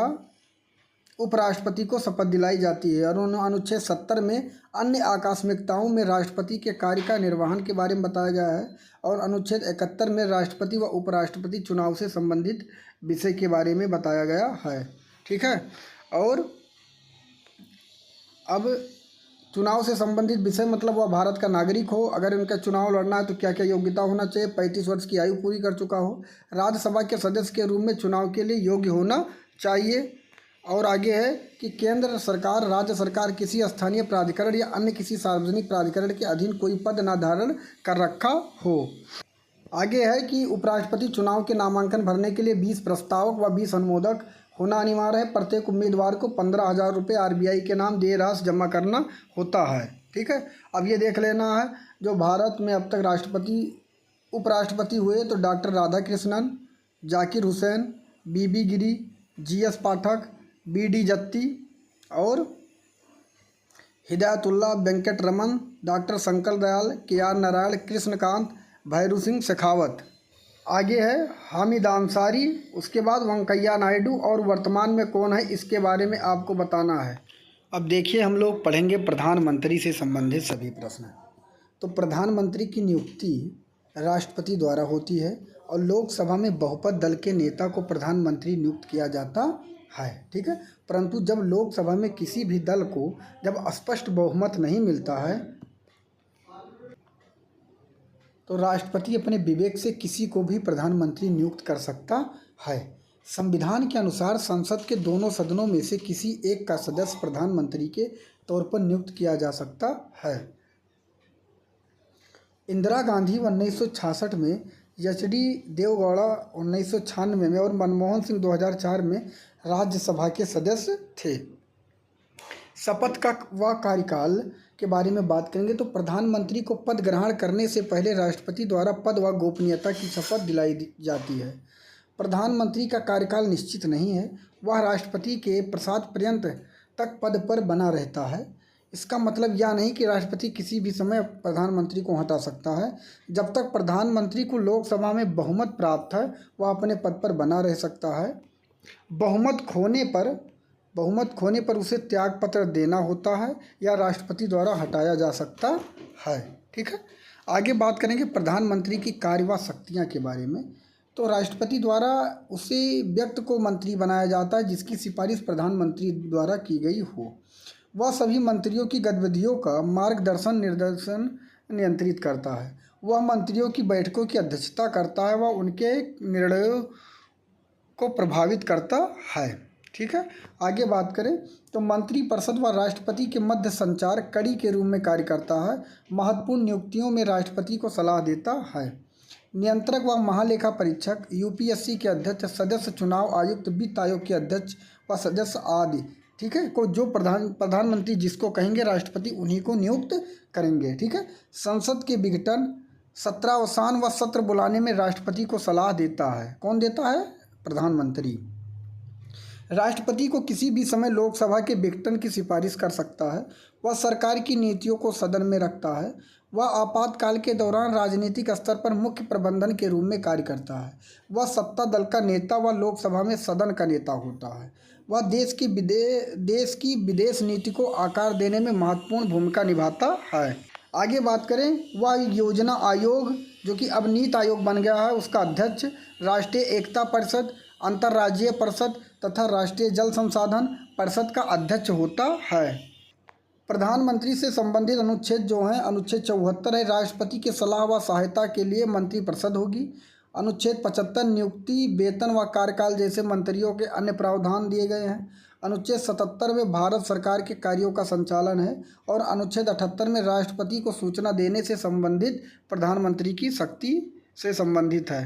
उपराष्ट्रपति को शपथ दिलाई जाती है। और अनुच्छेद 70 में अन्य आकस्मिकताओं में राष्ट्रपति के कार्य का निर्वहन के बारे में बताया गया है। और अनुच्छेद 71 में राष्ट्रपति व उपराष्ट्रपति चुनाव से संबंधित विषय के बारे में बताया गया है। ठीक है। और अब चुनाव से संबंधित विषय मतलब वह भारत का नागरिक हो, अगर इनका चुनाव लड़ना है तो क्या क्या योग्यता होना चाहिए, 35 वर्ष की आयु पूरी कर चुका हो, राज्यसभा के सदस्य के रूप में चुनाव के लिए योग्य होना चाहिए। और आगे है कि केंद्र सरकार, राज्य सरकार किसी स्थानीय प्राधिकरण या अन्य किसी सार्वजनिक प्राधिकरण के अधीन कोई पद न धारण कर रखा हो। आगे है कि उपराष्ट्रपति चुनाव के नामांकन भरने के लिए 20 प्रस्तावक व 20 अनुमोदक होना अनिवार्य है। प्रत्येक उम्मीदवार को 15,000 रुपये RBI के नाम देय राशि जमा करना होता है। ठीक है। अब ये देख लेना है, जो भारत में अब तक राष्ट्रपति उपराष्ट्रपति हुए तो डॉक्टर राधाकृष्णन, जाकिर हुसैन, BB गिरी, GS पाठक, BD जत्ती और हिदायतुल्लाह वेंकट रमन, डॉक्टर शंकर दयाल, KR नारायण, कृष्णकांत, भैरू सिंह शेखावत। आगे है हामिद अंसारी, उसके बाद वेंकैया नायडू, और वर्तमान में कौन है इसके बारे में आपको बताना है। अब देखिए, हम लोग पढ़ेंगे प्रधानमंत्री से संबंधित सभी प्रश्न। तो प्रधानमंत्री की नियुक्ति राष्ट्रपति द्वारा होती है और लोकसभा में बहुपद दल के नेता को प्रधानमंत्री नियुक्त किया जाता है। ठीक है। परंतु जब लोकसभा में किसी भी दल को जब स्पष्ट बहुमत नहीं मिलता है तो राष्ट्रपति अपने विवेक से किसी को भी प्रधानमंत्री नियुक्त कर सकता है। संविधान के अनुसार संसद के दोनों सदनों में से किसी एक का सदस्य प्रधानमंत्री के तौर पर नियुक्त किया जा सकता है। इंदिरा गांधी 1966 में, HD देवगौड़ा 1996 में और मनमोहन सिंह 2004 में राज्यसभा के सदस्य थे। शपथ का व कार्यकाल के बारे में बात करेंगे तो प्रधानमंत्री को पद ग्रहण करने से पहले राष्ट्रपति द्वारा पद व गोपनीयता की शपथ दिलाई जाती है। प्रधानमंत्री का कार्यकाल निश्चित नहीं है, वह राष्ट्रपति के प्रसाद पर्यंत तक पद पर बना रहता है। इसका मतलब यह नहीं कि राष्ट्रपति किसी भी समय प्रधानमंत्री को हटा सकता है। जब तक प्रधानमंत्री को लोकसभा में बहुमत प्राप्त है वह अपने पद पर बना रह सकता है। बहुमत खोने पर उसे त्यागपत्र देना होता है या राष्ट्रपति द्वारा हटाया जा सकता है। ठीक है। आगे बात करेंगे प्रधानमंत्री की कार्य व शक्तियाँ के बारे में। तो राष्ट्रपति द्वारा उसे व्यक्ति को मंत्री बनाया जाता है जिसकी सिफारिश प्रधानमंत्री द्वारा की गई हो। वह सभी मंत्रियों की गतिविधियों का मार्गदर्शन निर्देशन नियंत्रित करता है। वह मंत्रियों की बैठकों की अध्यक्षता करता है व उनके निर्णयों को प्रभावित करता है। ठीक है। आगे बात करें तो मंत्रिपरिषद व राष्ट्रपति के मध्य संचार कड़ी के रूप में कार्य करता है। महत्वपूर्ण नियुक्तियों में राष्ट्रपति को सलाह देता है। नियंत्रक व महालेखा परीक्षक, UPSC के अध्यक्ष, सदस्य चुनाव आयुक्त, वित्त आयोग के अध्यक्ष व सदस्य आदि, ठीक है, को जो प्रधानमंत्री जिसको कहेंगे राष्ट्रपति उन्हीं को नियुक्त करेंगे। ठीक है। संसद के विघटन, सत्रावसान व सत्र बुलाने में राष्ट्रपति को सलाह देता है। कौन देता है? प्रधानमंत्री। राष्ट्रपति को किसी भी समय लोकसभा के विघटन की सिफारिश कर सकता है। वह सरकार की नीतियों को सदन में रखता है। वह आपातकाल के दौरान राजनीतिक स्तर पर मुख्य प्रबंधन के रूप में कार्य करता है। वह सत्ता दल का नेता व लोकसभा में सदन का नेता होता है। वह देश की विदेश नीति को आकार देने में महत्वपूर्ण भूमिका निभाता है। आगे बात करें, वह योजना आयोग जो कि अब नीति आयोग बन गया है उसका अध्यक्ष, राष्ट्रीय एकता परिषद, अंतर्राज्यीय परिषद तथा राष्ट्रीय जल संसाधन परिषद का अध्यक्ष होता है। प्रधानमंत्री से संबंधित अनुच्छेद जो हैं, अनुच्छेद 74 है, राष्ट्रपति की सलाह व सहायता के लिए मंत्रिपरिषद होगी। अनुच्छेद 75 नियुक्ति, वेतन व कार्यकाल जैसे मंत्रियों के अन्य प्रावधान दिए गए हैं। अनुच्छेद 77 में भारत सरकार के कार्यों का संचालन है और अनुच्छेद 78 में राष्ट्रपति को सूचना देने से संबंधित प्रधानमंत्री की शक्ति से संबंधित है।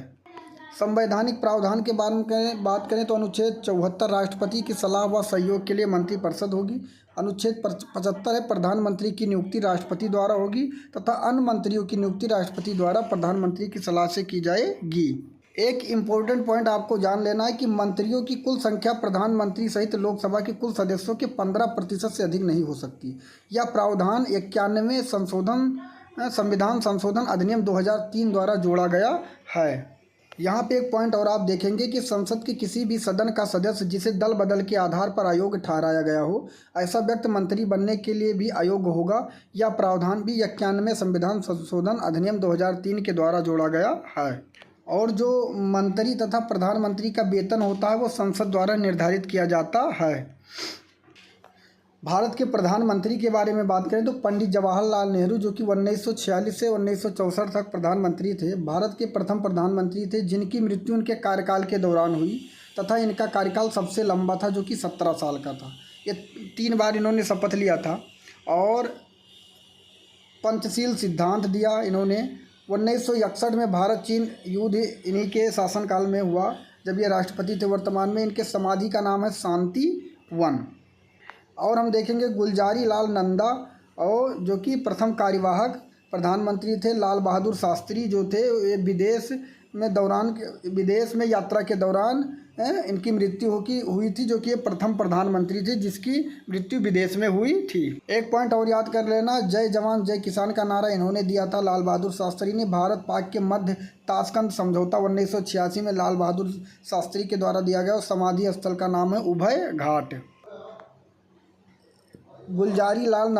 संवैधानिक प्रावधान के बारे में बात करें तो अनुच्छेद 74 राष्ट्रपति की सलाह व सहयोग के लिए मंत्रिपरिषद होगी। अनुच्छेद 75 है, प्रधानमंत्री की नियुक्ति राष्ट्रपति द्वारा होगी तथा अन्य मंत्रियों की नियुक्ति राष्ट्रपति द्वारा प्रधानमंत्री की सलाह से की जाएगी। एक इम्पोर्टेंट पॉइंट आपको जान लेना है कि मंत्रियों की कुल संख्या प्रधानमंत्री सहित लोकसभा के कुल सदस्यों के 15% से अधिक नहीं हो सकती। यह प्रावधान 91वें संविधान संशोधन अधिनियम 2003 द्वारा जोड़ा गया है। यहाँ पे एक पॉइंट और आप देखेंगे कि संसद के किसी भी सदन का सदस्य जिसे दल बदल के आधार पर अयोग्य ठहराया गया हो, ऐसा व्यक्ति मंत्री बनने के लिए भी अयोग्य होगा। यह प्रावधान भी 91वें संविधान संशोधन अधिनियम 2003 के द्वारा जोड़ा गया है। और जो मंत्री तथा प्रधानमंत्री का वेतन होता है वो संसद द्वारा निर्धारित किया जाता है। भारत के प्रधानमंत्री के बारे में बात करें तो पंडित जवाहरलाल नेहरू जो कि 1946 से 1964 तक प्रधानमंत्री थे, भारत के प्रथम प्रधानमंत्री थे जिनकी मृत्यु उनके कार्यकाल के दौरान हुई तथा इनका कार्यकाल सबसे लंबा था जो कि 17 साल का था। ये 3 बार इन्होंने शपथ लिया था और पंचशील सिद्धांत दिया इन्होंने। 1961 में भारत चीन युद्ध इन्हीं के शासनकाल में हुआ जब ये राष्ट्रपति थे। वर्तमान में इनके समाधि का नाम है शांति वन। और हम देखेंगे गुलजारी लाल नंदा और जो कि प्रथम कार्यवाहक प्रधानमंत्री थे। लाल बहादुर शास्त्री जो थे ये विदेश में यात्रा के दौरान इनकी मृत्यु हुई थी जो कि ये प्रथम प्रधानमंत्री थे जिसकी मृत्यु विदेश में हुई थी। एक पॉइंट और याद कर लेना, जय जवान जय किसान का नारा इन्होंने दिया था लाल बहादुर शास्त्री ने। भारत पाक के मध्य ताशकंद समझौता 1986 में लाल बहादुर शास्त्री के द्वारा दिया गया और समाधि स्थल का नाम है उभय घाट। गुलजारी लाल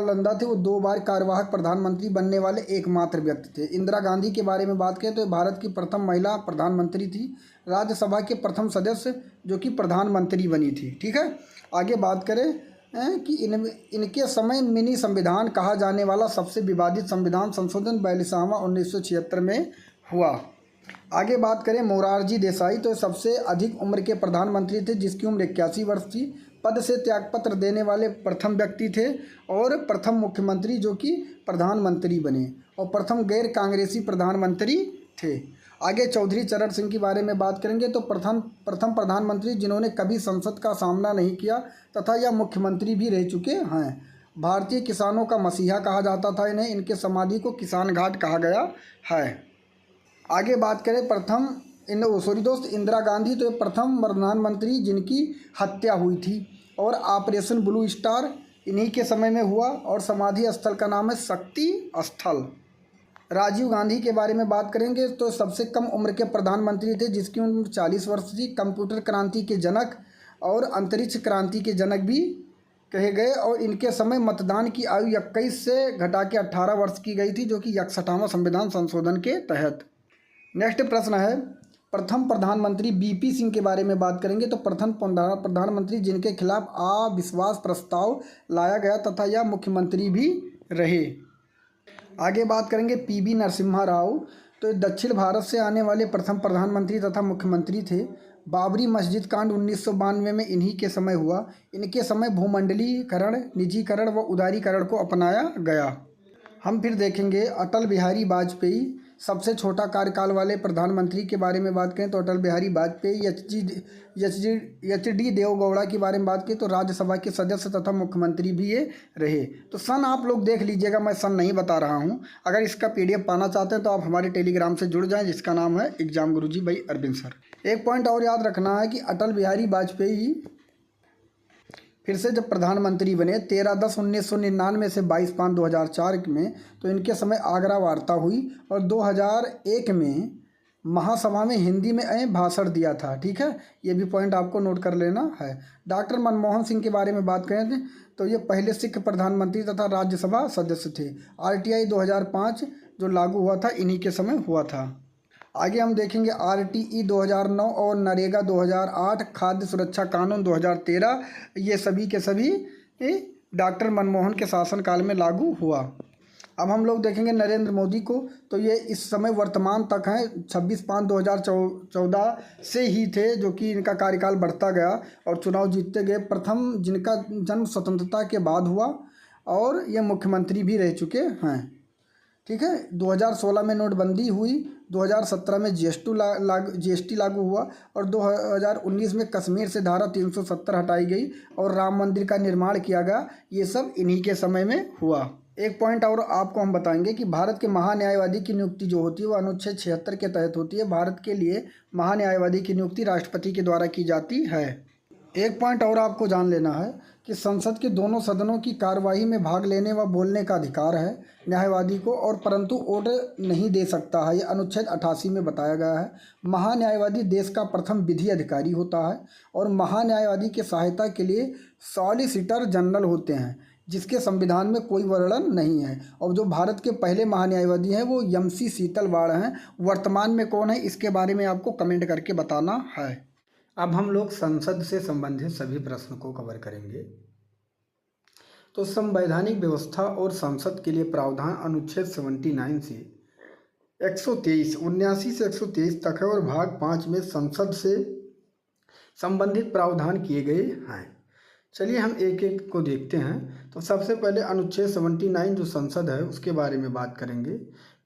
नंदा थे वो 2 बार कार्यवाहक प्रधानमंत्री बनने वाले एकमात्र व्यक्ति थे। इंदिरा गांधी के बारे में बात करें तो भारत की प्रथम महिला प्रधानमंत्री थी, राज्यसभा के प्रथम सदस्य जो कि प्रधानमंत्री बनी थी। ठीक है, आगे बात करें कि इनके समय मिनी संविधान कहा जाने वाला सबसे विवादित संविधान संशोधन 42वां 1976 में हुआ। आगे बात करें मोरारजी देसाई तो सबसे अधिक उम्र के प्रधानमंत्री थे जिसकी उम्र 81 वर्ष थी। पद से त्यागपत्र देने वाले प्रथम व्यक्ति थे और प्रथम मुख्यमंत्री जो कि प्रधानमंत्री बने और प्रथम गैर कांग्रेसी प्रधानमंत्री थे। आगे चौधरी चरण सिंह के बारे में बात करेंगे तो प्रथम प्रधानमंत्री जिन्होंने कभी संसद का सामना नहीं किया तथा यह मुख्यमंत्री भी रह चुके हैं। भारतीय किसानों का मसीहा कहा जाता था इन्हें। इनके समाधि को किसान घाट कहा गया है। आगे बात करें इंदिरा गांधी तो प्रथम प्रधानमंत्री जिनकी हत्या हुई थी और ऑपरेशन ब्लू स्टार इन्हीं के समय में हुआ और समाधि स्थल का नाम है शक्ति स्थल। राजीव गांधी के बारे में बात करेंगे तो सबसे कम उम्र के प्रधानमंत्री थे जिसकी उम्र 40 वर्ष थी। कंप्यूटर क्रांति के जनक और अंतरिक्ष क्रांति के जनक भी कहे गए और इनके समय मतदान की आयु 21 से घटा के 18 वर्ष की गई थी जो कि 61वां संविधान संशोधन के तहत। नेक्स्ट प्रश्न है प्रथम प्रधानमंत्री बीपी सिंह के बारे में बात करेंगे तो प्रथम प्रधानमंत्री जिनके खिलाफ अविश्वास प्रस्ताव लाया गया तथा यह मुख्यमंत्री भी रहे। आगे बात करेंगे पीवी नरसिम्हा राव तो दक्षिण भारत से आने वाले प्रथम प्रधानमंत्री तथा मुख्यमंत्री थे। बाबरी मस्जिद कांड 1992 में इन्हीं के समय हुआ। इनके समय भूमंडलीकरण, निजीकरण व उदारीकरण को अपनाया गया। हम फिर देखेंगे अटल बिहारी वाजपेयी सबसे छोटा कार्यकाल वाले प्रधानमंत्री के बारे में बात करें तो अटल बिहारी वाजपेयी। एच डी देवगौड़ा के बारे में बात करें तो राज्यसभा के सदस्य तथा मुख्यमंत्री भी ये रहे। तो सन आप लोग देख लीजिएगा, मैं सन नहीं बता रहा हूँ। अगर इसका PDF पाना चाहते हैं तो आप हमारे टेलीग्राम से जुड़ जाएं जिसका नाम है exam Guruji by Arvind sir. एक पॉइंट और याद रखना है कि अटल बिहारी वाजपेयी फिर से जब प्रधानमंत्री बने 13/10/1999 से 22/5/2004 में, तो इनके समय आगरा वार्ता हुई और 2001 में महासभा में हिंदी में भाषण दिया था। ठीक है, ये भी पॉइंट आपको नोट कर लेना है। डॉक्टर मनमोहन सिंह के बारे में बात करें तो ये पहले सिख प्रधानमंत्री तथा राज्यसभा सदस्य थे। आरटीआई 2005 जो लागू हुआ था इन्हीं के समय हुआ था। आगे हम देखेंगे आरटीई 2009 और नरेगा 2008, खाद्य सुरक्षा कानून 2013, ये सभी के सभी डॉक्टर मनमोहन के शासनकाल में लागू हुआ। अब हम लोग देखेंगे नरेंद्र मोदी को, तो ये इस समय वर्तमान तक हैं 26/5/2014 से ही थे, जो कि इनका कार्यकाल बढ़ता गया और चुनाव जीतते गए। प्रथम जिनका जन्म स्वतंत्रता के बाद हुआ और ये मुख्यमंत्री भी रह चुके हैं। ठीक है, 2016 में नोटबंदी हुई, 2017 में जीएसटी लागू हुआ और 2019 में कश्मीर से धारा 370 हटाई गई और राम मंदिर का निर्माण किया गया। ये सब इन्हीं के समय में हुआ। एक पॉइंट और आपको हम बताएंगे कि भारत के महान्यायवादी की नियुक्ति जो होती है वो अनुच्छेद 76 के तहत होती है। भारत के लिए महान्यायवादी की नियुक्ति राष्ट्रपति के द्वारा की जाती है। एक पॉइंट और आपको जान लेना है कि संसद के दोनों सदनों की कार्यवाही में भाग लेने व बोलने का अधिकार है न्यायवादी को, और परंतु वोट नहीं दे सकता है। ये अनुच्छेद 88 में बताया गया है। महान्यायवादी देश का प्रथम विधि अधिकारी होता है और महान्यायवादी की सहायता के लिए सॉलिसिटर जनरल होते हैं, जिसके संविधान में कोई वर्णन नहीं है। और जो भारत के पहले महान्यायवादी हैं वो एम.सी. सीतलवाड़ हैं। वर्तमान में कौन है इसके बारे में आपको कमेंट करके बताना है। अब हम लोग संसद से संबंधित सभी प्रश्न को कवर करेंगे। तो संवैधानिक व्यवस्था और संसद के लिए प्रावधान अनुच्छेद 79 से 123 79 से 123 तक है और भाग 5 में संसद से संबंधित प्रावधान किए गए हैं। चलिए हम एक एक को देखते हैं। तो सबसे पहले अनुच्छेद 79 जो संसद है उसके बारे में बात करेंगे।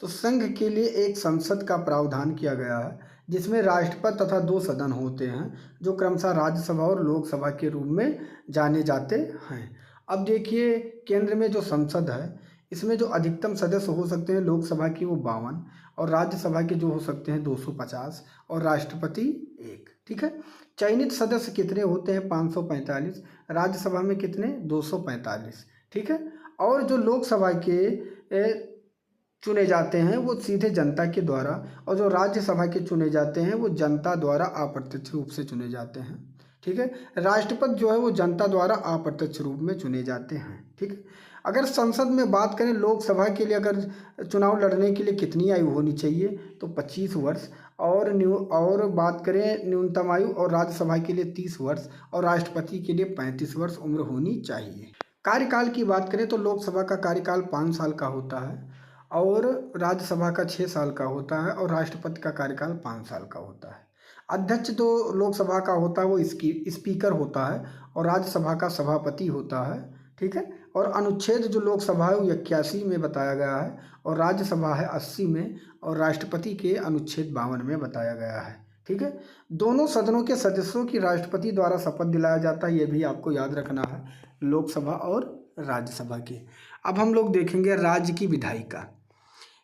तो संघ के लिए एक संसद का प्रावधान किया गया है, जिसमें राष्ट्रपति तथा 2 सदन होते हैं, जो क्रमशः राज्यसभा और लोकसभा के रूप में जाने जाते हैं। अब देखिए, केंद्र में जो संसद है इसमें जो अधिकतम सदस्य हो सकते हैं लोकसभा की वो 52 और राज्यसभा के जो हो सकते हैं 250 और राष्ट्रपति 1। ठीक है, चयनित सदस्य कितने होते हैं 545, राज्यसभा में कितने 245। ठीक है, और जो लोकसभा के चुने जाते हैं वो सीधे जनता के द्वारा, और जो राज्यसभा के चुने जाते हैं वो जनता द्वारा अप्रत्यक्ष रूप से चुने जाते हैं। ठीक है, राष्ट्रपति जो है वो जनता द्वारा अप्रत्यक्ष रूप में चुने जाते हैं। ठीक है, अगर संसद में बात करें लोकसभा के लिए अगर चुनाव लड़ने के लिए कितनी आयु होनी चाहिए तो 25 वर्ष, और बात करें न्यूनतम आयु और राज्यसभा के लिए 30 वर्ष और राष्ट्रपति के लिए 35 वर्ष उम्र होनी चाहिए। कार्यकाल की बात करें तो लोकसभा का कार्यकाल 5 साल का होता है और राज्यसभा का 6 साल का होता है और राष्ट्रपति का कार्यकाल 5 साल का होता है। अध्यक्ष जो लोकसभा का होता है वो स्पीकर होता है और राज्यसभा का सभापति होता है। ठीक है, और अनुच्छेद जो लोकसभा है वो 81 में बताया गया है और राज्यसभा है 80 में और राष्ट्रपति के अनुच्छेद 52 में बताया गया है। ठीक है, दोनों सदनों के सदस्यों की राष्ट्रपति द्वारा शपथ दिलाया जाता है, ये भी आपको याद रखना है, लोकसभा और राज्यसभा की। अब हम लोग देखेंगे राज्य की विधायिका।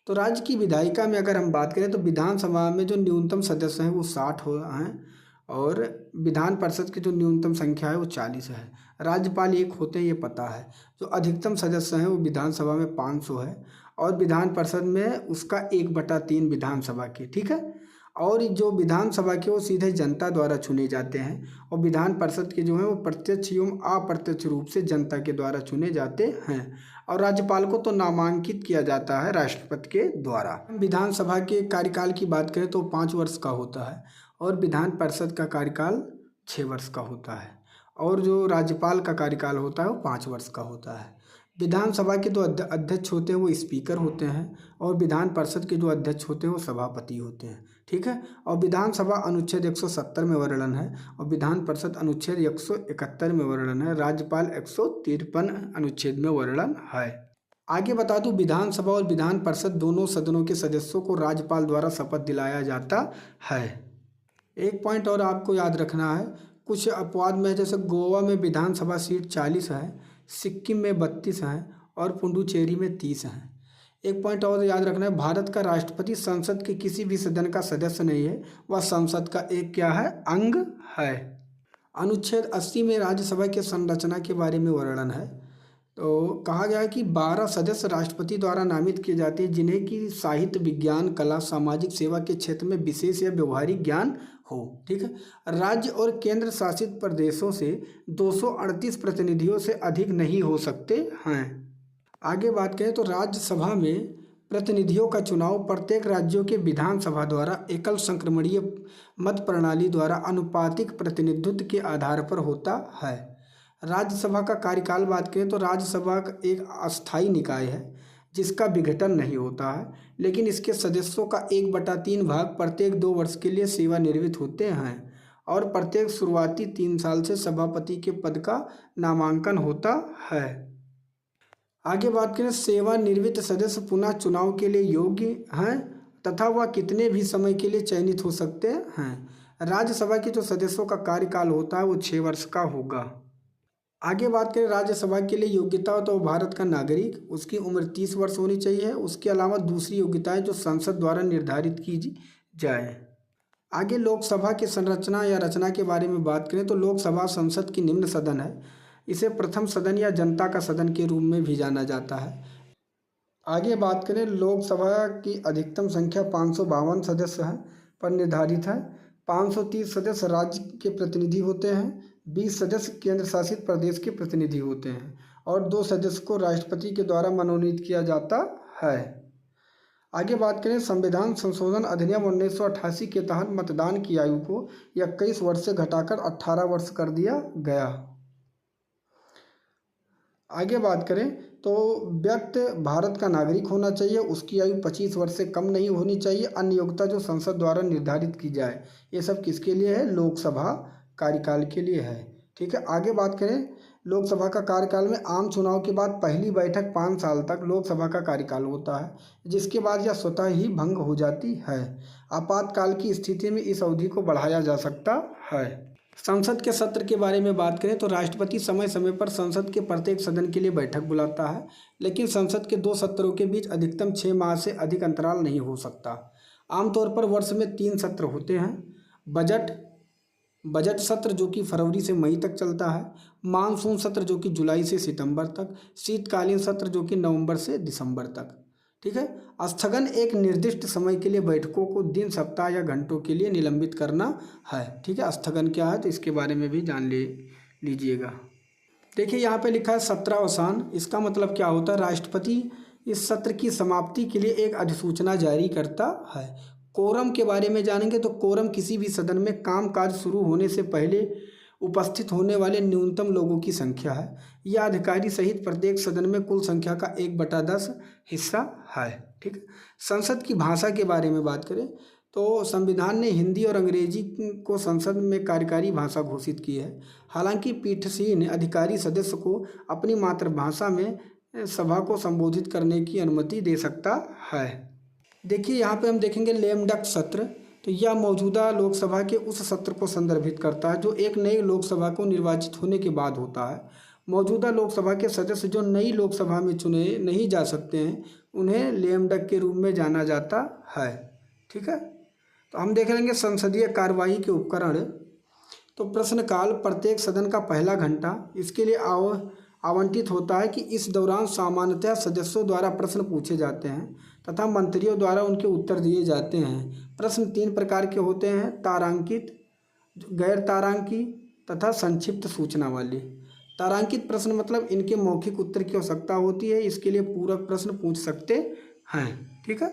तो राज्य की विधायिका में अगर हम बात करें तो विधानसभा में जो न्यूनतम सदस्य हैं वो 60 हैं और विधान परिषद की जो न्यूनतम संख्या है वो 40 है। राज्यपाल 1 होते हैं, ये पता है। जो अधिकतम सदस्य हैं वो विधानसभा में 500 है और विधान परिषद में उसका 1/3 विधानसभा के। ठीक है, और जो विधानसभा के वो सीधे जनता द्वारा चुने जाते हैं और विधान परिषद के जो हैं वो प्रत्यक्ष एवं अप्रत्यक्ष रूप से जनता के द्वारा चुने जाते हैं और राज्यपाल को तो नामांकित किया जाता है राष्ट्रपति के द्वारा। विधानसभा के कार्यकाल की बात करें तो 5 वर्ष का होता है और विधान परिषद का कार्यकाल 6 वर्ष का होता है और जो राज्यपाल का कार्यकाल होता है वो 5 वर्ष का होता है। विधानसभा के जो अध्यक्ष होते हैं वो स्पीकर होते हैं और विधान परिषद के जो अध्यक्ष होते हैं वो सभापति होते हैं। ठीक है, और विधानसभा अनुच्छेद 170 में वर्णन है और विधान परिषद अनुच्छेद 171 में वर्णन है। राज्यपाल 153 अनुच्छेद में वर्णन है। आगे बता दूं, विधानसभा और विधान परिषद दोनों सदनों के सदस्यों को राज्यपाल द्वारा शपथ दिलाया जाता है। एक पॉइंट और आपको याद रखना है, कुछ अपवाद में जैसे गोवा में विधानसभा सीट 40 है, सिक्किम में 32 हैं और पुडुचेरी में 30 हैं। एक पॉइंट और याद रखना है, भारत का राष्ट्रपति संसद के किसी भी सदन का सदस्य नहीं है, वह संसद का एक क्या है, अंग है। अनुच्छेद 80 में राज्यसभा के संरचना के बारे में वर्णन है। तो कहा गया है कि 12 सदस्य राष्ट्रपति द्वारा नामित किए जाते हैं, जिन्हें कि साहित्य, विज्ञान, कला, सामाजिक सेवा के क्षेत्र में विशेष या व्यवहारिक ज्ञान हो। ठीक है। राज्य और केंद्र शासित प्रदेशों से 238 प्रतिनिधियों से अधिक नहीं हो सकते हैं। आगे बात करें तो राज्यसभा में प्रतिनिधियों का चुनाव प्रत्येक राज्यों के विधानसभा द्वारा एकल संक्रमणीय मत प्रणाली द्वारा अनुपातिक प्रतिनिधित्व के आधार पर होता है। राज्यसभा का कार्यकाल बात करें तो राज्यसभा एक अस्थायी निकाय है जिसका विघटन नहीं होता है, लेकिन इसके सदस्यों का 1/3 भाग प्रत्येक 2 वर्ष के लिए सेवानिवृत्त होते हैं और प्रत्येक शुरुआती 3 साल से सभापति के पद का नामांकन होता है। आगे बात करें, सेवानिवृत्त सदस्य पुनः चुनाव के लिए योग्य हैं तथा वह कितने भी समय के लिए चयनित हो सकते हैं। राज्यसभा के जो सदस्यों का कार्यकाल होता है वो 6 वर्ष का होगा। आगे बात करें राज्यसभा के लिए योग्यता तो भारत का नागरिक, उसकी उम्र 30 वर्ष होनी चाहिए। उसके अलावा दूसरी योग्यताएं जो संसद द्वारा निर्धारित की जाए। आगे लोकसभा की संरचना या रचना के बारे में बात करें तो लोकसभा संसद की निम्न सदन है। इसे प्रथम सदन या जनता का सदन के रूप में भी जाना जाता है। आगे बात करें, लोकसभा की अधिकतम संख्या 552 सदस्य हैं पर निर्धारित है। 530 सदस्य राज्य के प्रतिनिधि होते हैं, 20 सदस्य केंद्र शासित प्रदेश के प्रतिनिधि होते हैं और 2 सदस्य को राष्ट्रपति के द्वारा मनोनीत किया जाता है। आगे बात करें, संविधान संशोधन अधिनियम 1988 के तहत मतदान की आयु को 21 वर्ष से घटाकर 18 वर्ष कर दिया गया। आगे बात करें तो व्यक्ति भारत का नागरिक होना चाहिए, उसकी आयु 25 वर्ष से कम नहीं होनी चाहिए। अन्य योग्यता जो संसद द्वारा निर्धारित की जाए। ये सब किसके लिए है? लोकसभा कार्यकाल के लिए है। ठीक है। आगे बात करें, लोकसभा का कार्यकाल में आम चुनाव के बाद पहली बैठक 5 साल तक लोकसभा का कार्यकाल होता है, जिसके बाद यह स्वतः ही भंग हो जाती है। आपातकाल की स्थिति में इस अवधि को बढ़ाया जा सकता है। संसद के सत्र के बारे में बात करें तो राष्ट्रपति समय समय पर संसद के प्रत्येक सदन के लिए बैठक बुलाता है, लेकिन संसद के 2 सत्रों के बीच अधिकतम 6 माह से अधिक अंतराल नहीं हो सकता। आमतौर पर वर्ष में 3 सत्र होते हैं। बजट सत्र जो कि फरवरी से मई तक चलता है, मानसून सत्र जो कि जुलाई से सितंबर तक, शीतकालीन सत्र जो कि नवंबर से दिसंबर तक। ठीक है। स्थगन एक निर्दिष्ट समय के लिए बैठकों को दिन, सप्ताह या घंटों के लिए निलंबित करना है। ठीक है। स्थगन क्या है तो इसके बारे में भी जान लीजिएगा। देखिए यहाँ पे लिखा है सत्रावसान। इसका मतलब क्या होता है? राष्ट्रपति इस सत्र की समाप्ति के लिए एक अधिसूचना जारी करता है। कोरम के बारे में जानेंगे तो कोरम किसी भी सदन में कामकाज शुरू होने से पहले उपस्थित होने वाले न्यूनतम लोगों की संख्या है। यह अधिकारी सहित प्रत्येक सदन में कुल संख्या का 1/10 हिस्सा है। ठीक है। संसद की भाषा के बारे में बात करें तो संविधान ने हिंदी और अंग्रेजी को संसद में कार्यकारी भाषा घोषित की है। हालांकि पीठासीन अधिकारी सदस्य को अपनी मातृभाषा में सभा को संबोधित करने की अनुमति दे सकता है। देखिए यहाँ पे हम देखेंगे लेम डक सत्र। तो यह मौजूदा लोकसभा के उस सत्र को संदर्भित करता है जो एक नई लोकसभा को निर्वाचित होने के बाद होता है। मौजूदा लोकसभा के सदस्य जो नई लोकसभा में चुने नहीं जा सकते हैं, उन्हें लेम डक के रूप में जाना जाता है। ठीक है। तो हम देख लेंगे संसदीय कार्यवाही के उपकरण। तो प्रश्नकाल प्रत्येक सदन का पहला घंटा इसके लिए आवंटित होता है कि इस दौरान सामान्यतः सदस्यों द्वारा प्रश्न पूछे जाते हैं तथा मंत्रियों द्वारा उनके उत्तर दिए जाते हैं। प्रश्न 3 प्रकार के होते हैं: तारांकित, गैर तारांकी तथा संक्षिप्त सूचना वाले। तारांकित प्रश्न मतलब इनके मौखिक उत्तर की आवश्यकता होती है, इसके लिए पूरक प्रश्न पूछ सकते हैं। ठीक है।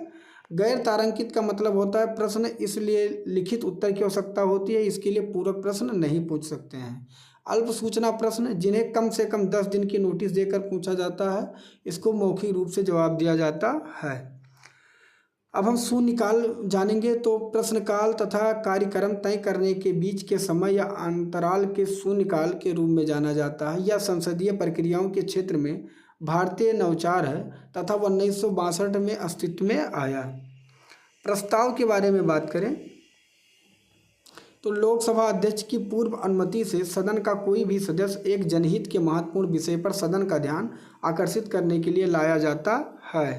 गैर तारांकित का मतलब होता है प्रश्न इसलिए लिखित उत्तर की आवश्यकता होती है, इसके लिए पूरक प्रश्न नहीं पूछ सकते हैं। अल्प सूचना प्रश्न जिन्हें कम से कम 10 दिन की नोटिस देकर पूछा जाता है, इसको मौखिक रूप से जवाब दिया जाता है। अब हम शून्यकाल जानेंगे। तो प्रश्नकाल तथा कार्यक्रम तय करने के बीच के समय या अंतराल के शून्यकाल के रूप में जाना जाता है। यह संसदीय प्रक्रियाओं के क्षेत्र में भारतीय नवाचार है तथा वह 1962 में अस्तित्व में आया। प्रस्ताव के बारे में बात करें तो लोकसभा अध्यक्ष की पूर्व अनुमति से सदन का कोई भी सदस्य एक जनहित के महत्वपूर्ण विषय पर सदन का ध्यान आकर्षित करने के लिए लाया जाता है।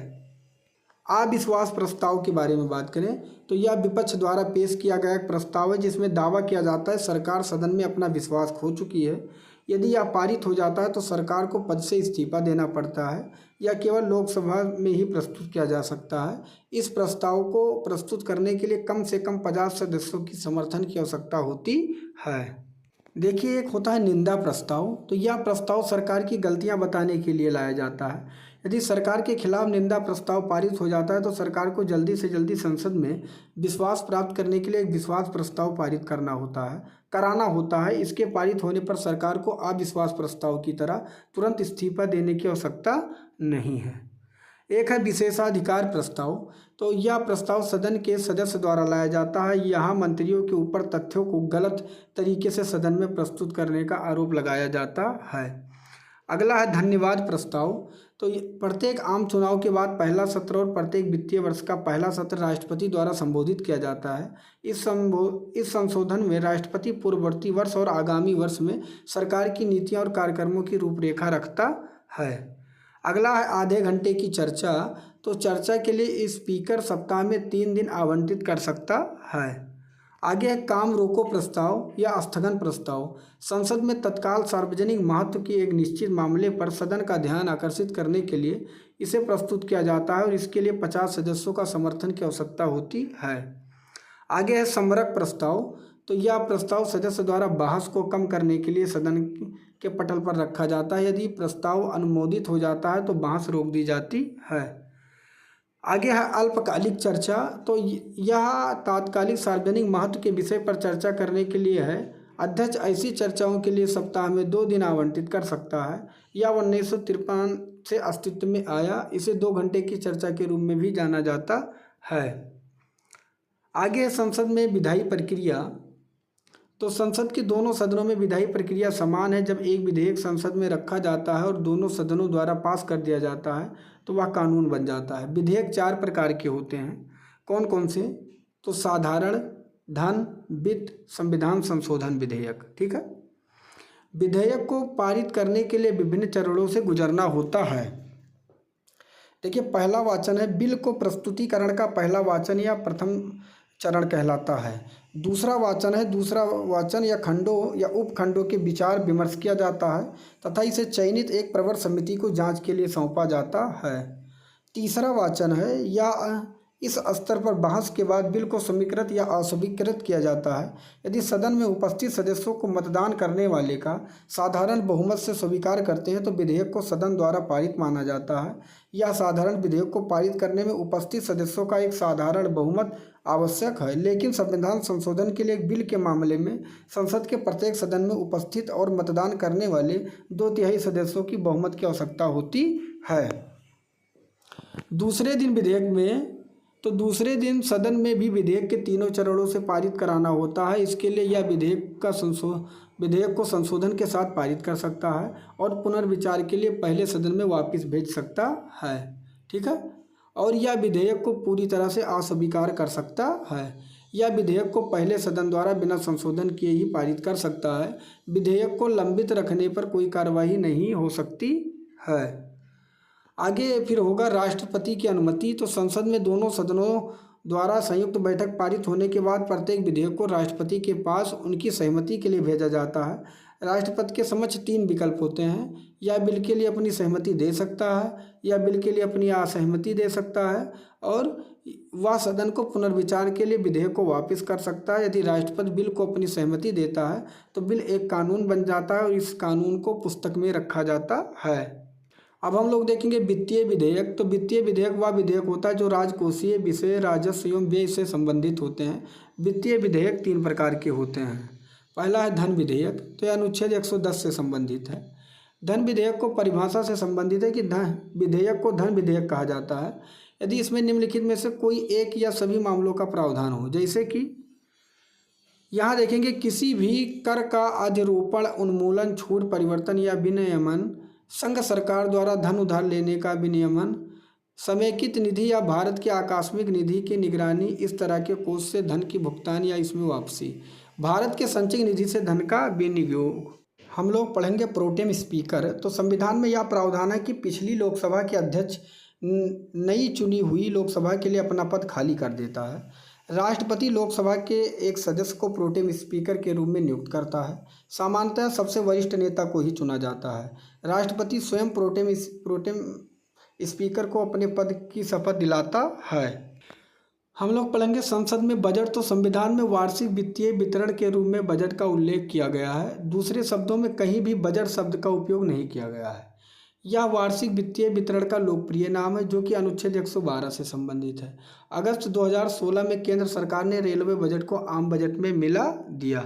अविश्वास प्रस्ताव के बारे में बात करें तो यह विपक्ष द्वारा पेश किया गया एक प्रस्ताव है जिसमें दावा किया जाता है सरकार सदन में अपना विश्वास खो चुकी है। यदि यह पारित हो जाता है तो सरकार को पद से इस्तीफा देना पड़ता है या केवल लोकसभा में ही प्रस्तुत किया जा सकता है। इस प्रस्ताव को प्रस्तुत करने के लिए कम से कम 50 सदस्यों की समर्थन की आवश्यकता होती है। देखिए, एक होता है निंदा प्रस्ताव। तो यह प्रस्ताव सरकार की गलतियां बताने के लिए लाया जाता है। यदि सरकार के खिलाफ निंदा प्रस्ताव पारित हो जाता है तो सरकार को जल्दी से जल्दी संसद में विश्वास प्राप्त करने के लिए एक विश्वास प्रस्ताव पारित कराना होता है। इसके पारित होने पर सरकार को अविश्वास प्रस्ताव की तरह तुरंत इस्तीफा देने की आवश्यकता नहीं है। एक है विशेषाधिकार प्रस्ताव। तो यह प्रस्ताव सदन के सदस्य द्वारा लाया जाता है। यहाँ मंत्रियों के ऊपर तथ्यों को गलत तरीके से सदन में प्रस्तुत करने का आरोप लगाया जाता है। अगला है धन्यवाद प्रस्ताव। तो प्रत्येक आम चुनाव के बाद पहला सत्र और प्रत्येक वित्तीय वर्ष का पहला सत्र राष्ट्रपति द्वारा संबोधित किया जाता है। इस संशोधन में राष्ट्रपति पूर्ववर्ती वर्ष और आगामी वर्ष में सरकार की नीतियां और कार्यक्रमों की रूपरेखा रखता है। अगला है आधे घंटे की चर्चा। तो चर्चा के लिए स्पीकर सप्ताह में 3 दिन आवंटित कर सकता है। आगे है काम रोको प्रस्ताव या स्थगन प्रस्ताव। संसद में तत्काल सार्वजनिक महत्व के एक निश्चित मामले पर सदन का ध्यान आकर्षित करने के लिए इसे प्रस्तुत किया जाता है और इसके लिए 50 सदस्यों का समर्थन की आवश्यकता होती है। आगे है समरक प्रस्ताव। तो यह प्रस्ताव सदस्य द्वारा बहस को कम करने के लिए सदन के पटल पर रखा जाता है। यदि प्रस्ताव अनुमोदित हो जाता है तो बहस रोक दी जाती है। आगे है अल्पकालिक चर्चा। तो यह तात्कालिक सार्वजनिक महत्व के विषय पर चर्चा करने के लिए है। अध्यक्ष ऐसी चर्चाओं के लिए सप्ताह में 2 दिन आवंटित कर सकता है। यह 1953 से अस्तित्व में आया। इसे 2 घंटे की चर्चा के रूप में भी जाना जाता है। आगे संसद में विधायी प्रक्रिया। तो संसद के दोनों सदनों में विधायी प्रक्रिया समान है। जब एक विधेयक संसद में रखा जाता है और दोनों सदनों द्वारा पास कर दिया जाता है तो वह कानून बन जाता है। विधेयक 4 प्रकार के होते हैं। कौन कौन से? तो साधारण, धन, वित्त, संविधान संशोधन विधेयक। ठीक है। विधेयक को पारित करने के लिए विभिन्न चरणों से गुजरना होता है। देखिए, पहला वाचन है। बिल को प्रस्तुतिकरण का पहला वाचन या प्रथम चरण कहलाता है। दूसरा वाचन है। दूसरा वाचन या खंडों या उपखंडों के विचार विमर्श किया जाता है तथा इसे चयनित एक प्रवर समिति को जांच के लिए सौंपा जाता है। तीसरा वाचन है या इस स्तर पर बहस के बाद बिल को स्वीकृत या अस्वीकृत किया जाता है। यदि सदन में उपस्थित सदस्यों को मतदान करने वाले का साधारण बहुमत से स्वीकार करते हैं तो विधेयक को सदन द्वारा पारित माना जाता है। यह साधारण विधेयक को पारित करने में उपस्थित सदस्यों का एक साधारण बहुमत आवश्यक है। लेकिन संविधान संशोधन के लिए एक बिल के मामले में संसद के प्रत्येक सदन में उपस्थित और मतदान करने वाले 2/3 सदस्यों की बहुमत की आवश्यकता होती है। दूसरे दिन सदन में भी विधेयक के तीनों चरणों से पारित कराना होता है। इसके लिए यह विधेयक को संशोधन के साथ पारित कर सकता है और पुनर्विचार के लिए पहले सदन में वापस भेज सकता है। ठीक है। और यह विधेयक को पूरी तरह से अस्वीकार कर सकता है। यह विधेयक को पहले सदन द्वारा बिना संशोधन किए ही पारित कर सकता है। विधेयक को लंबित रखने पर कोई कार्रवाई नहीं हो सकती है। आगे फिर होगा राष्ट्रपति की अनुमति। तो संसद में दोनों सदनों द्वारा संयुक्त बैठक पारित होने के बाद प्रत्येक विधेयक को राष्ट्रपति के पास उनकी सहमति के लिए भेजा जाता है। राष्ट्रपति के समक्ष 3 विकल्प होते हैं। यह बिल के लिए अपनी सहमति दे सकता है, यह बिल के लिए अपनी असहमति दे सकता है और वह सदन को पुनर्विचार के लिए विधेयक को वापस कर सकता है। यदि राष्ट्रपति बिल को अपनी सहमति देता है तो बिल एक कानून बन जाता है और इस कानून को पुस्तक में रखा जाता है। अब हम लोग देखेंगे वित्तीय विधेयक। तो वित्तीय विधेयक वह विधेयक होता है जो राजकोषीय विषय, राजस्व एवं व्यय से संबंधित होते हैं। वित्तीय विधेयक 3 प्रकार के होते हैं। पहला है धन विधेयक। तो यह अनुच्छेद 110 से संबंधित है। धन विधेयक को परिभाषा से संबंधित है कि धन विधेयक को धन विधेयक कहा जाता है यदि इसमें निम्नलिखित में से कोई एक या सभी मामलों का प्रावधान हो। जैसे कि यहाँ देखेंगे किसी भी कर का अधिरोपण, उन्मूलन, छूट, परिवर्तन या विनियमन, संघ सरकार द्वारा धन उधार लेने का विनियमन, समेकित निधि या भारत के आकस्मिक निधि की निगरानी, इस तरह के कोष से धन की भुगतान या इसमें वापसी, भारत के संचयी निधि से धन का विनियोग। हम लोग पढ़ेंगे प्रोटेम स्पीकर। तो संविधान में यह प्रावधान है कि पिछली लोकसभा के अध्यक्ष नई चुनी हुई लोकसभा के लिए अपना पद खाली कर देता है। राष्ट्रपति लोकसभा के एक सदस्य को प्रोटेम स्पीकर के रूप में नियुक्त करता है। सामान्यतः सबसे वरिष्ठ नेता को ही चुना जाता है। राष्ट्रपति स्वयं प्रोटेम स्पीकर को अपने पद की शपथ दिलाता है। हम लोग पढ़ेंगे संसद में बजट। तो संविधान में वार्षिक वित्तीय वितरण के रूप में बजट का उल्लेख किया गया है। दूसरे शब्दों में कहीं भी बजट शब्द का उपयोग नहीं किया गया है। यह वार्षिक वित्तीय वितरण का लोकप्रिय नाम है जो कि अनुच्छेद 112 से संबंधित है। अगस्त 2016 में केंद्र सरकार ने रेलवे बजट को आम बजट में मिला दिया।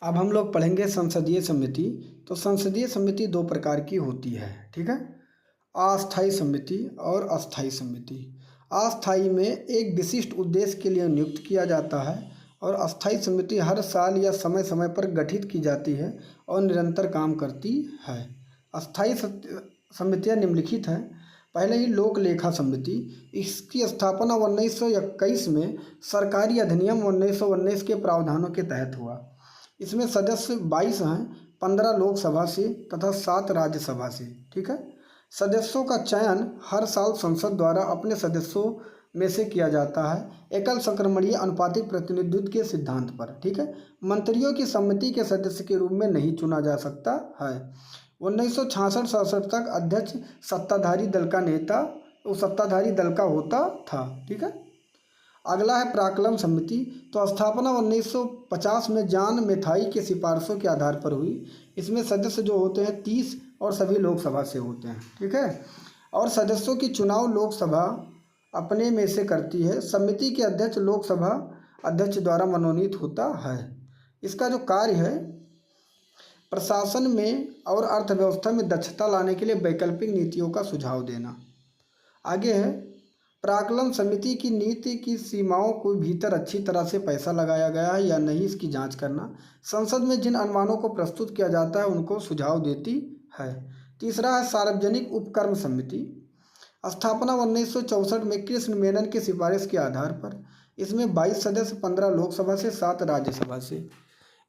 अब हम लोग पढ़ेंगे संसदीय समिति। तो संसदीय समिति दो प्रकार की होती है, ठीक है। अस्थायी समिति और अस्थायी समिति। अस्थायी में एक विशिष्ट उद्देश्य के लिए नियुक्त किया जाता है और अस्थायी समिति हर साल या समय समय पर गठित की जाती है और निरंतर काम करती है। अस्थायी समितियाँ निम्नलिखित हैं। पहले ही लोक लेखा समिति। इसकी स्थापना 1921 में सरकारी अधिनियम 1919 के प्रावधानों के तहत हुआ। इसमें सदस्य 22 हैं, 15 लोकसभा से तथा 7 राज्यसभा से, ठीक है। सदस्यों का चयन हर साल संसद द्वारा अपने सदस्यों में से किया जाता है एकल संक्रमणीय अनुपातिक प्रतिनिधित्व के सिद्धांत पर, ठीक है। मंत्रियों की समिति के सदस्य के रूप में नहीं चुना जा सकता है। 1966-67 तक अध्यक्ष सत्ताधारी दल का होता था, ठीक है। अगला है प्राक्कलन समिति। तो स्थापना 1950 में जॉन मेथाई के सिफारिशों के आधार पर हुई। इसमें सदस्य जो होते हैं 30 और सभी लोकसभा से होते हैं, ठीक है। और सदस्यों की चुनाव लोकसभा अपने में से करती है। समिति के अध्यक्ष लोकसभा अध्यक्ष द्वारा मनोनीत होता है। इसका जो कार्य है प्रशासन में और अर्थव्यवस्था में दक्षता लाने के लिए वैकल्पिक नीतियों का सुझाव देना। आगे है प्राक्कलन समिति की नीति की सीमाओं को भीतर अच्छी तरह से पैसा लगाया गया है या नहीं इसकी जांच करना। संसद में जिन अनुमानों को प्रस्तुत किया जाता है उनको सुझाव देती है। तीसरा है सार्वजनिक उपक्रम समिति। स्थापना 1964 में कृष्ण मेनन की सिफारिश के आधार पर। इसमें 22 सदस्य, 15 लोकसभा से, 7 राज्यसभा से।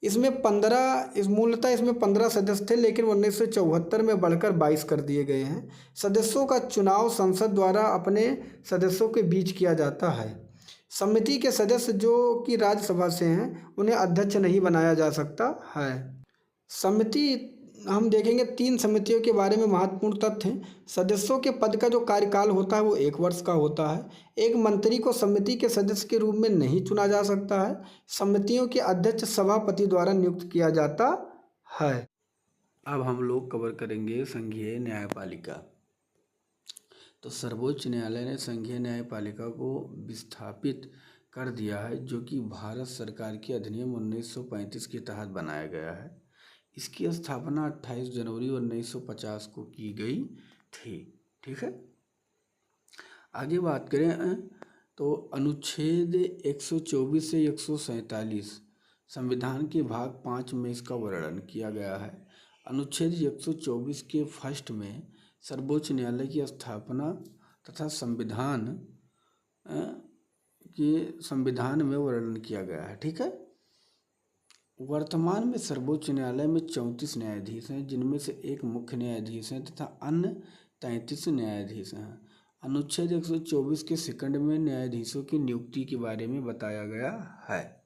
मूलतः इसमें 15 सदस्य थे लेकिन 1974 में बढ़कर 22 कर दिए गए हैं। सदस्यों का चुनाव संसद द्वारा अपने सदस्यों के बीच किया जाता है। समिति के सदस्य जो कि राज्यसभा से हैं उन्हें अध्यक्ष नहीं बनाया जा सकता है। समिति हम देखेंगे 3 समितियों के बारे में महत्वपूर्ण तथ्य हैं। सदस्यों के पद का जो कार्यकाल होता है वो 1 वर्ष का होता है। एक मंत्री को समिति के सदस्य के रूप में नहीं चुना जा सकता है। समितियों के अध्यक्ष सभापति द्वारा नियुक्त किया जाता है। अब हम लोग कवर करेंगे संघीय न्यायपालिका। तो सर्वोच्च न्यायालय ने संघीय न्यायपालिका को विस्थापित कर दिया है जो कि भारत सरकार के अधिनियम 1935 के तहत बनाया गया है। इसकी स्थापना 28 जनवरी 1950 को की गई थी, ठीक है। आगे बात करें तो अनुच्छेद 124 से 147 संविधान के भाग 5 में इसका वर्णन किया गया है। अनुच्छेद 124 के फर्स्ट में सर्वोच्च न्यायालय की स्थापना तथा संविधान में वर्णन किया गया है, ठीक है। वर्तमान में सर्वोच्च न्यायालय में 34 न्यायाधीश हैं जिनमें से एक मुख्य न्यायाधीश हैं तथा अन्य 33 न्यायाधीश हैं। अनुच्छेद 124 के सेकंड में न्यायाधीशों की नियुक्ति के बारे में बताया गया है।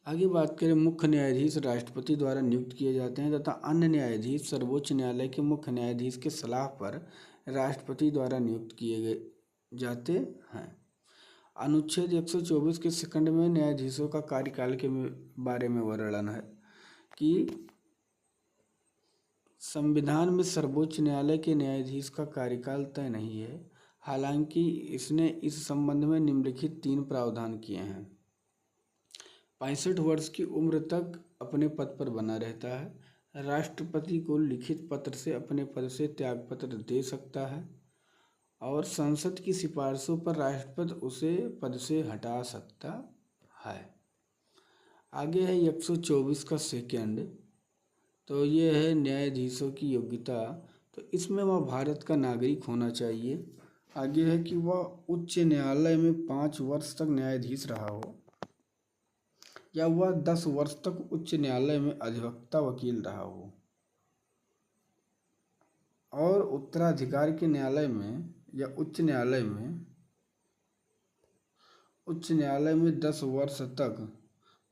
आगे बात करें मुख्य न्यायाधीश राष्ट्रपति द्वारा नियुक्त किए जाते हैं तथा अन्य न्यायाधीश सर्वोच्च न्यायालय के मुख्य न्यायाधीश के सलाह पर राष्ट्रपति द्वारा नियुक्त किए जाते हैं। अनुच्छेद 124 के सेकंड में न्यायाधीशों का कार्यकाल के बारे में वर्णन है कि संविधान में सर्वोच्च न्यायालय के न्यायाधीश का कार्यकाल तय नहीं है। हालांकि इसने इस संबंध में निम्नलिखित 3 प्रावधान किए हैं। 65 वर्ष की उम्र तक अपने पद पर बना रहता है। राष्ट्रपति को लिखित पत्र से अपने पद से त्यागपत्र दे सकता है और संसद की सिफारिशों पर राष्ट्रपति उसे पद से हटा सकता है। आगे है 124 का सेकंड। तो ये है न्यायाधीशों की योग्यता। तो इसमें वह भारत का नागरिक होना चाहिए। आगे है कि वह उच्च न्यायालय में 5 वर्ष तक न्यायाधीश रहा हो या वह 10 वर्ष तक उच्च न्यायालय में अधिवक्ता वकील रहा हो। और उत्तराधिकार के न्यायालय में या उच्च न्यायालय में 10 वर्ष तक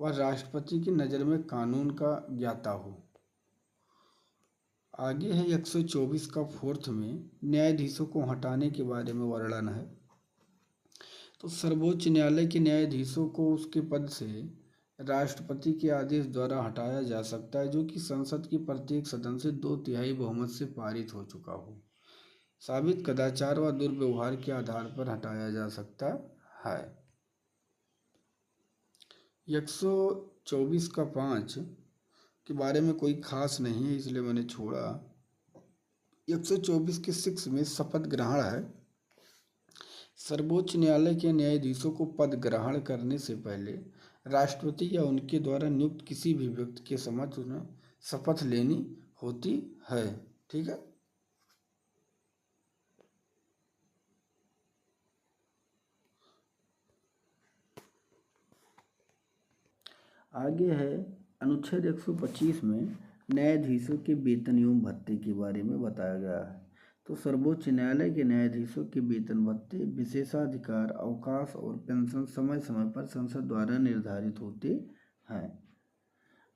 वह राष्ट्रपति की नज़र में कानून का ज्ञाता हो। आगे है 124 का फोर्थ में न्यायाधीशों को हटाने के बारे में वर्णन है। तो सर्वोच्च न्यायालय के न्यायाधीशों को उसके पद से राष्ट्रपति के आदेश द्वारा हटाया जा सकता है, जो कि संसद के प्रत्येक सदन से 2/3 बहुमत से पारित हो चुका हो। साबित कदाचार व दुर्व्यवहार के आधार पर हटाया जा सकता है। 124 का 5 के बारे में कोई खास नहीं है, इसलिए मैंने छोड़ा। 124 के 6 में शपथ ग्रहण है। सर्वोच्च न्यायालय के न्यायाधीशों को पद ग्रहण करने से पहले राष्ट्रपति या उनके द्वारा नियुक्त किसी भी व्यक्ति के समक्ष उन्हें शपथ लेनी होती है। ठीक है। आगे है अनुच्छेद 125 में न्यायाधीशों के वेतन एवं भत्ते के बारे में बताया गया है। तो सर्वोच्च न्यायालय के न्यायाधीशों के वेतन भत्ते, विशेषाधिकार, अवकाश और पेंशन समय समय पर संसद द्वारा निर्धारित होते हैं।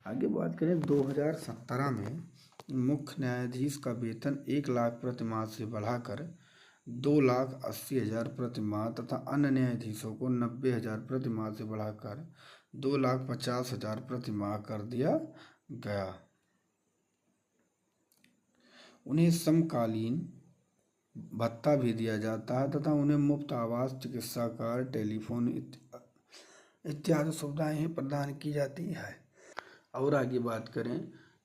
आगे बात करें 2017 में मुख्य न्यायाधीश का वेतन 1 लाख प्रति माह से बढ़ाकर 2,80,000 प्रति माह तथा अन्य न्यायाधीशों को 90,000 प्रति माह से बढ़ाकर 2,50,000 प्रति माह कर दिया गया। उन्हें समकालीन भत्ता भी दिया जाता है तथा उन्हें मुफ्त आवास, चिकित्सा कार्ड, टेलीफोन इत्यादि सुविधाएं प्रदान की जाती है। और आगे बात करें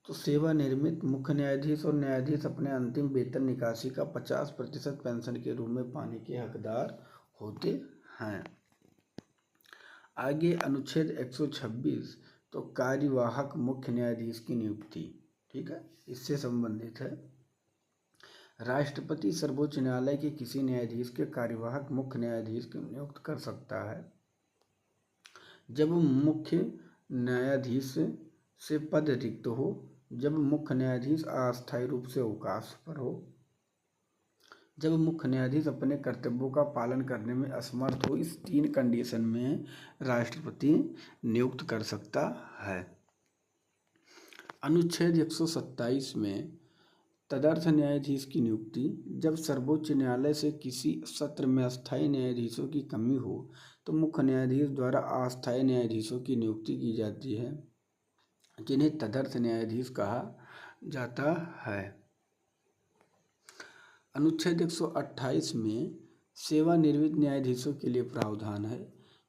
तो सेवानिवृत्त मुख्य न्यायाधीश और न्यायाधीश अपने अंतिम वेतन निकासी का 50% पेंशन के रूप में पाने के हकदार होते हैं। आगे अनुच्छेद 126 तो कार्यवाहक मुख्य न्यायाधीश की नियुक्ति, ठीक है, इससे संबंधित है। राष्ट्रपति सर्वोच्च न्यायालय के किसी न्यायाधीश के कार्यवाहक मुख्य न्यायाधीश को नियुक्त कर सकता है जब मुख्य न्यायाधीश से पद रिक्त हो, जब मुख्य न्यायाधीश अस्थायी रूप से अवकाश पर हो, जब मुख्य न्यायाधीश अपने कर्तव्यों का पालन करने में असमर्थ हो। इस 3 कंडीशन में राष्ट्रपति नियुक्त कर सकता है। अनुच्छेद 127 में तदर्थ न्यायाधीश की नियुक्ति, जब सर्वोच्च न्यायालय से किसी सत्र में अस्थायी न्यायाधीशों की कमी हो तो मुख्य न्यायाधीश द्वारा अस्थायी न्यायाधीशों की नियुक्ति की जाती है, जिन्हें तदर्थ न्यायाधीश कहा जाता है। अनुच्छेद 128 में सेवानिवृत्त न्यायाधीशों के लिए प्रावधान है।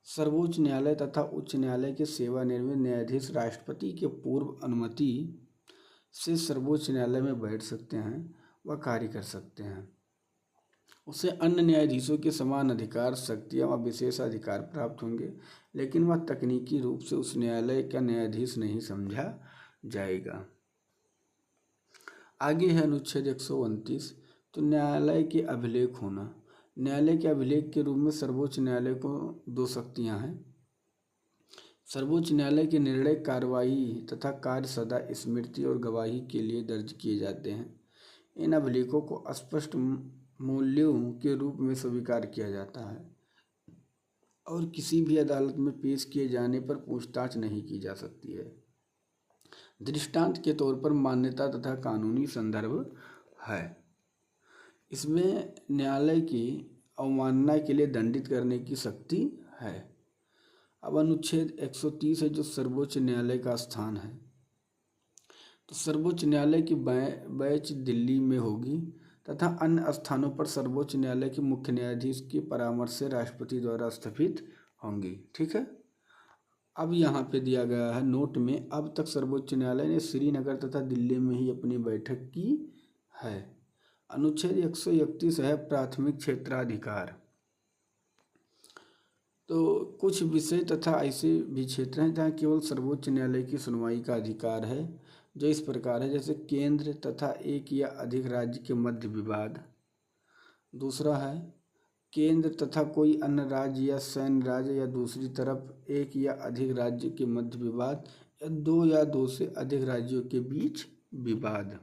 सर्वोच्च न्यायालय तथा उच्च न्यायालय के सेवानिवृत्त न्यायाधीश राष्ट्रपति के पूर्व अनुमति से सर्वोच्च न्यायालय में बैठ सकते हैं व कार्य कर सकते हैं। उसे अन्य न्यायाधीशों के समान अधिकार, शक्तियाँ व विशेषाधिकार प्राप्त होंगे, लेकिन वह तकनीकी रूप से उस न्यायालय का न्यायाधीश नहीं समझा जाएगा। आगे है अनुच्छेद 129 तो न्यायालय के अभिलेख होना। न्यायालय के अभिलेख के रूप में सर्वोच्च न्यायालय को 2 शक्तियाँ हैं। सर्वोच्च न्यायालय के निर्णय, कार्यवाही तथा कार्य सदा स्मृति और गवाही के लिए दर्ज किए जाते हैं। इन अभिलेखों को स्पष्ट मूल्यों के रूप में स्वीकार किया जाता है और किसी भी अदालत में पेश किए जाने पर पूछताछ नहीं की जा सकती है। दृष्टांत के तौर पर मान्यता तथा कानूनी संदर्भ है। इसमें न्यायालय की अवमानना के लिए दंडित करने की शक्ति है। अब अनुच्छेद 130 है जो सर्वोच्च न्यायालय का स्थान है। तो सर्वोच्च न्यायालय की बेंच दिल्ली में होगी तथा अन्य स्थानों पर सर्वोच्च न्यायालय के मुख्य न्यायाधीश के परामर्श से राष्ट्रपति द्वारा स्थापित होंगी। ठीक है। अब यहाँ पे दिया गया है नोट में, अब तक सर्वोच्च न्यायालय ने श्रीनगर तथा दिल्ली में ही अपनी बैठक की है। अनुच्छेद 131 है प्राथमिक क्षेत्राधिकार। तो कुछ विषय तथा ऐसे भी क्षेत्र हैं जहाँ केवल सर्वोच्च न्यायालय की सुनवाई का अधिकार है, जो इस प्रकार है, जैसे केंद्र तथा एक या अधिक राज्य के मध्य विवाद। दूसरा है केंद्र तथा कोई अन्य राज्य या सैन्य राज्य या दूसरी तरफ एक या अधिक राज्य के मध्य विवाद या 2 या 2 से अधिक राज्यों के बीच विवाद।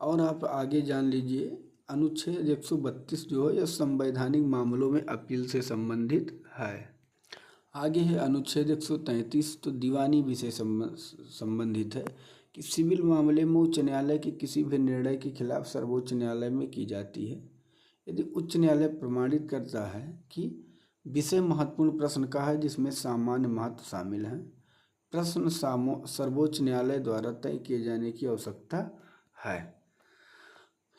और आप आगे जान लीजिए, अनुच्छेद 132 जो है यह संवैधानिक मामलों में अपील से संबंधित है। आगे है अनुच्छेद 133, तो दीवानी विषय संबंधित है कि सिविल मामले में उच्च न्यायालय के किसी भी निर्णय के खिलाफ सर्वोच्च न्यायालय में की जाती है यदि उच्च न्यायालय प्रमाणित करता है कि विषय महत्वपूर्ण प्रश्न का है जिसमें सामान्य महत्व शामिल है, प्रश्न सर्वोच्च न्यायालय द्वारा तय किए जाने की आवश्यकता है।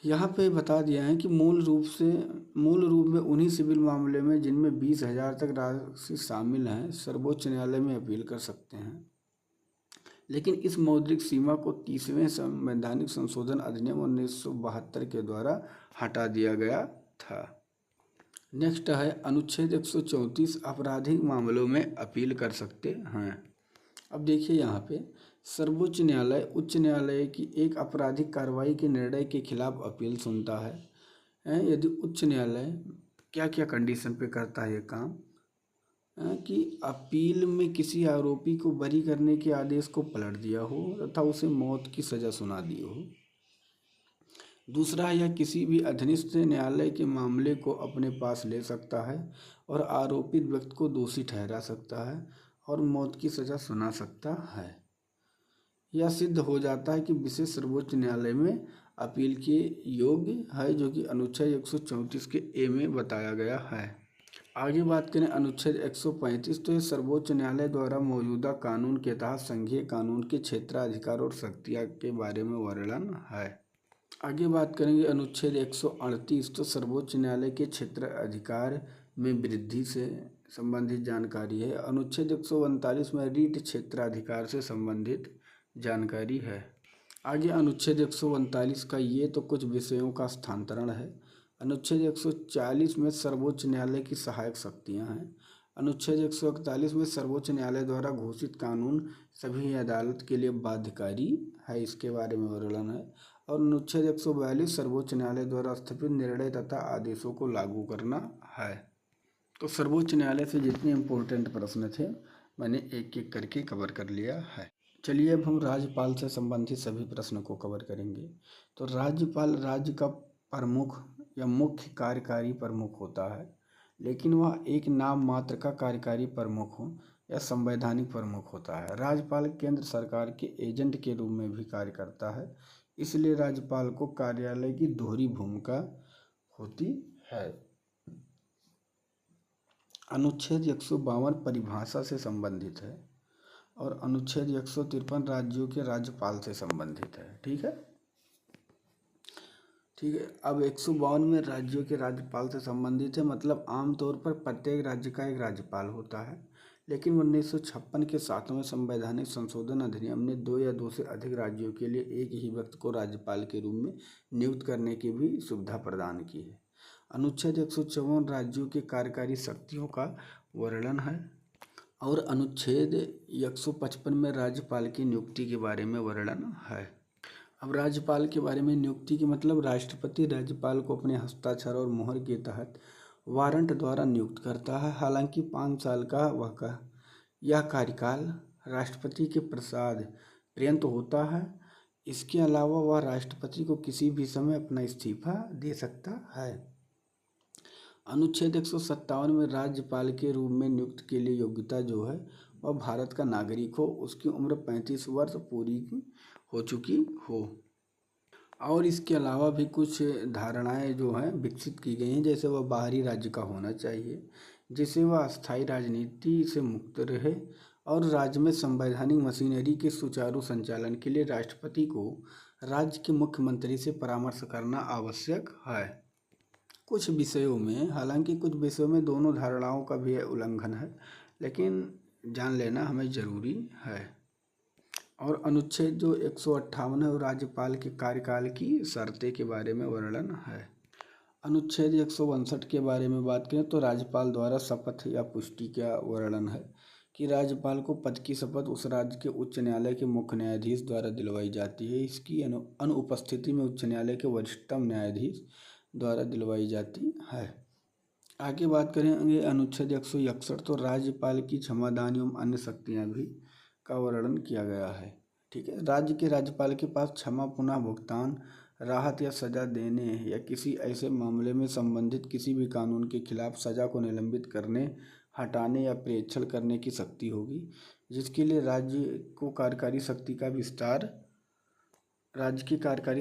यहाँ पे बता दिया है कि मूल रूप में उन्हीं सिविल मामले में जिनमें 20,000 तक राशि शामिल है सर्वोच्च न्यायालय में अपील कर सकते हैं, लेकिन इस मौद्रिक सीमा को 30वें संवैधानिक संशोधन अधिनियम 1972 के द्वारा हटा दिया गया था। नेक्स्ट है अनुच्छेद 134, आपराधिक मामलों में अपील कर सकते हैं। अब देखिए यहाँ पे सर्वोच्च न्यायालय उच्च न्यायालय की एक आपराधिक कार्रवाई के निर्णय के खिलाफ अपील सुनता है। यदि उच्च न्यायालय क्या क्या कंडीशन पे करता है ये काम, कि अपील में किसी आरोपी को बरी करने के आदेश को पलट दिया हो तथा उसे मौत की सज़ा सुना दी हो। दूसरा, यह किसी भी अधीनस्थ न्यायालय के मामले को अपने पास ले सकता है और आरोपित व्यक्ति को दोषी ठहरा सकता है और मौत की सज़ा सुना सकता है। यह सिद्ध हो जाता है कि विशेष सर्वोच्च न्यायालय में अपील के योग्य है, जो कि अनुच्छेद 134 के ए में बताया गया है। आगे बात करें अनुच्छेद 135, तो ये सर्वोच्च न्यायालय द्वारा मौजूदा कानून के तहत संघीय कानून के क्षेत्राधिकार और शक्तियाँ के बारे में वर्णन है। आगे बात करेंगे अनुच्छेद 138, तो सर्वोच्च न्यायालय के क्षेत्र अधिकार में वृद्धि से संबंधित जानकारी है। अनुच्छेद 139 में रीट क्षेत्राधिकार से संबंधित जानकारी है। आगे अनुच्छेद 139 का ये तो कुछ विषयों का स्थानांतरण है। अनुच्छेद 140 में सर्वोच्च न्यायालय की सहायक शक्तियाँ हैं। अनुच्छेद 141 में सर्वोच्च न्यायालय द्वारा घोषित कानून सभी अदालत के लिए बाध्यकारी है, इसके बारे में वर्णन है। और अनुच्छेद 142 सर्वोच्च न्यायालय द्वारा स्थापित निर्णय तथा आदेशों को लागू करना है। तो सर्वोच्च न्यायालय से जितने इम्पोर्टेंट प्रश्न थे मैंने एक एक करके कवर कर लिया है। चलिए अब हम राज्यपाल से संबंधित सभी प्रश्नों को कवर करेंगे। तो राज्यपाल राज्य का प्रमुख या मुख्य कार्यकारी प्रमुख होता है, लेकिन वह एक नाम मात्र का कार्यकारी प्रमुख हो या संवैधानिक प्रमुख होता है। राज्यपाल केंद्र सरकार के एजेंट के रूप में भी कार्य करता है, इसलिए राज्यपाल को कार्यालय की दोहरी भूमिका होती है। अनुच्छेद 152 परिभाषा से संबंधित है और अनुच्छेद 153 राज्यों के राज्यपाल से संबंधित है। ठीक है। अब 152 में राज्यों के राज्यपाल से संबंधित है, मतलब आमतौर पर प्रत्येक राज्य का एक राज्यपाल होता है, लेकिन 1956 के 7वें संवैधानिक संशोधन अधिनियम ने 2 या 2 से अधिक राज्यों के लिए एक ही व्यक्ति को राज्यपाल के रूप में नियुक्त करने की भी सुविधा प्रदान की है। अनुच्छेद 154 राज्यों के कार्यकारी शक्तियों का वर्णन है और अनुच्छेद 155 में राज्यपाल की नियुक्ति के बारे में वर्णन है। अब राज्यपाल के बारे में नियुक्ति की मतलब राष्ट्रपति राज्यपाल को अपने हस्ताक्षर और मुहर के तहत वारंट द्वारा नियुक्त करता है। हालांकि 5 साल का यह कार्यकाल राष्ट्रपति के प्रसाद पर्यंत होता है। इसके अलावा वह राष्ट्रपति को किसी भी समय अपना इस्तीफा दे सकता है। अनुच्छेद 157 में राज्यपाल के रूप में नियुक्त के लिए योग्यता जो है वह भारत का नागरिक हो, उसकी उम्र 35 वर्ष पूरी हो चुकी हो। और इसके अलावा भी कुछ धारणाएं जो हैं विकसित की गई हैं, जैसे वह बाहरी राज्य का होना चाहिए, जिससे वह अस्थायी राजनीति से मुक्त रहे और राज्य में संवैधानिक मशीनरी के सुचारू संचालन के लिए राष्ट्रपति को राज्य के मुख्यमंत्री से परामर्श करना आवश्यक है। कुछ विषयों में, हालांकि कुछ विषयों में दोनों धारणाओं का भी उल्लंघन है, लेकिन जान लेना हमें ज़रूरी है। और अनुच्छेद जो 158 है वो राज्यपाल के कार्यकाल की शर्तें के बारे में वर्णन है। अनुच्छेद 162 के बारे में बात करें तो राज्यपाल द्वारा शपथ या पुष्टि का वर्णन है कि राज्यपाल को पद की शपथ उस राज्य के उच्च न्यायालय के मुख्य न्यायाधीश द्वारा दिलवाई जाती है। इसकी अनुपस्थिति में उच्च न्यायालय के वरिष्ठतम न्यायाधीश द्वारा दिलवाई जाती है। आगे बात करेंगे अनुच्छेद 161, तो राज्यपाल की क्षमादान एवं अन्य शक्तियाँ भी का वर्णन किया गया है। ठीक है। राज्य के राज्यपाल के पास क्षमा पुनः भुगतान राहत या सज़ा देने या किसी ऐसे मामले में संबंधित किसी भी कानून के खिलाफ सज़ा को निलंबित करने, हटाने या प्रेक्षण करने की शक्ति होगी, जिसके लिए राज्य की कार्यकारी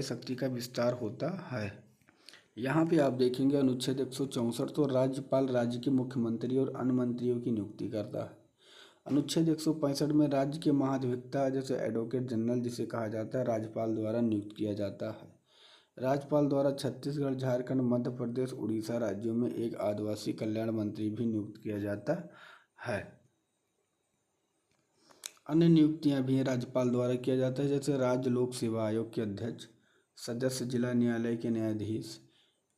शक्ति का विस्तार होता है। यहाँ पे आप देखेंगे अनुच्छेद 164, तो राज्यपाल राज्य के मुख्यमंत्री और अन्य मंत्रियों की नियुक्ति करता है। अनुच्छेद 165 में राज्य के महाधिवक्ता जैसे एडवोकेट जनरल जिसे कहा जाता है, राज्यपाल द्वारा नियुक्त किया जाता है। राज्यपाल द्वारा छत्तीसगढ़, झारखंड, मध्य प्रदेश, उड़ीसा राज्यों में एक आदिवासी कल्याण मंत्री भी नियुक्त किया जाता है। अन्य नियुक्तियां भी राज्यपाल द्वारा किया जाता है, जैसे राज्य लोक सेवा आयोग के अध्यक्ष, सदस्य जिला न्यायालय के न्यायाधीश,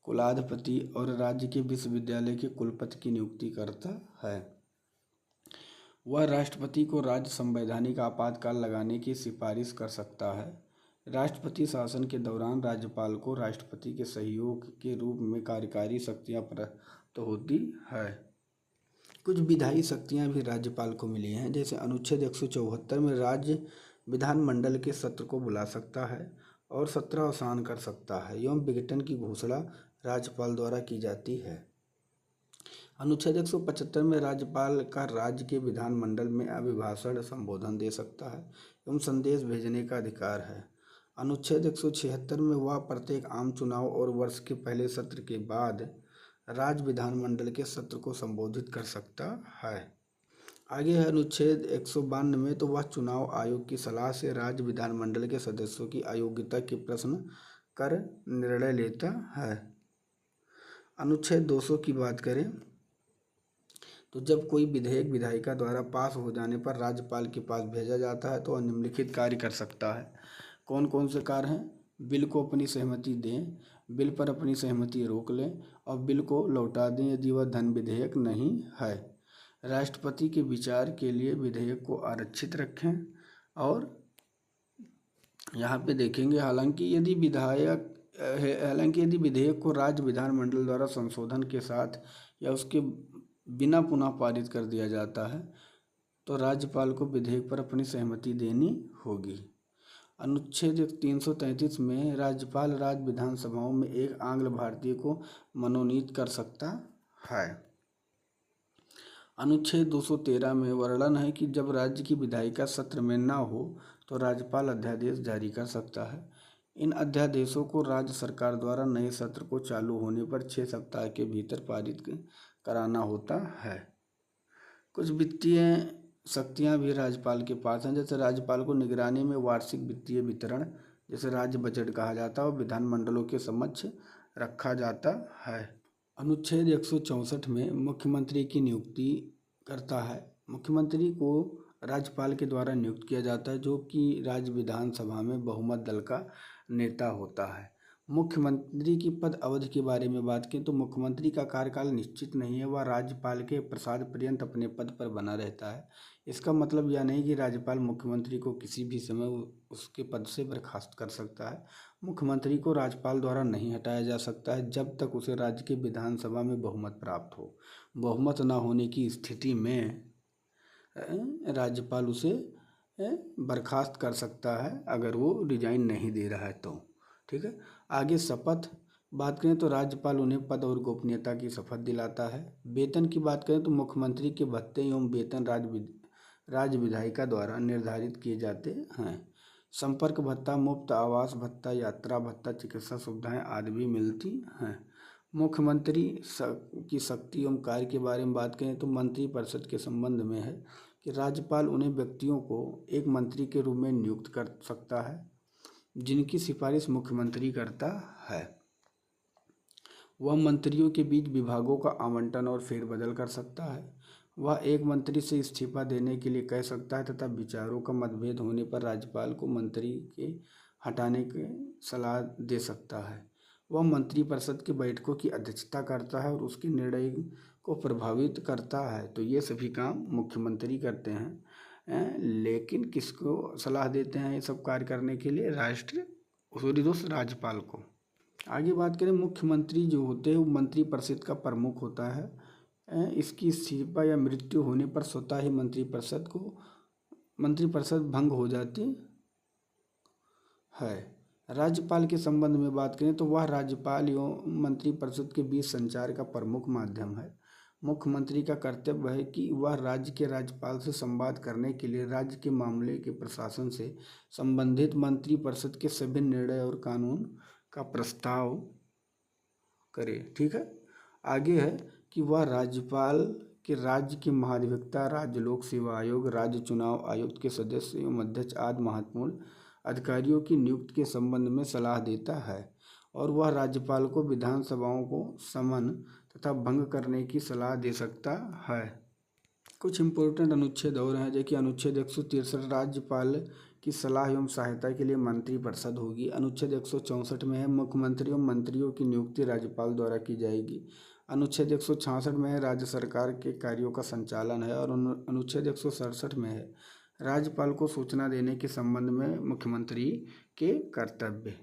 कुलाधिपति और राज्य के विश्वविद्यालय के कुलपति की नियुक्ति करता है। वह राष्ट्रपति को राज्य संवैधानिक आपातकाल लगाने की सिफारिश कर सकता है। राष्ट्रपति शासन के दौरान राज्यपाल को राष्ट्रपति के सहयोग के रूप में कार्यकारी शक्तियां प्राप्त होती है। कुछ विधायी शक्तियां भी राज्यपाल को मिली हैं, जैसे अनुच्छेद 174 में राज्य विधानमंडल के सत्र को बुला सकता है और सत्रावसान कर सकता है एवं विघटन की घोषणा राज्यपाल द्वारा की जाती है। अनुच्छेद 175 में राज्यपाल का राज्य के विधानमंडल में अभिभाषण संबोधन दे सकता है एवं संदेश भेजने का अधिकार है। अनुच्छेद 176 में वह प्रत्येक आम चुनाव और वर्ष के पहले सत्र के बाद राज्य विधानमंडल के सत्र को संबोधित कर सकता है। आगे है अनुच्छेद 152 में, तो वह चुनाव आयोग की सलाह से राज्य विधानमंडल के सदस्यों की अयोग्यता के प्रश्न कर निर्णय लेता है। अनुच्छेद 200 की बात करें तो जब कोई विधेयक विधायिका द्वारा पास हो जाने पर राज्यपाल के पास भेजा जाता है तो वह निम्नलिखित कार्य कर सकता है। कौन कौन से कार्य हैं? बिल को अपनी सहमति दें, बिल पर अपनी सहमति रोक लें और बिल को लौटा दें यदि वह धन विधेयक नहीं है। राष्ट्रपति के विचार के लिए विधेयक को आरक्षित रखें। और यहाँ पे देखेंगे हालांकि यदि विधेयक को राज्य विधानमंडल द्वारा संशोधन के साथ या उसके बिना पुनः पारित कर दिया जाता है तो राज्यपाल को विधेयक पर अपनी सहमति देनी होगी। अनुच्छेद 333 में राज्यपाल राज्य विधानसभाओं में एक आंग्ल भारतीय को मनोनीत कर सकता है। अनुच्छेद 213 में वर्णन है कि जब राज्य की विधायिका सत्र में न हो तो राज्यपाल अध्यादेश जारी कर सकता है। इन अध्यादेशों को राज्य सरकार द्वारा नए सत्र को चालू होने पर 6 सप्ताह के भीतर पारित कराना होता है। कुछ वित्तीय शक्तियां भी राज्यपाल के पास हैं, जैसे राज्यपाल को निगरानी में वार्षिक वित्तीय वितरण जैसे राज्य बजट कहा जाता है और विधानमंडलों के समक्ष रखा जाता है। अनुच्छेद 164 में मुख्यमंत्री की नियुक्ति करता है। मुख्यमंत्री को राज्यपाल के द्वारा नियुक्त किया जाता है, जो कि राज्य विधानसभा में बहुमत दल का नेता होता है। मुख्यमंत्री की पद अवधि के बारे में बात करें तो मुख्यमंत्री का कार्यकाल निश्चित नहीं है, वह राज्यपाल के प्रसाद पर्यंत अपने पद पर बना रहता है। इसका मतलब यह नहीं कि राज्यपाल मुख्यमंत्री को किसी भी समय उसके पद से बर्खास्त कर सकता है। मुख्यमंत्री को राज्यपाल द्वारा नहीं हटाया जा सकता है जब तक उसे राज्य की विधानसभा में बहुमत प्राप्त हो। बहुमत न होने की स्थिति में राज्यपाल उसे बर्खास्त कर सकता है अगर वो रिजाइन नहीं दे रहा है तो। ठीक है। आगे शपथ बात करें तो राज्यपाल उन्हें पद और गोपनीयता की शपथ दिलाता है। वेतन की बात करें तो मुख्यमंत्री के भत्ते एवं वेतन राज्य विधायिका द्वारा निर्धारित किए जाते हैं। संपर्क भत्ता, मुफ्त आवास भत्ता, यात्रा भत्ता, चिकित्सा सुविधाएं आदि भी मिलती हैं। मुख्यमंत्री की शक्ति एवं कार्य के बारे में बात करें तो मंत्रिपरिषद के संबंध में है कि राज्यपाल उन्हें व्यक्तियों को एक मंत्री के रूप में नियुक्त कर सकता है जिनकी सिफारिश मुख्यमंत्री करता है। वह मंत्रियों के बीच विभागों का आवंटन और फेरबदल कर सकता है। वह एक मंत्री से इस्तीफा देने के लिए कह सकता है तथा विचारों का मतभेद होने पर राज्यपाल को मंत्री के हटाने की सलाह दे सकता है। वह मंत्रिपरिषद की बैठकों की अध्यक्षता करता है और उसके निर्णय को प्रभावित करता है। तो ये सभी काम मुख्यमंत्री करते हैं, लेकिन किसको सलाह देते हैं ये सब कार्य करने के लिए? राज्यपाल को। आगे बात करें, मुख्यमंत्री जो होते हैं वो मंत्रिपरिषद का प्रमुख होता है। इसकी इस्तीफा या मृत्यु होने पर स्वतः ही मंत्रिपरिषद भंग हो जाती है। राज्यपाल के संबंध में बात करें तो वह राज्यपाल एवं मंत्रिपरिषद के बीच संचार का प्रमुख माध्यम है। मुख्यमंत्री का कर्तव्य है कि वह राज्य के राज्यपाल से संवाद करने के लिए राज्य के मामले के प्रशासन से संबंधित मंत्रिपरिषद के सभी निर्णय और कानून का प्रस्ताव करे। ठीक है। आगे है कि वह राज्यपाल के राज्य के महाधिवक्ता, राज्य लोक सेवा आयोग, राज्य चुनाव आयुक्त के सदस्य एवं अध्यक्ष आदि महत्वपूर्ण अधिकारियों की नियुक्ति के संबंध में सलाह देता है और वह राज्यपाल को विधानसभाओं को समन तथा भंग करने की सलाह दे सकता है। कुछ इम्पोर्टेंट अनुच्छेद और हैं, जैसे कि अनुच्छेद 163 राज्यपाल की सलाह एवं सहायता के लिए मंत्रिपरिषद होगी। अनुच्छेद 164 में है मुख्यमंत्री एवं मंत्रियों की नियुक्ति राज्यपाल द्वारा की जाएगी। अनुच्छेद 166 में है राज्य सरकार के कार्यों का संचालन है और अनुच्छेद 167 में है राज्यपाल को सूचना देने के संबंध में मुख्यमंत्री के कर्तव्य।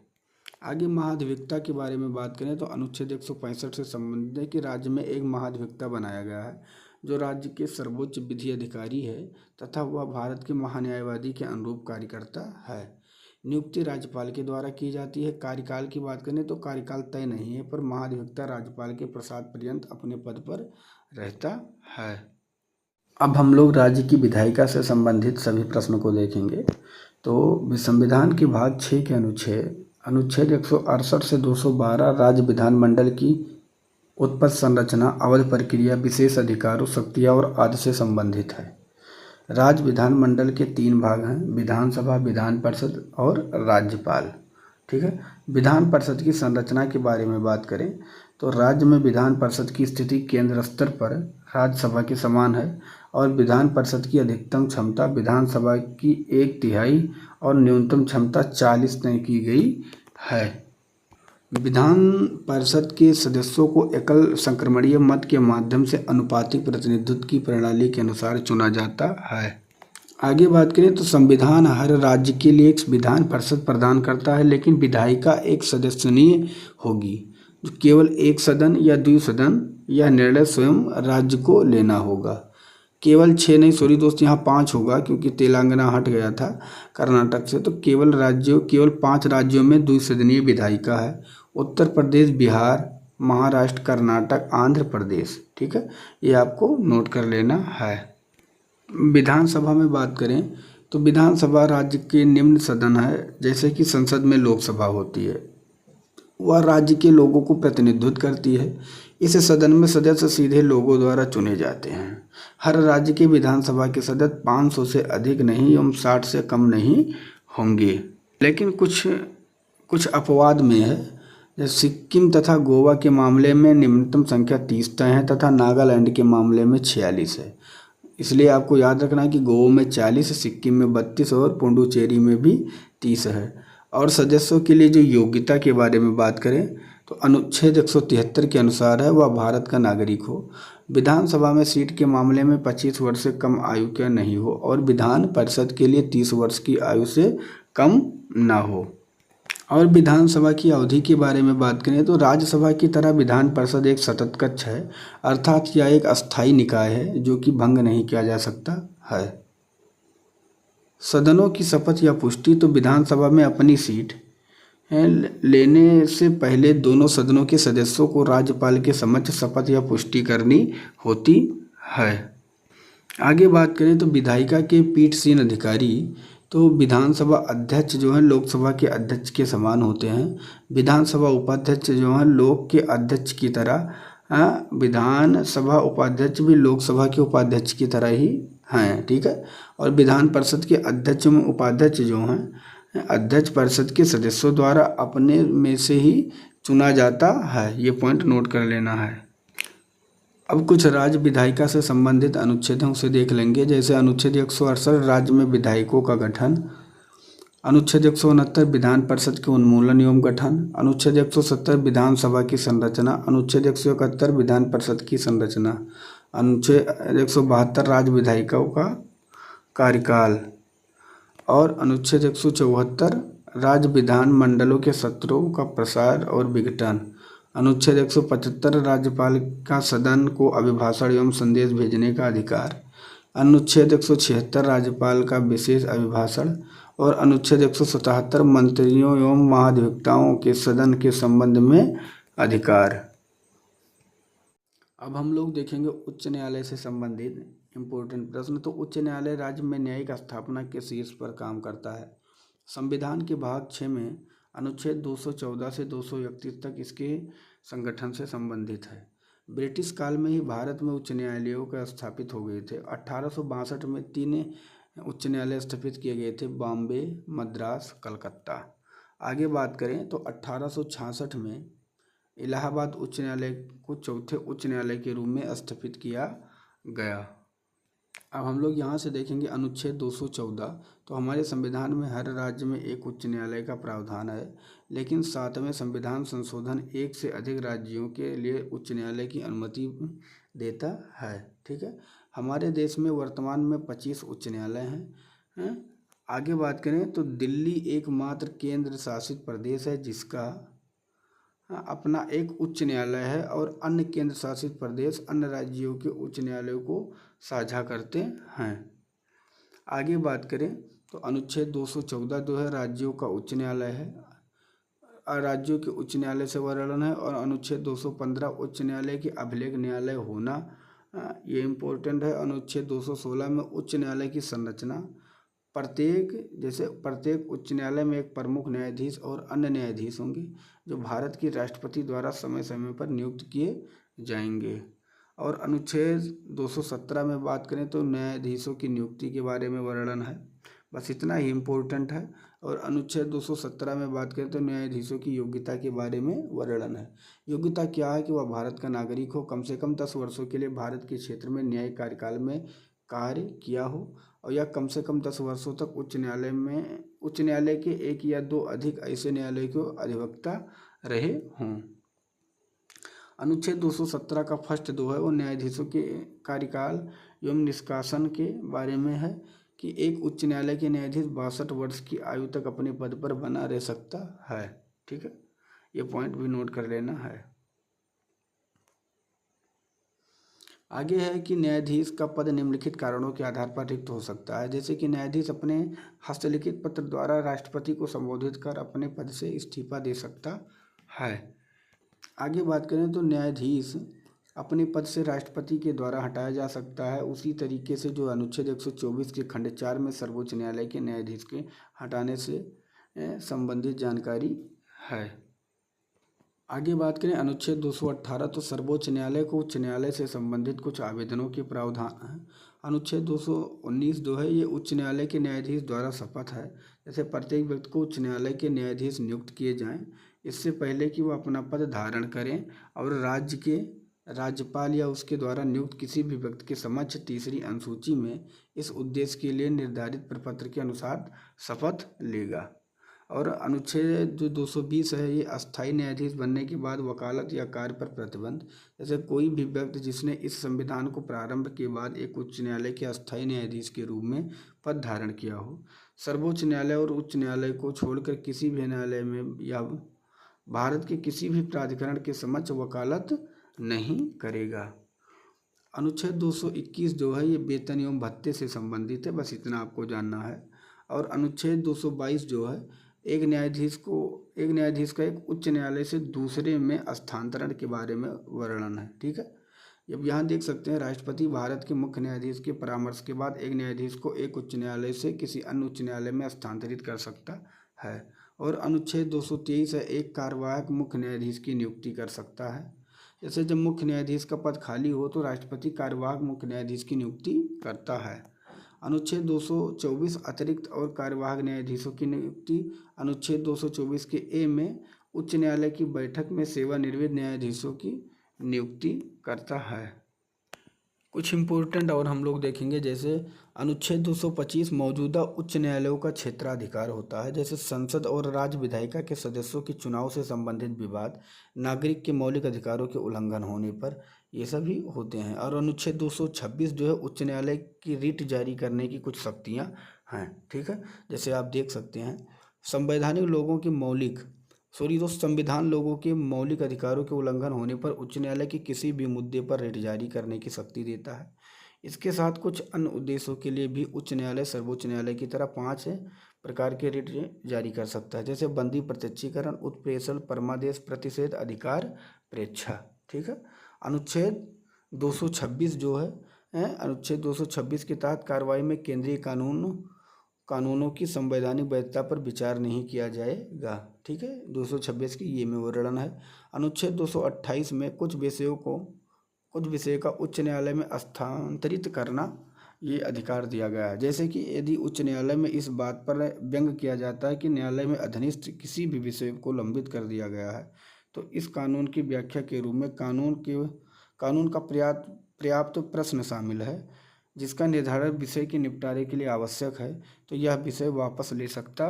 आगे महाधिवक्ता के बारे में बात करें तो अनुच्छेद 165 से संबंधित है कि राज्य में एक महाधिवक्ता बनाया गया है जो राज्य के सर्वोच्च विधि अधिकारी है तथा वह भारत के महान्यायवादी के अनुरूप कार्य करता है। नियुक्ति राज्यपाल के द्वारा की जाती है। कार्यकाल की बात करें तो कार्यकाल तय नहीं है, पर महाधिवक्ता राज्यपाल के प्रसाद पर्यंत अपने पद पर रहता है। अब हम लोग राज्य की विधायिका से संबंधित सभी प्रश्नों को देखेंगे। तो संविधान के भाग 6 के अनुच्छेद 168 से 212 राज्य विधानमंडल की उत्पत्ति, संरचना, अवधि, प्रक्रिया, विशेष अधिकारों, शक्तियाँ और आदि से संबंधित है। राज्य विधानमंडल के 3 भाग हैं, विधानसभा, विधान परिषद और राज्यपाल। ठीक है। विधान परिषद की संरचना के बारे में बात करें तो राज्य में विधान परिषद की स्थिति केंद्र स्तर पर राज्यसभा के समान है और विधान परिषद की अधिकतम क्षमता विधानसभा की 1/3 और न्यूनतम क्षमता 40 तय की गई है। विधान परिषद के सदस्यों को एकल संक्रमणीय मत के माध्यम से अनुपातिक प्रतिनिधित्व की प्रणाली के अनुसार चुना जाता है। आगे बात करें तो संविधान हर राज्य के लिए एक विधान परिषद प्रदान करता है, लेकिन विधायिका एक सदस्यनीय होगी जो केवल एक सदन या द्विसदन या निर्णय स्वयं राज्य को लेना होगा। केवल 6 नहीं, सॉरी दोस्त, यहाँ 5 होगा क्योंकि तेलंगाना हट गया था कर्नाटक से। तो केवल 5 राज्यों में द्विसदनीय विधायिका है, उत्तर प्रदेश, बिहार, महाराष्ट्र, कर्नाटक, आंध्र प्रदेश। ठीक है, ये आपको नोट कर लेना है। विधानसभा में बात करें तो विधानसभा राज्य के निम्न सदन है, जैसे कि संसद में लोकसभा होती है, वह राज्य के लोगों को प्रतिनिधित्व करती है। इस सदन में सदस्य सीधे लोगों द्वारा चुने जाते हैं। हर राज्य के विधानसभा के सदस्य 500 से अधिक नहीं एवं 60 से कम नहीं होंगे, लेकिन कुछ अपवाद में है। जैसे सिक्किम तथा गोवा के मामले में निम्नतम संख्या 30 तय है तथा नागालैंड के मामले में 46 है। इसलिए आपको याद रखना है कि गोवा में 40, सिक्किम में 32 और पुडुचेरी में भी 30 है। और सदस्यों के लिए जो योग्यता के बारे में बात करें तो अनुच्छेद 173 के अनुसार है वह भारत का नागरिक हो, विधानसभा में सीट के मामले में 25 वर्ष से कम आयु का नहीं हो और विधान परिषद के लिए 30 वर्ष की आयु से कम ना हो। और विधानसभा की अवधि के बारे में बात करें तो राज्यसभा की तरह विधान परिषद एक सतत कक्ष है, अर्थात यह एक अस्थायी निकाय है जो कि भंग नहीं किया जा सकता है। सदनों की शपथ या पुष्टि तो विधानसभा में अपनी सीट लेने से पहले दोनों सदनों के सदस्यों को राज्यपाल के समक्ष शपथ या पुष्टि करनी होती है। आगे बात करें तो विधायिका के पीठसीन अधिकारी तो विधानसभा अध्यक्ष जो है लोकसभा के अध्यक्ष के समान होते हैं। विधानसभा उपाध्यक्ष जो है लोक के अध्यक्ष की तरह विधानसभा उपाध्यक्ष भी लोकसभा के उपाध्यक्ष की तरह ही हैं। ठीक है। और विधान परिषद के अध्यक्ष एवं उपाध्यक्ष जो हैं अध्यक्ष परिषद के सदस्यों द्वारा अपने में से ही चुना जाता है। ये पॉइंट नोट कर लेना है। अब कुछ राज्य विधायिका से संबंधित अनुच्छेद हैं उसे देख लेंगे। जैसे अनुच्छेद 168 राज्य में विधायकों का गठन, अनुच्छेद 169 विधान परिषद के उन्मूलन एवं गठन, अनुच्छेद 170 विधानसभा की संरचना, अनुच्छेद 171 विधान परिषद की संरचना, अनुच्छेद 172 राज्य विधायिकाओं का कार्यकाल और अनुच्छेद 174 राज्य विधान मंडलों के सत्रों का प्रसार और विघटन, अनुच्छेद 175 राज्यपाल का सदन को अभिभाषण एवं संदेश भेजने का अधिकार, अनुच्छेद 176 राज्यपाल का विशेष अभिभाषण और अनुच्छेद 177 मंत्रियों एवं महाधिवक्ताओं के सदन के संबंध में अधिकार। अब हम लोग देखेंगे उच्च न्यायालय से संबंधित इम्पोर्टेंट प्रश्न। तो उच्च न्यायालय राज्य में न्यायिक स्थापना के शीर्ष पर काम करता है। संविधान के भाग 6 में अनुच्छेद 214 से 231 तक इसके संगठन से संबंधित है। ब्रिटिश काल में ही भारत में उच्च न्यायालयों का स्थापित हो गए थे। 1862 में 3 उच्च न्यायालय स्थापित किए गए थे, बॉम्बे, मद्रास, कलकत्ता। आगे बात करें तो 1866 में इलाहाबाद उच्च न्यायालय को चौथे उच्च न्यायालय के रूप में स्थापित किया गया। अब हम लोग यहाँ से देखेंगे अनुच्छेद 214। तो हमारे संविधान में हर राज्य में एक उच्च न्यायालय का प्रावधान है, लेकिन 7वें संविधान संशोधन एक से अधिक राज्यों के लिए उच्च न्यायालय की अनुमति देता है। ठीक है, हमारे देश में वर्तमान में 25 उच्च न्यायालय हैं। आगे बात करें तो दिल्ली एकमात्र केंद्र शासित प्रदेश है जिसका अपना एक उच्च न्यायालय है और अन्य केंद्र शासित प्रदेश अन्य राज्यों के उच्च न्यायालयों को साझा करते हैं। आगे बात करें तो अनुच्छेद 214 जो है राज्यों का उच्च न्यायालय है, राज्यों के उच्च न्यायालय से वर्णन है। और अनुच्छेद 215 उच्च न्यायालय के अभिलेख न्यायालय होना, ये इम्पोर्टेंट है। अनुच्छेद 216 में उच्च न्यायालय की संरचना, प्रत्येक उच्च न्यायालय में एक प्रमुख न्यायाधीश और अन्य न्यायाधीश होंगे जो भारत के राष्ट्रपति द्वारा समय समय पर नियुक्त किए जाएंगे। और अनुच्छेद 217 में बात करें तो न्यायाधीशों की नियुक्ति के बारे में वर्णन है। बस इतना ही इम्पोर्टेंट है। और अनुच्छेद 217 में बात करें तो न्यायाधीशों की योग्यता के बारे में वर्णन है। योग्यता क्या है कि वह भारत का नागरिक हो, कम से कम 10 वर्षों के लिए भारत के क्षेत्र में न्यायिक कार्यकाल में कार्य किया हो, और या कम से कम 10 वर्षों तक उच्च न्यायालय के एक या दो अधिक ऐसे न्यायालय के अधिवक्ता रहे हों। अनुच्छेद 217 का फर्स्ट दो है वो न्यायाधीशों के कार्यकाल एवं निष्कासन के बारे में है कि एक उच्च न्यायालय के न्यायाधीश 62 वर्ष की आयु तक अपने पद पर बना रह सकता है। ठीक है, ये पॉइंट भी नोट कर लेना है। आगे है कि न्यायाधीश का पद निम्नलिखित कारणों के आधार पर रिक्त हो सकता है, जैसे कि न्यायाधीश अपने हस्तलिखित पत्र द्वारा राष्ट्रपति को संबोधित कर अपने पद से इस्तीफा दे सकता है। आगे बात करें तो न्यायाधीश अपने पद से राष्ट्रपति के द्वारा हटाया जा सकता है, उसी तरीके से जो अनुच्छेद 124 के खंड 4 में सर्वोच्च न्यायालय के न्यायाधीश के हटाने से संबंधित जानकारी है। आगे बात करें अनुच्छेद 218 तो सर्वोच्च न्यायालय को उच्च न्यायालय से संबंधित कुछ आवेदनों के प्रावधान है। अनुच्छेद 219 जो है ये उच्च न्यायालय के न्यायाधीश द्वारा शपथ है, जैसे प्रत्येक व्यक्ति को उच्च न्यायालय के न्यायाधीश नियुक्त किए जाएं इससे पहले कि वह अपना पद धारण करें, और राज्य के राज्यपाल या उसके द्वारा नियुक्त किसी भी व्यक्ति के समक्ष तीसरी अनुसूची में इस उद्देश्य के लिए निर्धारित प्रपत्र के अनुसार शपथ लेगा। और अनुच्छेद जो 220 है ये अस्थायी न्यायाधीश बनने के बाद वकालत या कार्य पर प्रतिबंध, जैसे कोई भी व्यक्ति जिसने इस संविधान को प्रारंभ के बाद एक उच्च न्यायालय के अस्थायी न्यायाधीश के रूप में पद धारण किया हो, सर्वोच्च न्यायालय और उच्च न्यायालय को छोड़कर किसी भी न्यायालय में या भारत के किसी भी प्राधिकरण के समक्ष वकालत नहीं करेगा। अनुच्छेद 221 जो है ये वेतन एवं भत्ते से संबंधित है, बस इतना आपको जानना है। और अनुच्छेद 222 जो है एक न्यायाधीश का एक उच्च न्यायालय से दूसरे में स्थानांतरण के बारे में वर्णन है। ठीक है, अब यहाँ देख सकते हैं राष्ट्रपति भारत के मुख्य न्यायाधीश के परामर्श के बाद एक न्यायाधीश को एक उच्च न्यायालय से किसी अन्य उच्च न्यायालय में स्थानांतरित कर सकता है। और अनुच्छेद 223 है एक कार्यवाहक मुख्य न्यायाधीश की नियुक्ति कर सकता है, जैसे जब मुख्य न्यायाधीश का पद खाली हो तो राष्ट्रपति कार्यवाहक मुख्य न्यायाधीश की नियुक्ति करता है। अनुच्छेद 224 अतिरिक्त और कार्यवाहक न्यायाधीशों की नियुक्ति। अनुच्छेद 224 के ए में उच्च न्यायालय की बैठक में सेवानिवृत्त न्यायाधीशों की नियुक्ति करता है। कुछ इम्पोर्टेंट और हम लोग देखेंगे, जैसे अनुच्छेद 225 मौजूदा उच्च न्यायालयों का क्षेत्राधिकार होता है, जैसे संसद और राज्य विधायिका के सदस्यों के चुनाव से संबंधित विवाद, नागरिक के मौलिक अधिकारों के उल्लंघन होने पर ये सभी होते हैं। और अनुच्छेद 226 जो है उच्च न्यायालय की रिट जारी करने की कुछ शक्तियाँ हैं। ठीक है, जैसे आप देख सकते हैं संविधान लोगों के मौलिक अधिकारों के उल्लंघन होने पर उच्च न्यायालय की किसी भी मुद्दे पर रिट जारी करने की शक्ति देता है। इसके साथ कुछ अन्य उद्देश्यों के लिए भी उच्च न्यायालय सर्वोच्च न्यायालय की तरह प्रकार के रिट जारी कर सकता है, जैसे बंदी, प्रत्यक्षीकरण, उत्प्रेषण, परमादेश, प्रतिषेध, अधिकार, प्रेक्षा। ठीक है। अनुच्छेद 226 जो है अनुच्छेद 226 के तहत कार्रवाई में केंद्रीय कानूनों की संवैधानिक वैधता पर विचार नहीं किया जाएगा। ठीक है। 226 की ये में वर्णन है। अनुच्छेद 228 में कुछ विषय का उच्च न्यायालय में स्थानांतरित करना ये अधिकार दिया गया है। जैसे कि यदि उच्च न्यायालय में इस बात पर व्यंग किया जाता है कि न्यायालय में अधीनस्थ किसी भी विषय को लंबित कर दिया गया है, तो इस कानून की व्याख्या के रूप में कानून का पर्याप्त प्रश्न शामिल है जिसका निर्धारण विषय के निपटारे के लिए आवश्यक है, तो यह विषय वापस ले सकता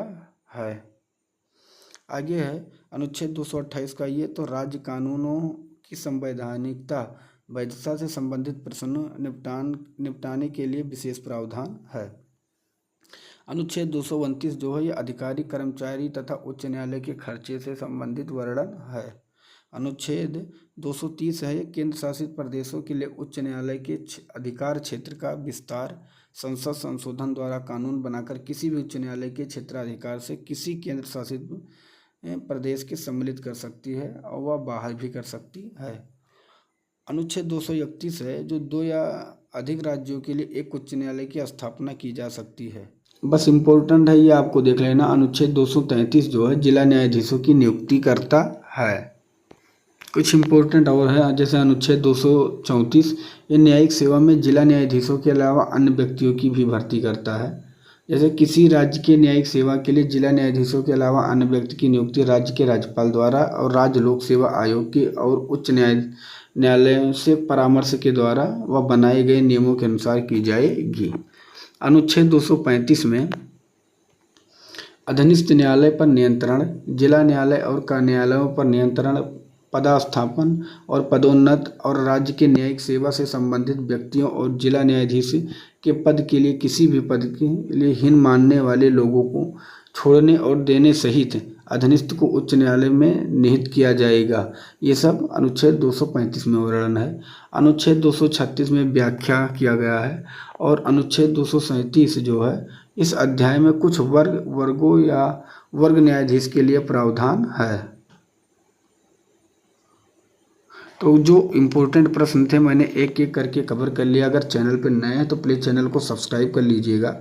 है। आगे है अनुच्छेद 228 का ये, तो राज्य कानूनों की संवैधानिकता वैधता से संबंधित प्रश्न निपटाने के लिए विशेष प्रावधान है। अनुच्छेद 229 जो है ये अधिकारी, कर्मचारी तथा उच्च न्यायालय के खर्चे से संबंधित वर्णन है। अनुच्छेद 230 है केंद्र शासित प्रदेशों के लिए उच्च न्यायालय के अधिकार क्षेत्र का विस्तार। संसद संशोधन द्वारा कानून बनाकर किसी भी उच्च न्यायालय के क्षेत्राधिकार से किसी केंद्र शासित प्रदेश के सम्मिलित कर सकती है और वह बाहर भी कर सकती है। अनुच्छेद 231 है जो 2 या अधिक राज्यों के लिए एक उच्च न्यायालय की स्थापना की जा सकती है। बस इम्पोर्टेंट है ये आपको देख लेना। अनुच्छेद 233 जो है जिला न्यायाधीशों की नियुक्ति करता है। कुछ इम्पोर्टेंट और है, जैसे अनुच्छेद 234 ये न्यायिक सेवा में जिला न्यायाधीशों के अलावा अन्य व्यक्तियों की भी भर्ती करता है। जैसे किसी राज्य के न्यायिक सेवा के लिए जिला न्यायाधीशों के अलावा अन्य व्यक्ति की नियुक्ति राज्य के राज्यपाल द्वारा और राज्य लोक सेवा आयोग के और उच्च न्यायालय से परामर्श के द्वारा व बनाए गए नियमों के अनुसार की जाएगी। अनुच्छेद 235 में अधीनस्थ न्यायालय पर नियंत्रण, जिला न्यायालय और का न्यायालयों पर नियंत्रण, पदस्थापन और पदोन्नत और राज्य के न्यायिक सेवा से संबंधित व्यक्तियों और जिला न्यायाधीश के पद के लिए किसी भी पद के लिए हीन मानने वाले लोगों को छोड़ने और देने सहित अधीनस्थ को उच्च न्यायालय में निहित किया जाएगा। ये सब अनुच्छेद 235 में वर्णन है। अनुच्छेद 236 में व्याख्या किया गया है और अनुच्छेद 237 जो है इस अध्याय में कुछ वर्गों या वर्ग न्यायाधीश के लिए प्रावधान है। तो जो इम्पोर्टेंट प्रश्न थे मैंने एक एक करके कवर कर लिया। अगर चैनल पर नए हैं तो प्लीज़ चैनल को सब्सक्राइब कर लीजिएगा।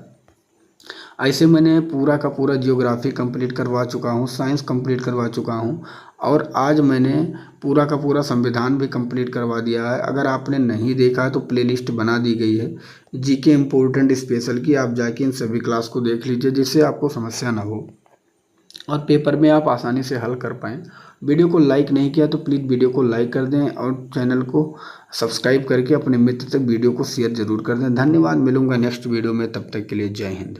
ऐसे मैंने पूरा का पूरा जियोग्राफी कंप्लीट करवा चुका हूँ, साइंस कंप्लीट करवा चुका हूँ और आज मैंने पूरा का पूरा संविधान भी कंप्लीट करवा दिया है। अगर आपने नहीं देखा है तो प्लेलिस्ट बना दी गई है जीके इम्पोर्टेंट स्पेशल की, आप जाके इन सभी क्लास को देख लीजिए जिससे आपको समस्या ना हो और पेपर में आप आसानी से हल कर पाएँ। वीडियो को लाइक नहीं किया तो प्लीज़ वीडियो को लाइक कर दें और चैनल को सब्सक्राइब करके अपने मित्र तक वीडियो को शेयर ज़रूर कर दें। धन्यवाद। मिलूंगा नेक्स्ट वीडियो में, तब तक के लिए जय हिंद।